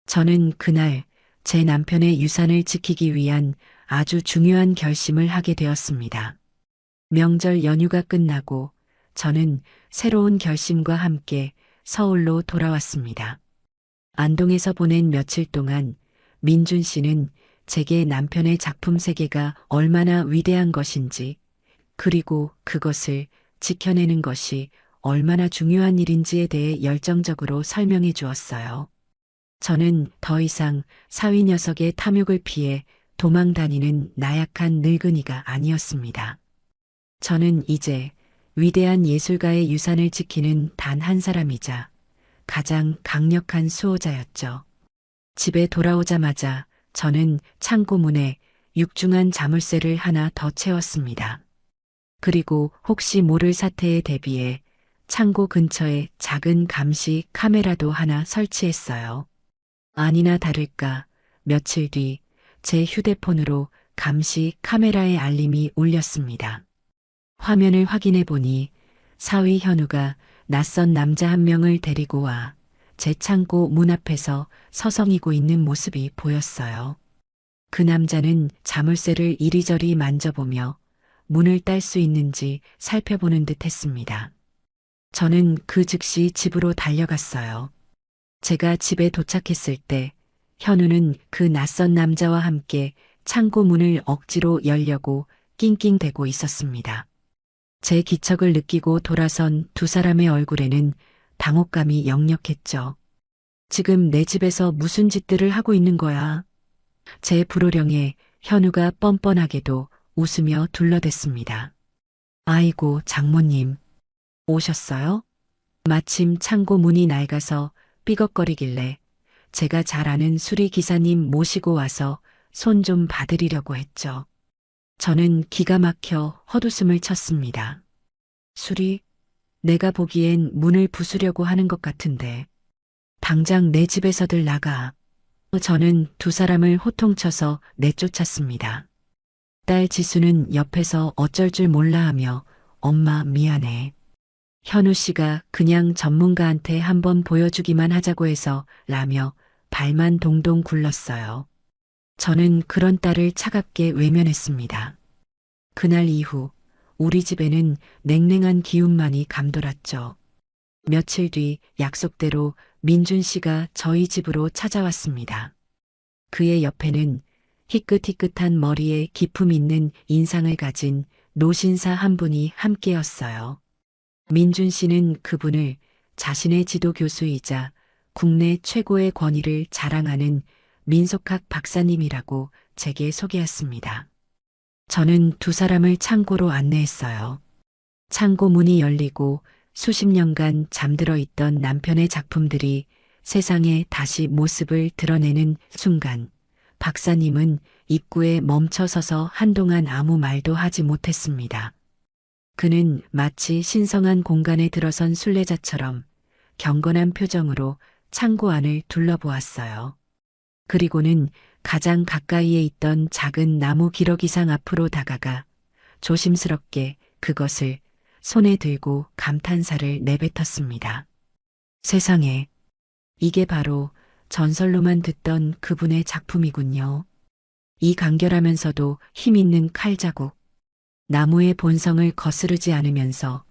A: 저는 그날 제 남편의 유산을 지키기 위한 아주 중요한 결심을 하게 되었습니다. 명절 연휴가 끝나고 저는 새로운 결심과 함께 서울로 돌아왔습니다. 안동에서 보낸 며칠 동안 민준 씨는 제게 남편의 작품 세계가 얼마나 위대한 것인지 그리고 그것을 지켜내는 것이 얼마나 중요한 일인지에 대해 열정적으로 설명해 주었어요. 저는 더 이상 사위 녀석의 탐욕을 피해 도망 다니는 나약한 늙은이가 아니었습니다. 저는 이제 위대한 예술가의 유산을 지키는 단 한 사람이자 가장 강력한 수호자였죠. 집에 돌아오자마자 저는 창고 문에 육중한 자물쇠를 하나 더 채웠습니다. 그리고 혹시 모를 사태에 대비해 창고 근처에 작은 감시 카메라도 하나 설치했어요. 아니나 다를까 며칠 뒤 제 휴대폰으로 감시 카메라의 알림이 울렸습니다. 화면을 확인해 보니 사위 현우가 낯선 남자 한 명을 데리고 와 제 창고 문 앞에서 서성이고 있는 모습이 보였어요. 그 남자는 자물쇠를 이리저리 만져보며 문을 딸 수 있는지 살펴보는 듯 했습니다. 저는 그 즉시 집으로 달려갔어요. 제가 집에 도착했을 때 현우는 그 낯선 남자와 함께 창고 문을 억지로 열려고 낑낑대고 있었습니다. 제 기척을 느끼고 돌아선 두 사람의 얼굴에는 당혹감이 역력했죠. 지금 내 집에서 무슨 짓들을 하고 있는 거야? 제 불호령에 현우가 뻔뻔하게도 웃으며 둘러댔습니다. 아이고, 장모님. 오셨어요? 마침 창고 문이 낡아서 삐걱거리길래 제가 잘 아는 수리 기사님 모시고 와서 손 좀 봐드리려고 했죠. 저는 기가 막혀 헛웃음을 쳤습니다. 수리? 내가 보기엔 문을 부수려고 하는 것 같은데. 당장 내 집에서들 나가. 저는 두 사람을 호통쳐서 내쫓았습니다. 딸 지수는 옆에서 어쩔 줄 몰라 하며 엄마 미안해. 현우 씨가 그냥 전문가한테 한번 보여주기만 하자고 해서 라며 발만 동동 굴렀어요. 저는 그런 딸을 차갑게 외면했습니다. 그날 이후 우리 집에는 냉랭한 기운만이 감돌았죠. 며칠 뒤 약속대로 민준 씨가 저희 집으로 찾아왔습니다. 그의 옆에는 희끗희끗한 머리에 기품 있는 인상을 가진 노신사 한 분이 함께였어요. 민준 씨는 그분을 자신의 지도 교수이자 국내 최고의 권위를 자랑하는 민속학 박사님이라고 제게 소개했습니다. 저는 두 사람을 창고로 안내했어요. 창고 문이 열리고 수십 년간 잠들어 있던 남편의 작품들이 세상에 다시 모습을 드러내는 순간, 박사님은 입구에 멈춰서서 한동안 아무 말도 하지 못했습니다. 그는 마치 신성한 공간에 들어선 순례자처럼 경건한 표정으로 창고 안을 둘러보았어요. 그리고는 가장 가까이에 있던 작은 나무 기러기상 앞으로 다가가 조심스럽게 그것을 손에 들고 감탄사를 내뱉었습니다. 세상에, 이게 바로 전설로만 듣던 그분의 작품이군요. 이 간결하면서도 힘있는 칼자국, 나무의 본성을 거스르지 않으면서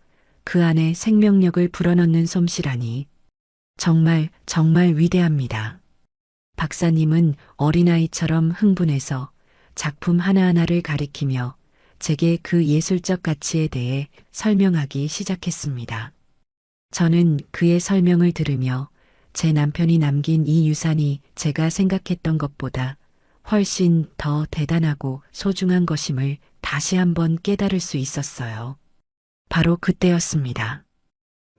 A: 그 안에 생명력을 불어넣는 솜씨라니 정말 위대합니다. 박사님은 어린아이처럼 흥분해서 작품 하나하나를 가리키며 제게 그 예술적 가치에 대해 설명하기 시작했습니다. 저는 그의 설명을 들으며 제 남편이 남긴 이 유산이 제가 생각했던 것보다 훨씬 더 대단하고 소중한 것임을 다시 한번 깨달을 수 있었어요. 바로 그때였습니다.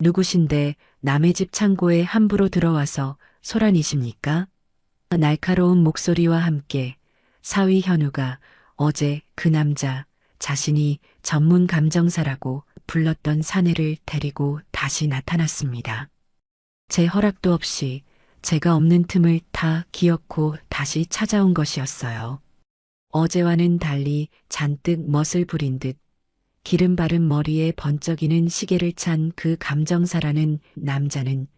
A: 누구신데 남의 집 창고에 함부로 들어와서 소란이십니까? 날카로운 목소리와 함께 사위 현우가 어제 그 남자 자신이 전문 감정사라고 불렀던 사내를 데리고 다시 나타났습니다. 제 허락도 없이 제가 없는 틈을 타 기어코 다시 찾아온 것이었어요. 어제와는 달리 잔뜩 멋을 부린 듯 기름 바른 머리에 번쩍이는 시계를 찬 그 감정사라는 남자는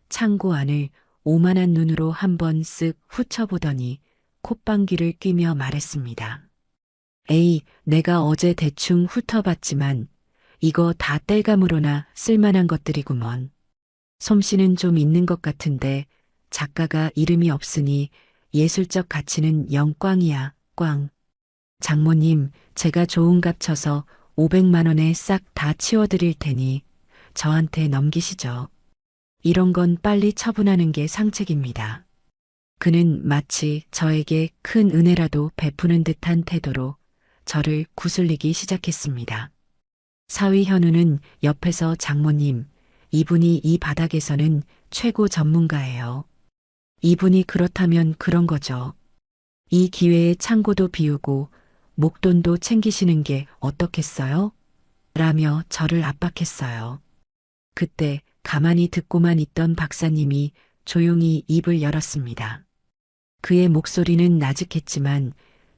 A: 창고 안을 오만한 눈으로 한번 쓱 훑어보더니 콧방귀를 뀌며 말했습니다. 에이, 내가 어제 대충 훑어봤지만 이거 다 땔감으로나 쓸만한 것들이구먼. 솜씨는 좀 있는 것 같은데 작가가 이름이 없으니 예술적 가치는 영 꽝이야, 꽝. 장모님, 제가 좋은 값 쳐서 500만 원에 싹 다 치워드릴 테니 저한테 넘기시죠. 이런 건 빨리 처분하는 게 상책입니다. 그는 마치 저에게 큰 은혜라도 베푸는 듯한 태도로 저를 구슬리기 시작했습니다. 사위 현우는 옆에서 장모님, 이분이 이 바닥에서는 최고 전문가예요. 이분이 그렇다면 그런 거죠. 이 기회에 창고도 비우고 목돈도 챙기시는 게 어떻겠어요? 라며 저를 압박했어요. 그때 가만히 듣고만 있던 박사님이 조용히 입을 열었습니다. 그의 목소리는 나직했지만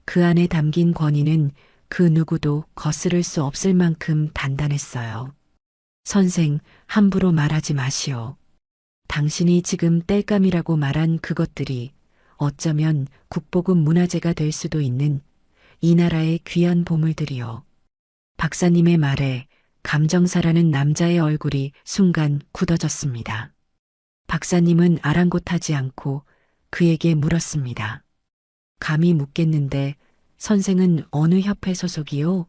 A: 그 안에 담긴 권위는 그 누구도 거스를 수 없을 만큼 단단했어요. 선생, 함부로 말하지 마시오. 당신이 지금 땔감이라고 말한 그것들이 어쩌면 국보급 문화재가 될 수도 있는 이 나라의 귀한 보물들이요. 박사님의 말에 감정사라는 남자의 얼굴이 순간 굳어졌습니다. 박사님은 아랑곳하지 않고 그에게 물었습니다. 감히 묻겠는데 선생은 어느 협회 소속이요?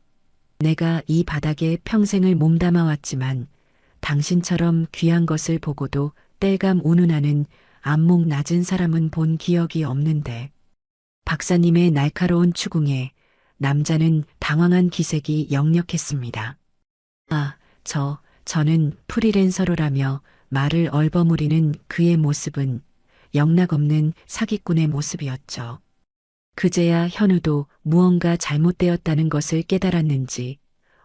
A: 내가 이 바닥에 평생을 몸담아 왔지만 당신처럼 귀한 것을 보고도 땔감 운운하는 안목 낮은 사람은 본 기억이 없는데. 박사님의 날카로운 추궁에 남자는 당황한 기색이 역력했습니다. 아, 저는 프리랜서로라며 말을 얼버무리는 그의 모습은 영락없는 사기꾼의 모습이었죠. 그제야 현우도 무언가 잘못되었다는 것을 깨달았는지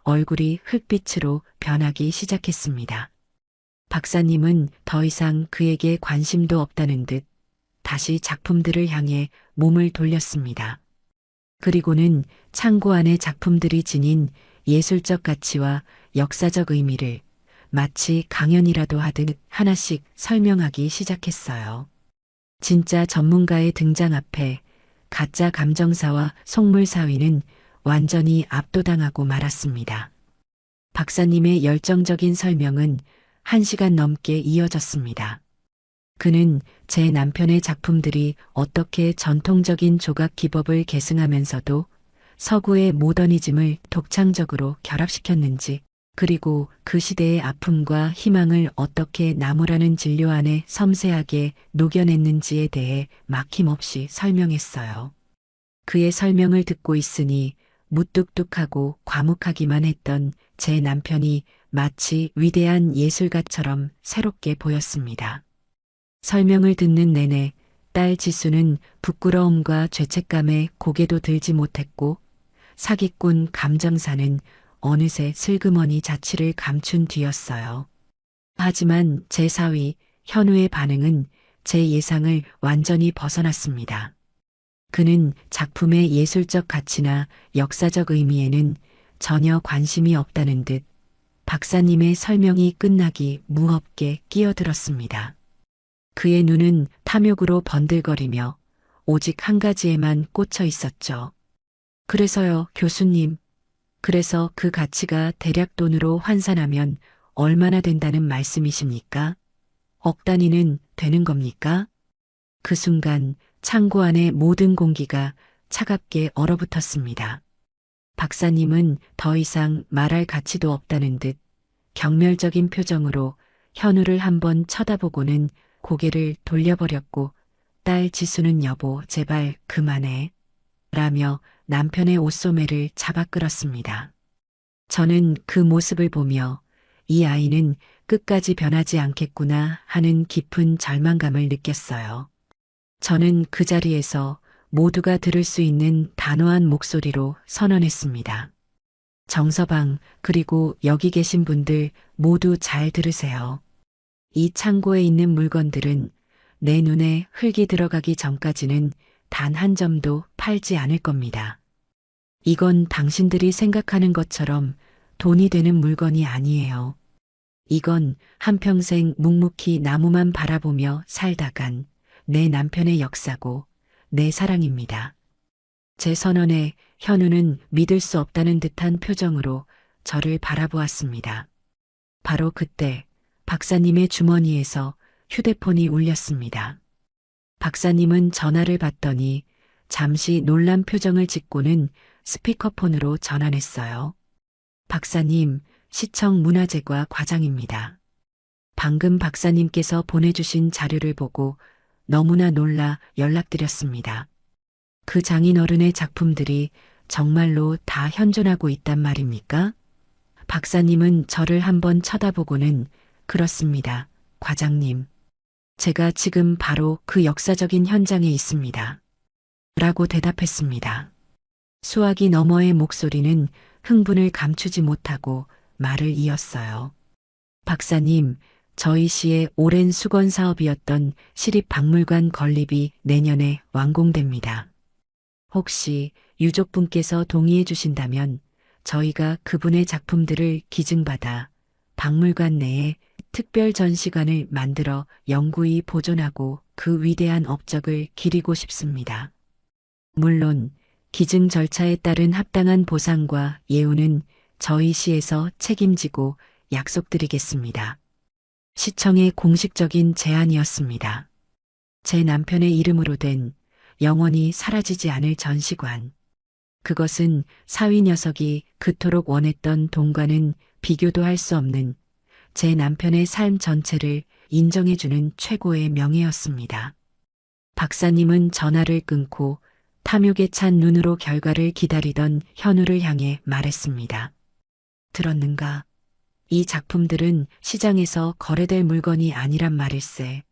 A: 얼굴이 흙빛으로 변하기 시작했습니다. 박사님은 더 이상 그에게 관심도 없다는 듯 다시 작품들을 향해 몸을 돌렸습니다. 그리고는 창고 안의 작품들이 지닌 예술적 가치와 역사적 의미를 마치 강연이라도 하듯 하나씩 설명하기 시작했어요. 진짜 전문가의 등장 앞에 가짜 감정사와 속물사위는 완전히 압도당하고 말았습니다. 박사님의 열정적인 설명은 1시간 넘게 이어졌습니다. 그는 제 남편의 작품들이 어떻게 전통적인 조각 기법을 계승하면서도 서구의 모더니즘을 독창적으로 결합시켰는지 그리고 그 시대의 아픔과 희망을 어떻게 나무라는 진료 안에 섬세하게 녹여냈는지에 대해 막힘없이 설명했어요. 그의 설명을 듣고 있으니 무뚝뚝하고 과묵하기만 했던 제 남편이 마치 위대한 예술가처럼 새롭게 보였습니다. 설명을 듣는 내내 딸 지수는 부끄러움과 죄책감에 고개도 들지 못했고 사기꾼 감정사는 어느새 슬그머니 자취를 감춘 뒤였어요. 하지만 제 사위 현우의 반응은 제 예상을 완전히 벗어났습니다. 그는 작품의 예술적 가치나 역사적 의미에는 전혀 관심이 없다는 듯 박사님의 설명이 끝나기 무겁게 끼어들었습니다. 그의 눈은 탐욕으로 번들거리며 오직 한 가지에만 꽂혀 있었죠. 그래서요, 교수님. 그래서 그 가치가 대략 돈으로 환산하면 얼마나 된다는 말씀이십니까? 억 단위는 되는 겁니까? 그 순간 창고 안의 모든 공기가 차갑게 얼어붙었습니다. 박사님은 더 이상 말할 가치도 없다는 듯 경멸적인 표정으로 현우를 한번 쳐다보고는 고개를 돌려버렸고 딸 지수는 여보 제발 그만해 라며 남편의 옷소매를 잡아 끌었습니다. 저는 그 모습을 보며 이 아이는 끝까지 변하지 않겠구나 하는 깊은 절망감을 느꼈어요. 저는 그 자리에서 모두가 들을 수 있는 단호한 목소리로 선언했습니다. 정서방, 그리고 여기 계신 분들 모두 잘 들으세요. 이 창고에 있는 물건들은 내 눈에 흙이 들어가기 전까지는 단 한 점도 팔지 않을 겁니다. 이건 당신들이 생각하는 것처럼 돈이 되는 물건이 아니에요. 이건 한평생 묵묵히 나무만 바라보며 살다간 내 남편의 역사고 내 사랑입니다. 제 선언에 현우는 믿을 수 없다는 듯한 표정으로 저를 바라보았습니다. 바로 그때 박사님의 주머니에서 휴대폰이 울렸습니다. 박사님은 전화를 받더니 잠시 놀란 표정을 짓고는 스피커폰으로 전환했어요. 박사님, 시청 문화재과 과장입니다. 방금 박사님께서 보내주신 자료를 보고 너무나 놀라 연락드렸습니다. 그 장인어른의 작품들이 정말로 다 현존하고 있단 말입니까? 박사님은 저를 한번 쳐다보고는 그렇습니다. 과장님. 제가 지금 바로 그 역사적인 현장에 있습니다. 라고 대답했습니다. 수화기 너머의 목소리는 흥분을 감추지 못하고 말을 이었어요. 박사님, 저희 시의 오랜 수건 사업이었던 시립박물관 건립이 내년에 완공됩니다. 혹시 유족분께서 동의해 주신다면 저희가 그분의 작품들을 기증받아 박물관 내에 특별 전시관을 만들어 영구히 보존하고 그 위대한 업적을 기리고 싶습니다. 물론 기증 절차에 따른 합당한 보상과 예우는 저희 시에서 책임지고 약속드리겠습니다. 시청의 공식적인 제안이었습니다. 제 남편의 이름으로 된 영원히 사라지지 않을 전시관. 그것은 사위 녀석이 그토록 원했던 돈과는 비교도 할 수 없는 제 남편의 삶 전체를 인정해주는 최고의 명예였습니다. 박사님은 전화를 끊고 탐욕에 찬 눈으로 결과를 기다리던 현우를 향해 말했습니다. 들었는가? 이 작품들은 시장에서 거래될 물건이 아니란 말일세.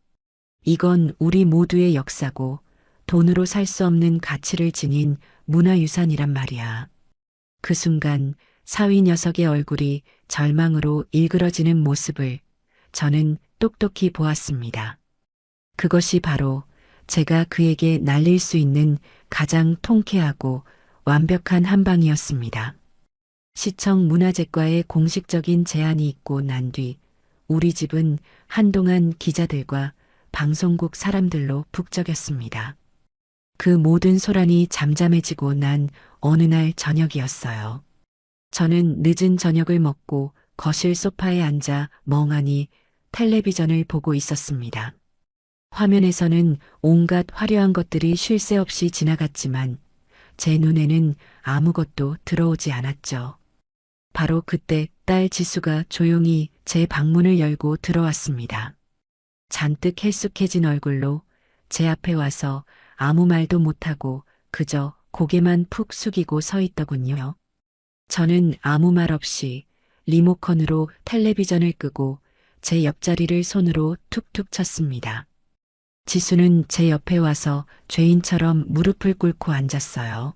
A: 이건 우리 모두의 역사고 돈으로 살 수 없는 가치를 지닌 문화유산이란 말이야. 그 순간 사위 녀석의 얼굴이 절망으로 일그러지는 모습을 저는 똑똑히 보았습니다. 그것이 바로 제가 그에게 날릴 수 있는 가장 통쾌하고 완벽한 한방이었습니다. 시청 문화재과의 공식적인 제안이 있고 난 뒤 우리 집은 한동안 기자들과 방송국 사람들로 북적였습니다. 그 모든 소란이 잠잠해지고 난 어느 날 저녁이었어요. 저는 늦은 저녁을 먹고 거실 소파에 앉아 멍하니 텔레비전을 보고 있었습니다. 화면에서는 온갖 화려한 것들이 쉴 새 없이 지나갔지만 제 눈에는 아무것도 들어오지 않았죠. 바로 그때 딸 지수가 조용히 제 방문을 열고 들어왔습니다. 잔뜩 헬쑥해진 얼굴로 제 앞에 와서 아무 말도 못하고 그저 고개만 푹 숙이고 서 있더군요. 저는 아무 말 없이 리모컨으로 텔레비전을 끄고 제 옆자리를 손으로 툭툭 쳤습니다. 지수는 제 옆에 와서 죄인처럼 무릎을 꿇고 앉았어요.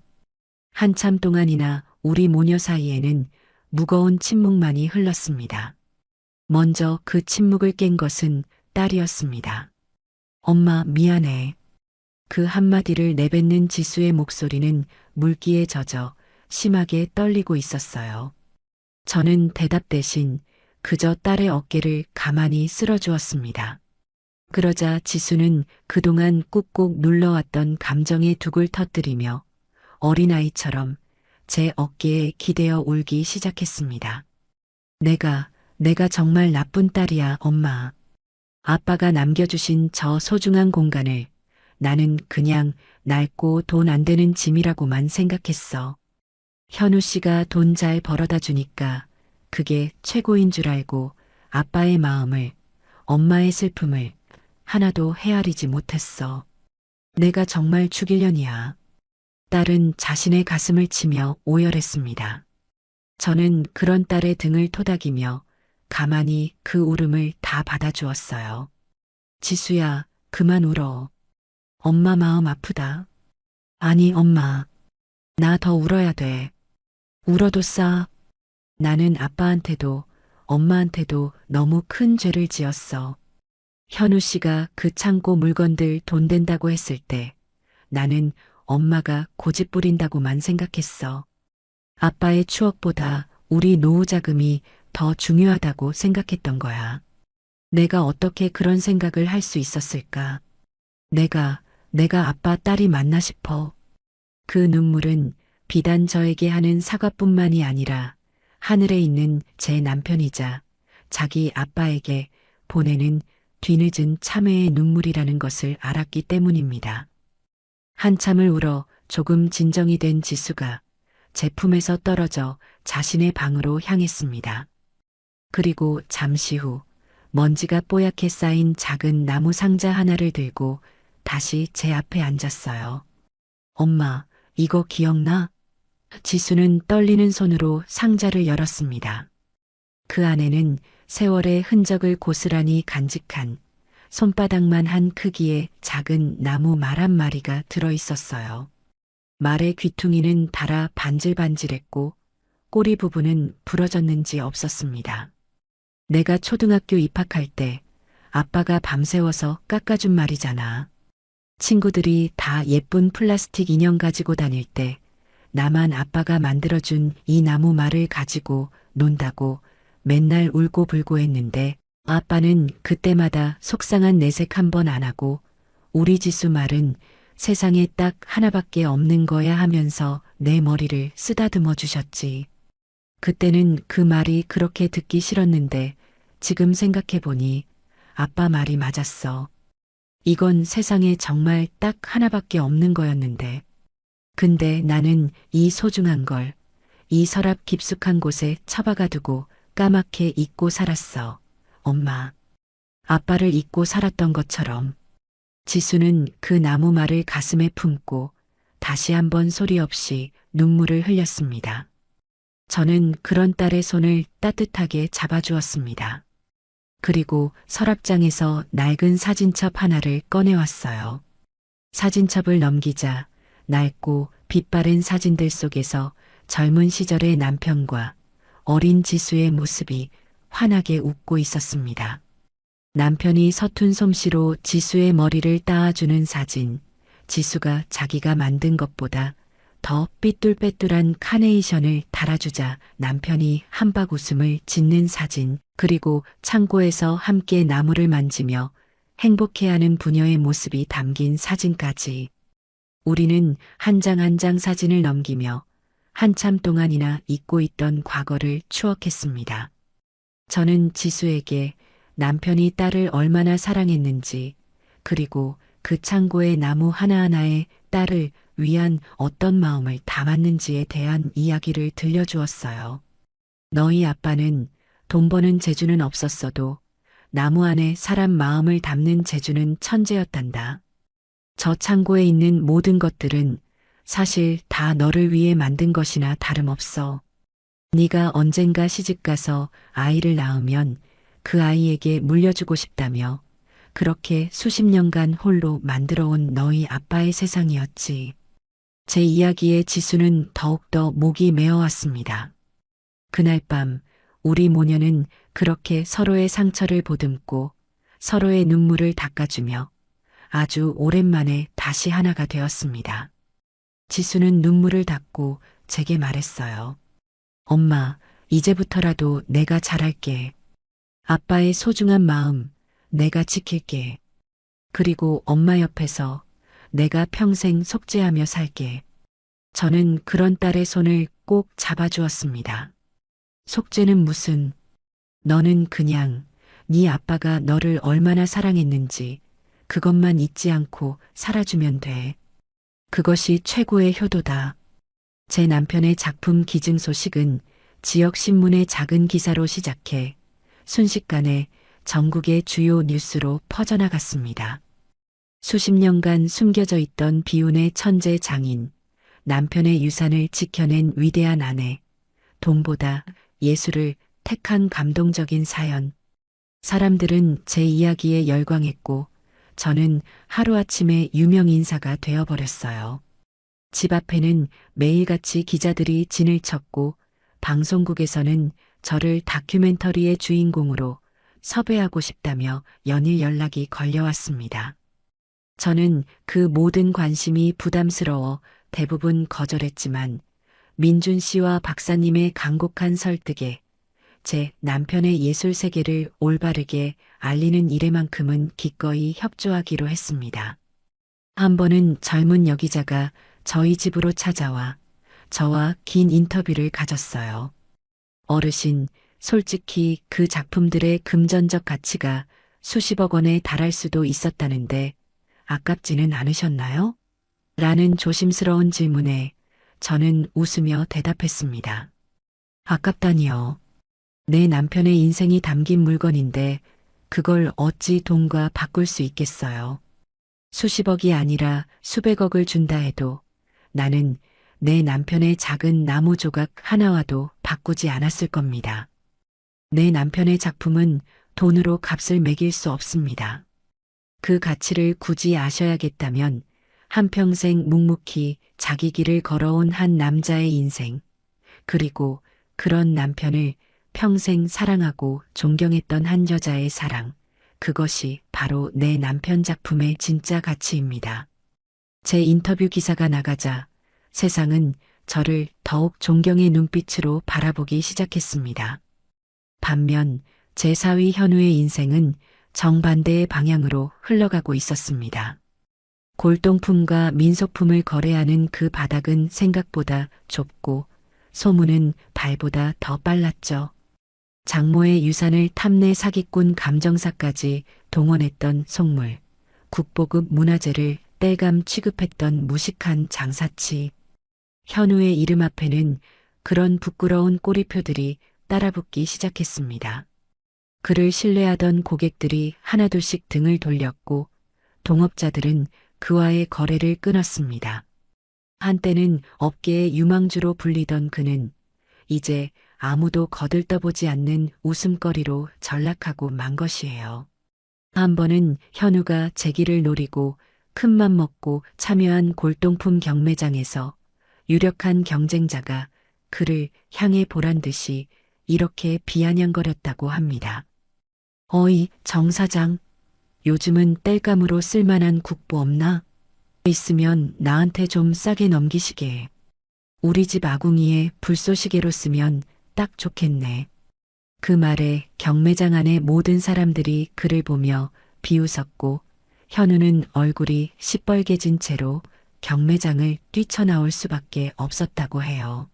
A: 한참 동안이나 우리 모녀 사이에는 무거운 침묵만이 흘렀습니다. 먼저 그 침묵을 깬 것은 딸이었습니다. 엄마, 미안해. 그 한마디를 내뱉는 지수의 목소리는 물기에 젖어 심하게 떨리고 있었어요. 저는 대답 대신 그저 딸의 어깨를 가만히 쓸어주었습니다. 그러자 지수는 그동안 꾹꾹 눌러왔던 감정의 둑을 터뜨리며 어린아이처럼 제 어깨에 기대어 울기 시작했습니다. 내가 정말 나쁜 딸이야, 엄마. 아빠가 남겨주신 저 소중한 공간을 나는 그냥 낡고 돈 안 되는 짐이라고만 생각했어. 현우 씨가 돈 잘 벌어다 주니까 그게 최고인 줄 알고 아빠의 마음을, 엄마의 슬픔을 하나도 헤아리지 못했어. 내가 정말 죽일년이야. 딸은 자신의 가슴을 치며 오열했습니다. 저는 그런 딸의 등을 토닥이며 가만히 그 울음을 다 받아주었어요. 지수야, 그만 울어. 엄마 마음 아프다. 아니, 엄마. 나 더 울어야 돼. 울어도 싸. 나는 아빠한테도 엄마한테도 너무 큰 죄를 지었어. 현우 씨가 그 창고 물건들 돈 된다고 했을 때 나는 엄마가 고집 부린다고만 생각했어. 아빠의 추억보다 우리 노후 자금이 더 중요하다고 생각했던 거야. 내가 어떻게 그런 생각을 할 수 있었을까? 내가 아빠 딸이 맞나 싶어. 그 눈물은 비단 저에게 하는 사과뿐만이 아니라 하늘에 있는 제 남편이자 자기 아빠에게 보내는 뒤늦은 참회의 눈물이라는 것을 알았기 때문입니다. 한참을 울어 조금 진정이 된 지수가 제 품에서 떨어져 자신의 방으로 향했습니다. 그리고 잠시 후 먼지가 뽀얗게 쌓인 작은 나무 상자 하나를 들고 다시 제 앞에 앉았어요. 엄마, 이거 기억나? 지수는 떨리는 손으로 상자를 열었습니다. 그 안에는 세월의 흔적을 고스란히 간직한 손바닥만 한 크기의 작은 나무 말 한 마리가 들어 있었어요. 말의 귀퉁이는 닳아 반질반질했고 꼬리 부분은 부러졌는지 없었습니다. 내가 초등학교 입학할 때 아빠가 밤새워서 깎아준 말이잖아. 친구들이 다 예쁜 플라스틱 인형 가지고 다닐 때 나만 아빠가 만들어준 이 나무 말을 가지고 논다고 맨날 울고 불고 했는데 아빠는 그때마다 속상한 내색 한 번 안 하고 우리 지수 말은 세상에 딱 하나밖에 없는 거야 하면서 내 머리를 쓰다듬어 주셨지. 그때는 그 말이 그렇게 듣기 싫었는데 지금 생각해보니 아빠 말이 맞았어. 이건 세상에 정말 딱 하나밖에 없는 거였는데. 근데 나는 이 소중한 걸, 이 서랍 깊숙한 곳에 처박아 두고 까맣게 잊고 살았어. 엄마. 아빠를 잊고 살았던 것처럼. 지수는 그 나무 말을 가슴에 품고 다시 한번 소리 없이 눈물을 흘렸습니다. 저는 그런 딸의 손을 따뜻하게 잡아주었습니다. 그리고 서랍장에서 낡은 사진첩 하나를 꺼내왔어요. 사진첩을 넘기자 낡고 빛바랜 사진들 속에서 젊은 시절의 남편과 어린 지수의 모습이 환하게 웃고 있었습니다. 남편이 서툰 솜씨로 지수의 머리를 따아주는 사진, 지수가 자기가 만든 것보다 더 삐뚤빼뚤한 카네이션을 달아주자 남편이 한박 웃음을 짓는 사진, 그리고 창고에서 함께 나무를 만지며 행복해하는 부녀의 모습이 담긴 사진까지. 우리는 한 장 한 장 사진을 넘기며 한참 동안이나 잊고 있던 과거를 추억했습니다. 저는 지수에게 남편이 딸을 얼마나 사랑했는지, 그리고 그 창고의 나무 하나하나에 딸을 위한 어떤 마음을 담았는지에 대한 이야기를 들려주었어요. 너희 아빠는 돈 버는 재주는 없었어도 나무 안에 사람 마음을 담는 재주는 천재였단다. 저 창고에 있는 모든 것들은 사실 다 너를 위해 만든 것이나 다름없어. 네가 언젠가 시집가서 아이를 낳으면 그 아이에게 물려주고 싶다며 그렇게 수십 년간 홀로 만들어온 너희 아빠의 세상이었지. 제 이야기에 지수는 더욱더 목이 메어왔습니다. 그날 밤 우리 모녀는 그렇게 서로의 상처를 보듬고 서로의 눈물을 닦아주며 아주 오랜만에 다시 하나가 되었습니다. 지수는 눈물을 닦고 제게 말했어요. 엄마, 이제부터라도 내가 잘할게. 아빠의 소중한 마음, 내가 지킬게. 그리고 엄마 옆에서 내가 평생 속죄하며 살게. 저는 그런 딸의 손을 꼭 잡아주었습니다. 속죄는 무슨, 너는 그냥 네 아빠가 너를 얼마나 사랑했는지 그것만 잊지 않고 살아주면 돼. 그것이 최고의 효도다. 제 남편의 작품 기증 소식은 지역 신문의 작은 기사로 시작해 순식간에 전국의 주요 뉴스로 퍼져나갔습니다. 수십 년간 숨겨져 있던 비운의 천재 장인, 남편의 유산을 지켜낸 위대한 아내, 돈보다 예술을 택한 감동적인 사연. 사람들은 제 이야기에 열광했고 저는 하루아침에 유명 인사가 되어버렸어요. 집 앞에는 매일같이 기자들이 진을 쳤고 방송국에서는 저를 다큐멘터리의 주인공으로 섭외하고 싶다며 연일 연락이 걸려왔습니다. 저는 그 모든 관심이 부담스러워 대부분 거절했지만 민준 씨와 박사님의 간곡한 설득에 제 남편의 예술 세계를 올바르게 알리는 일에만큼은 기꺼이 협조하기로 했습니다. 한 번은 젊은 여기자가 저희 집으로 찾아와 저와 긴 인터뷰를 가졌어요. 어르신, 솔직히 그 작품들의 금전적 가치가 수십억 원에 달할 수도 있었다는데 아깝지는 않으셨나요? 라는 조심스러운 질문에 저는 웃으며 대답했습니다. 아깝다니요. 내 남편의 인생이 담긴 물건인데 그걸 어찌 돈과 바꿀 수 있겠어요. 수십억이 아니라 수백억을 준다 해도 나는 내 남편의 작은 나무 조각 하나와도 바꾸지 않았을 겁니다. 내 남편의 작품은 돈으로 값을 매길 수 없습니다. 그 가치를 굳이 아셔야겠다면 한평생 묵묵히 자기 길을 걸어온 한 남자의 인생, 그리고 그런 남편을 평생 사랑하고 존경했던 한 여자의 사랑, 그것이 바로 내 남편 작품의 진짜 가치입니다. 제 인터뷰 기사가 나가자 세상은 저를 더욱 존경의 눈빛으로 바라보기 시작했습니다. 반면 제 사위 현우의 인생은 정반대의 방향으로 흘러가고 있었습니다. 골동품과 민속품을 거래하는 그 바닥은 생각보다 좁고 소문은 발보다 더 빨랐죠. 장모의 유산을 탐내 사기꾼 감정사까지 동원했던 속물, 국보급 문화재를 땔감 취급했던 무식한 장사치. 현우의 이름 앞에는 그런 부끄러운 꼬리표들이 따라붙기 시작했습니다. 그를 신뢰하던 고객들이 하나둘씩 등을 돌렸고 동업자들은 그와의 거래를 끊었습니다. 한때는 업계의 유망주로 불리던 그는 이제 아무도 거들떠보지 않는 웃음거리로 전락하고 만 것이에요. 한 번은 현우가 재기를 노리고 큰맘 먹고 참여한 골동품 경매장에서 유력한 경쟁자가 그를 향해 보란 듯이 이렇게 비아냥거렸다고 합니다. 어이, 정 사장. 요즘은 땔감으로 쓸만한 국보 없나? 있으면 나한테 좀 싸게 넘기시게. 우리 집 아궁이에 불쏘시개로 쓰면 딱 좋겠네. 그 말에 경매장 안의 모든 사람들이 그를 보며 비웃었고 현우는 얼굴이 시뻘개진 채로 경매장을 뛰쳐나올 수밖에 없었다고 해요.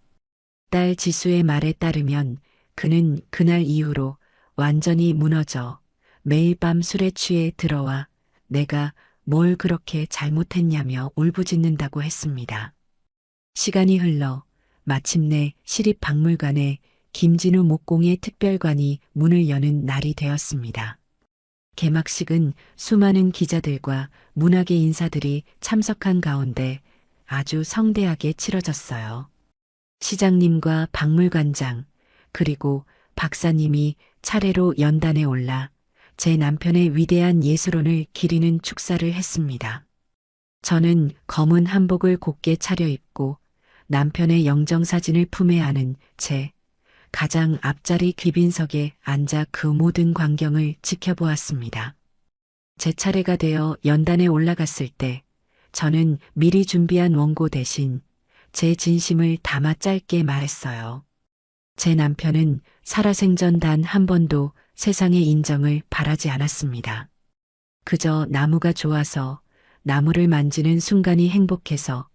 A: 딸 지수의 말에 따르면 그는 그날 이후로 완전히 무너져 매일 밤 술에 취해 들어와 내가 뭘 그렇게 잘못했냐며 울부짖는다고 했습니다. 시간이 흘러 마침내 시립박물관에 김진우 목공의 특별관이 문을 여는 날이 되었습니다. 개막식은 수많은 기자들과 문학의 인사들이 참석한 가운데 아주 성대하게 치러졌어요. 시장님과 박물관장, 그리고 박사님이 차례로 연단에 올라 제 남편의 위대한 예술혼을 기리는 축사를 했습니다. 저는 검은 한복을 곱게 차려입고 남편의 영정사진을 품에 안은 채 가장 앞자리 귀빈석에 앉아 그 모든 광경을 지켜보았습니다. 제 차례가 되어 연단에 올라갔을 때 저는 미리 준비한 원고 대신 제 진심을 담아 짧게 말했어요. 제 남편은 살아생전 단 한 번도 세상의 인정을 바라지 않았습니다. 그저 나무가 좋아서 나무를 만지는 순간이 행복해서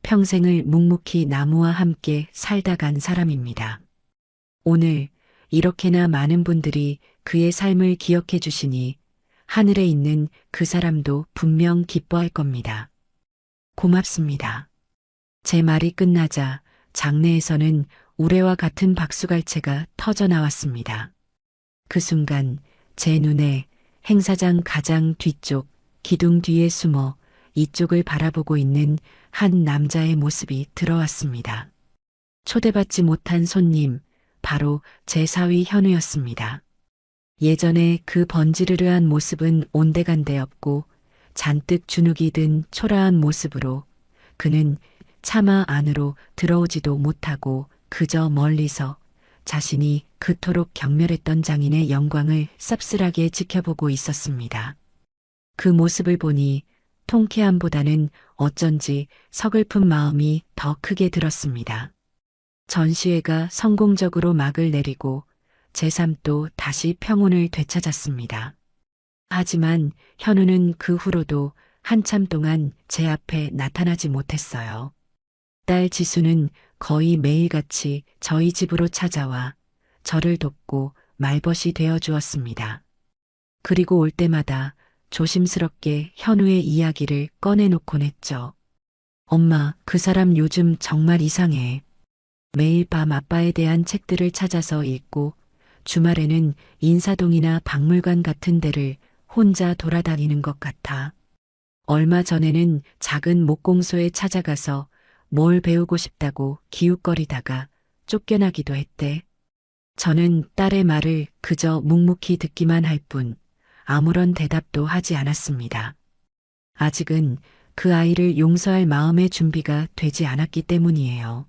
A: 평생을 묵묵히 나무와 함께 살다 간 사람입니다. 오늘 이렇게나 많은 분들이 그의 삶을 기억해 주시니 하늘에 있는 그 사람도 분명 기뻐할 겁니다. 고맙습니다. 제 말이 끝나자 장내에서는 우레와 같은 박수갈채가 터져 나왔습니다. 그 순간 제 눈에 행사장 가장 뒤쪽 기둥 뒤에 숨어 이쪽을 바라보고 있는 한 남자의 모습이 들어왔습니다. 초대받지 못한 손님, 바로 제 사위 현우였습니다. 예전에 그 번지르르한 모습은 온데간데 없고 잔뜩 주눅이 든 초라한 모습으로 그는 차마 안으로 들어오지도 못하고 그저 멀리서 자신이 그토록 경멸했던 장인의 영광을 쌉쓸하게 지켜보고 있었습니다. 그 모습을 보니 통쾌함보다는 어쩐지 서글픈 마음이 더 크게 들었습니다. 전시회가 성공적으로 막을 내리고 제 삶도 다시 평온을 되찾았습니다. 하지만 현우는 그 후로도 한참 동안 제 앞에 나타나지 못했어요. 딸 지수는 거의 매일같이 저희 집으로 찾아와 저를 돕고 말벗이 되어 주었습니다. 그리고 올 때마다 조심스럽게 현우의 이야기를 꺼내놓곤 했죠. 엄마, 그 사람 요즘 정말 이상해. 매일 밤 아빠에 대한 책들을 찾아서 읽고 주말에는 인사동이나 박물관 같은 데를 혼자 돌아다니는 것 같아. 얼마 전에는 작은 목공소에 찾아가서 뭘 배우고 싶다고 기웃거리다가 쫓겨나기도 했대. 저는 딸의 말을 그저 묵묵히 듣기만 할 뿐 아무런 대답도 하지 않았습니다. 아직은 그 아이를 용서할 마음의 준비가 되지 않았기 때문이에요.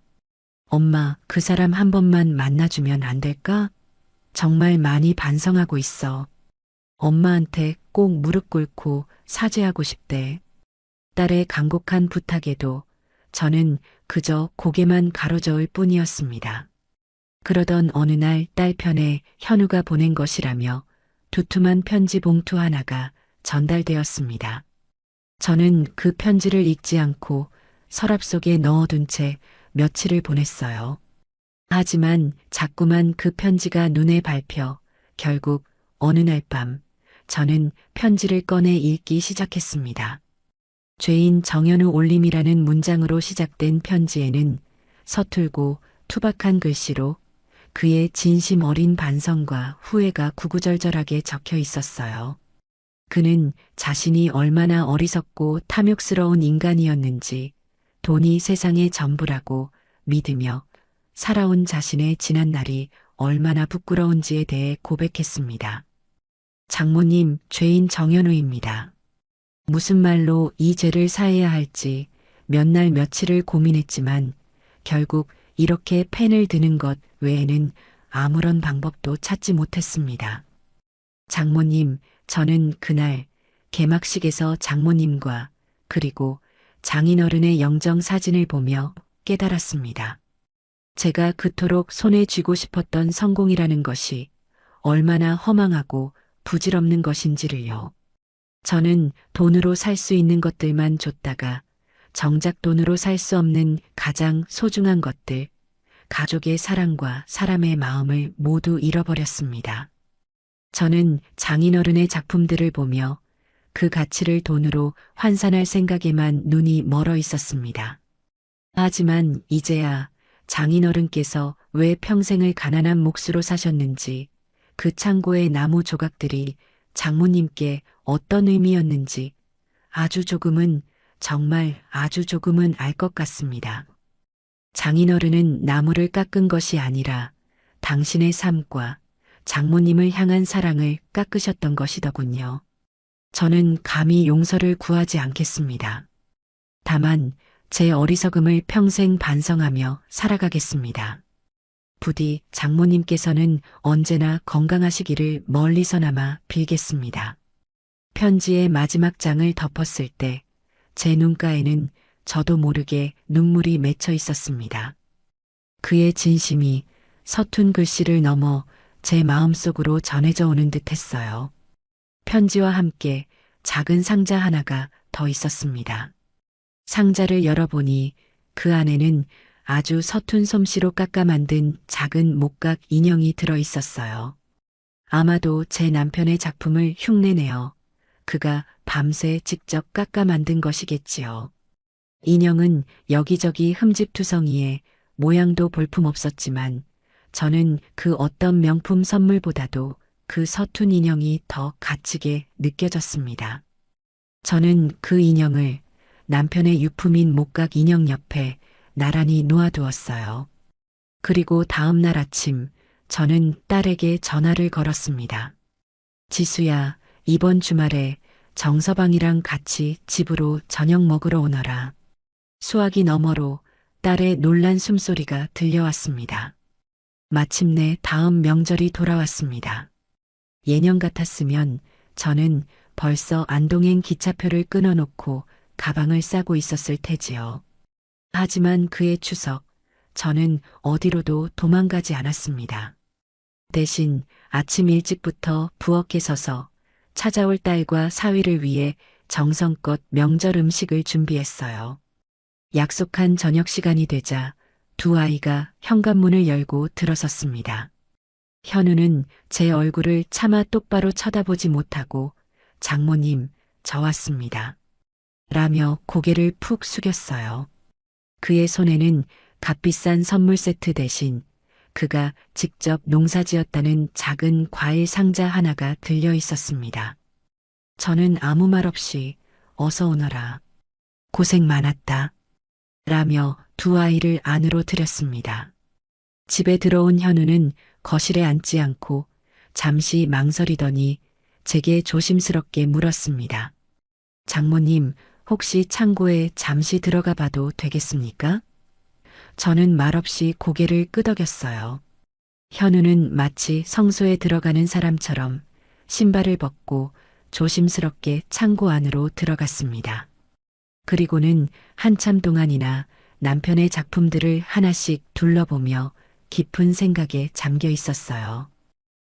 A: 엄마, 그 사람 한 번만 만나주면 안 될까? 정말 많이 반성하고 있어. 엄마한테 꼭 무릎 꿇고 사죄하고 싶대. 딸의 간곡한 부탁에도 저는 그저 고개만 가로저을 뿐이었습니다. 그러던 어느 날 딸 편에 현우가 보낸 것이라며 두툼한 편지 봉투 하나가 전달되었습니다. 저는 그 편지를 읽지 않고 서랍 속에 넣어둔 채 며칠을 보냈어요. 하지만 자꾸만 그 편지가 눈에 밟혀 결국 어느 날 밤 저는 편지를 꺼내 읽기 시작했습니다. 죄인 정현우 올림이라는 문장으로 시작된 편지에는 서툴고 투박한 글씨로 그의 진심 어린 반성과 후회가 구구절절하게 적혀 있었어요. 그는 자신이 얼마나 어리석고 탐욕스러운 인간이었는지 돈이 세상의 전부라고 믿으며 살아온 자신의 지난 날이 얼마나 부끄러운지에 대해 고백했습니다. 장모님, 죄인 정현우입니다. 무슨 말로 이 죄를 사해야 할지 몇 날 며칠을 고민했지만 결국 이렇게 펜을 드는 것 외에는 아무런 방법도 찾지 못했습니다. 장모님, 저는 그날 개막식에서 장모님과 그리고 장인어른의 영정 사진을 보며 깨달았습니다. 제가 그토록 손에 쥐고 싶었던 성공이라는 것이 얼마나 허망하고 부질없는 것인지를요. 저는 돈으로 살 수 있는 것들만 줬다가 정작 돈으로 살 수 없는 가장 소중한 것들, 가족의 사랑과 사람의 마음을 모두 잃어버렸습니다. 저는 장인어른의 작품들을 보며 그 가치를 돈으로 환산할 생각에만 눈이 멀어 있었습니다. 하지만 이제야 장인어른께서 왜 평생을 가난한 몫으로 사셨는지, 그 창고의 나무 조각들이 장모님께 어떤 의미였는지 아주 조금은, 정말 아주 조금은 알 것 같습니다. 장인어른은 나무를 깎은 것이 아니라 당신의 삶과 장모님을 향한 사랑을 깎으셨던 것이더군요. 저는 감히 용서를 구하지 않겠습니다. 다만 제 어리석음을 평생 반성하며 살아가겠습니다. 부디 장모님께서는 언제나 건강하시기를 멀리서나마 빌겠습니다. 편지의 마지막 장을 덮었을 때 제 눈가에는 저도 모르게 눈물이 맺혀 있었습니다. 그의 진심이 서툰 글씨를 넘어 제 마음속으로 전해져 오는 듯 했어요. 편지와 함께 작은 상자 하나가 더 있었습니다. 상자를 열어보니 그 안에는 아주 서툰 솜씨로 깎아 만든 작은 목각 인형이 들어 있었어요. 아마도 제 남편의 작품을 흉내내어 그가 밤새 직접 깎아 만든 것이겠지요. 인형은 여기저기 흠집투성이에 모양도 볼품없었지만 저는 그 어떤 명품 선물보다도 그 서툰 인형이 더 갇히게 느껴졌습니다. 저는 그 인형을 남편의 유품인 목각 인형 옆에 나란히 놓아두었어요. 그리고 다음 날 아침 저는 딸에게 전화를 걸었습니다. 지수야, 이번 주말에 정서방이랑 같이 집으로 저녁 먹으러 오너라. 수화기 너머로 딸의 놀란 숨소리가 들려왔습니다. 마침내 다음 명절이 돌아왔습니다. 예년 같았으면 저는 벌써 안동행 기차표를 끊어놓고 가방을 싸고 있었을 테지요. 하지만 그해 추석, 저는 어디로도 도망가지 않았습니다. 대신 아침 일찍부터 부엌에 서서 찾아올 딸과 사위를 위해 정성껏 명절 음식을 준비했어요. 약속한 저녁 시간이 되자 두 아이가 현관문을 열고 들어섰습니다. 현우는 제 얼굴을 차마 똑바로 쳐다보지 못하고 장모님, 저 왔습니다. 라며 고개를 푹 숙였어요. 그의 손에는 값비싼 선물 세트 대신 그가 직접 농사지었다는 작은 과일 상자 하나가 들려 있었습니다. 저는 아무 말 없이 어서 오너라. 고생 많았다. 라며 두 아이를 안으로 들였습니다. 집에 들어온 현우는 거실에 앉지 않고 잠시 망설이더니 제게 조심스럽게 물었습니다. 장모님, 혹시 창고에 잠시 들어가 봐도 되겠습니까? 저는 말없이 고개를 끄덕였어요. 현우는 마치 성소에 들어가는 사람처럼 신발을 벗고 조심스럽게 창고 안으로 들어갔습니다. 그리고는 한참 동안이나 남편의 작품들을 하나씩 둘러보며 깊은 생각에 잠겨 있었어요.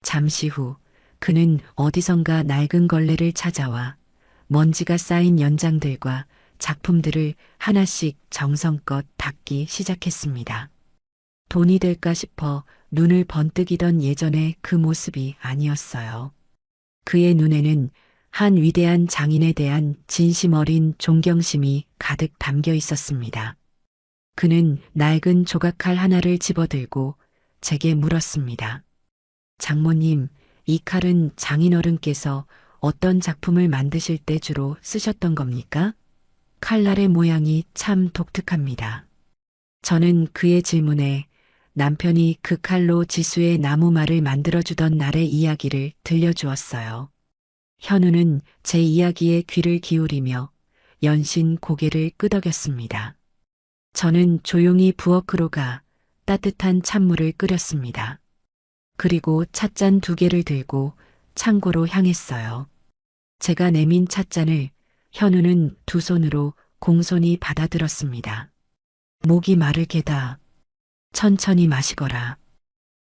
A: 잠시 후 그는 어디선가 낡은 걸레를 찾아와 먼지가 쌓인 연장들과 작품들을 하나씩 정성껏 닦기 시작했습니다. 돈이 될까 싶어 눈을 번뜩이던 예전의 그 모습이 아니었어요. 그의 눈에는 한 위대한 장인에 대한 진심 어린 존경심이 가득 담겨 있었습니다. 그는 낡은 조각칼 하나를 집어들고 제게 물었습니다. 장모님, 이 칼은 장인어른께서 어떤 작품을 만드실 때 주로 쓰셨던 겁니까? 칼날의 모양이 참 독특합니다. 저는 그의 질문에 남편이 그 칼로 지수의 나무말을 만들어주던 날의 이야기를 들려주었어요. 현우는 제 이야기에 귀를 기울이며 연신 고개를 끄덕였습니다. 저는 조용히 부엌으로 가 따뜻한 찬물을 끓였습니다. 그리고 찻잔 2개를 들고 창고로 향했어요. 제가 내민 찻잔을 현우는 두 손으로 공손히 받아들었습니다. 목이 마를 게다. 천천히 마시거라.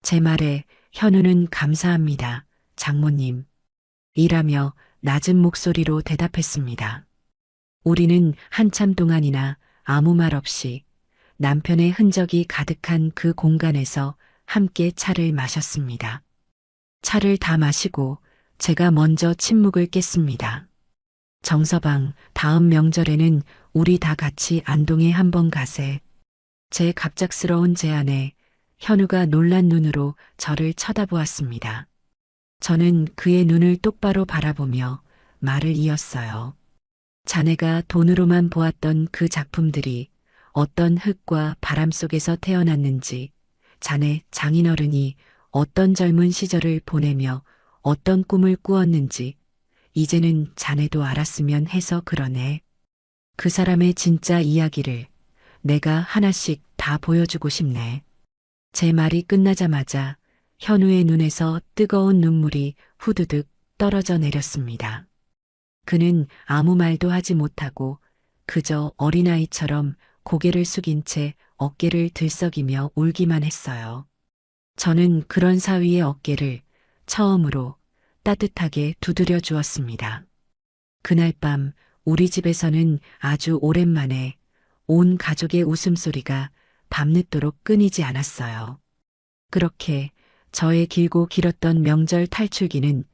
A: 제 말에 현우는 감사합니다, 장모님. 이라며 낮은 목소리로 대답했습니다. 우리는 한참 동안이나 아무 말 없이 남편의 흔적이 가득한 그 공간에서 함께 차를 마셨습니다. 차를 다 마시고 제가 먼저 침묵을 깼습니다. 정서방, 다음 명절에는 우리 다 같이 안동에 한번 가세. 제 갑작스러운 제안에 현우가 놀란 눈으로 저를 쳐다보았습니다. 저는 그의 눈을 똑바로 바라보며 말을 이었어요. 자네가 돈으로만 보았던 그 작품들이 어떤 흙과 바람 속에서 태어났는지, 자네 장인어른이 어떤 젊은 시절을 보내며 어떤 꿈을 꾸었는지, 이제는 자네도 알았으면 해서 그러네. 그 사람의 진짜 이야기를 내가 하나씩 다 보여주고 싶네. 제 말이 끝나자마자 현우의 눈에서 뜨거운 눈물이 후두득 떨어져 내렸습니다. 그는 아무 말도 하지 못하고 그저 어린아이처럼 고개를 숙인 채 어깨를 들썩이며 울기만 했어요. 저는 그런 사위의 어깨를 처음으로 따뜻하게 두드려 주었습니다. 그날 밤 우리 집에서는 아주 오랜만에 온 가족의 웃음소리가 밤늦도록 끊이지 않았어요. 그렇게 저의 길고 길었던 명절 탈출기는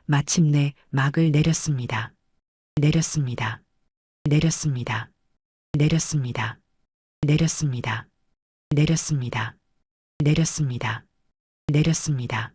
A: 마침내 막을 내렸습니다. 내렸습니다. 내렸습니다. 내렸습니다. 내렸습니다. 내렸습니다. 내렸습니다. 내렸습니다.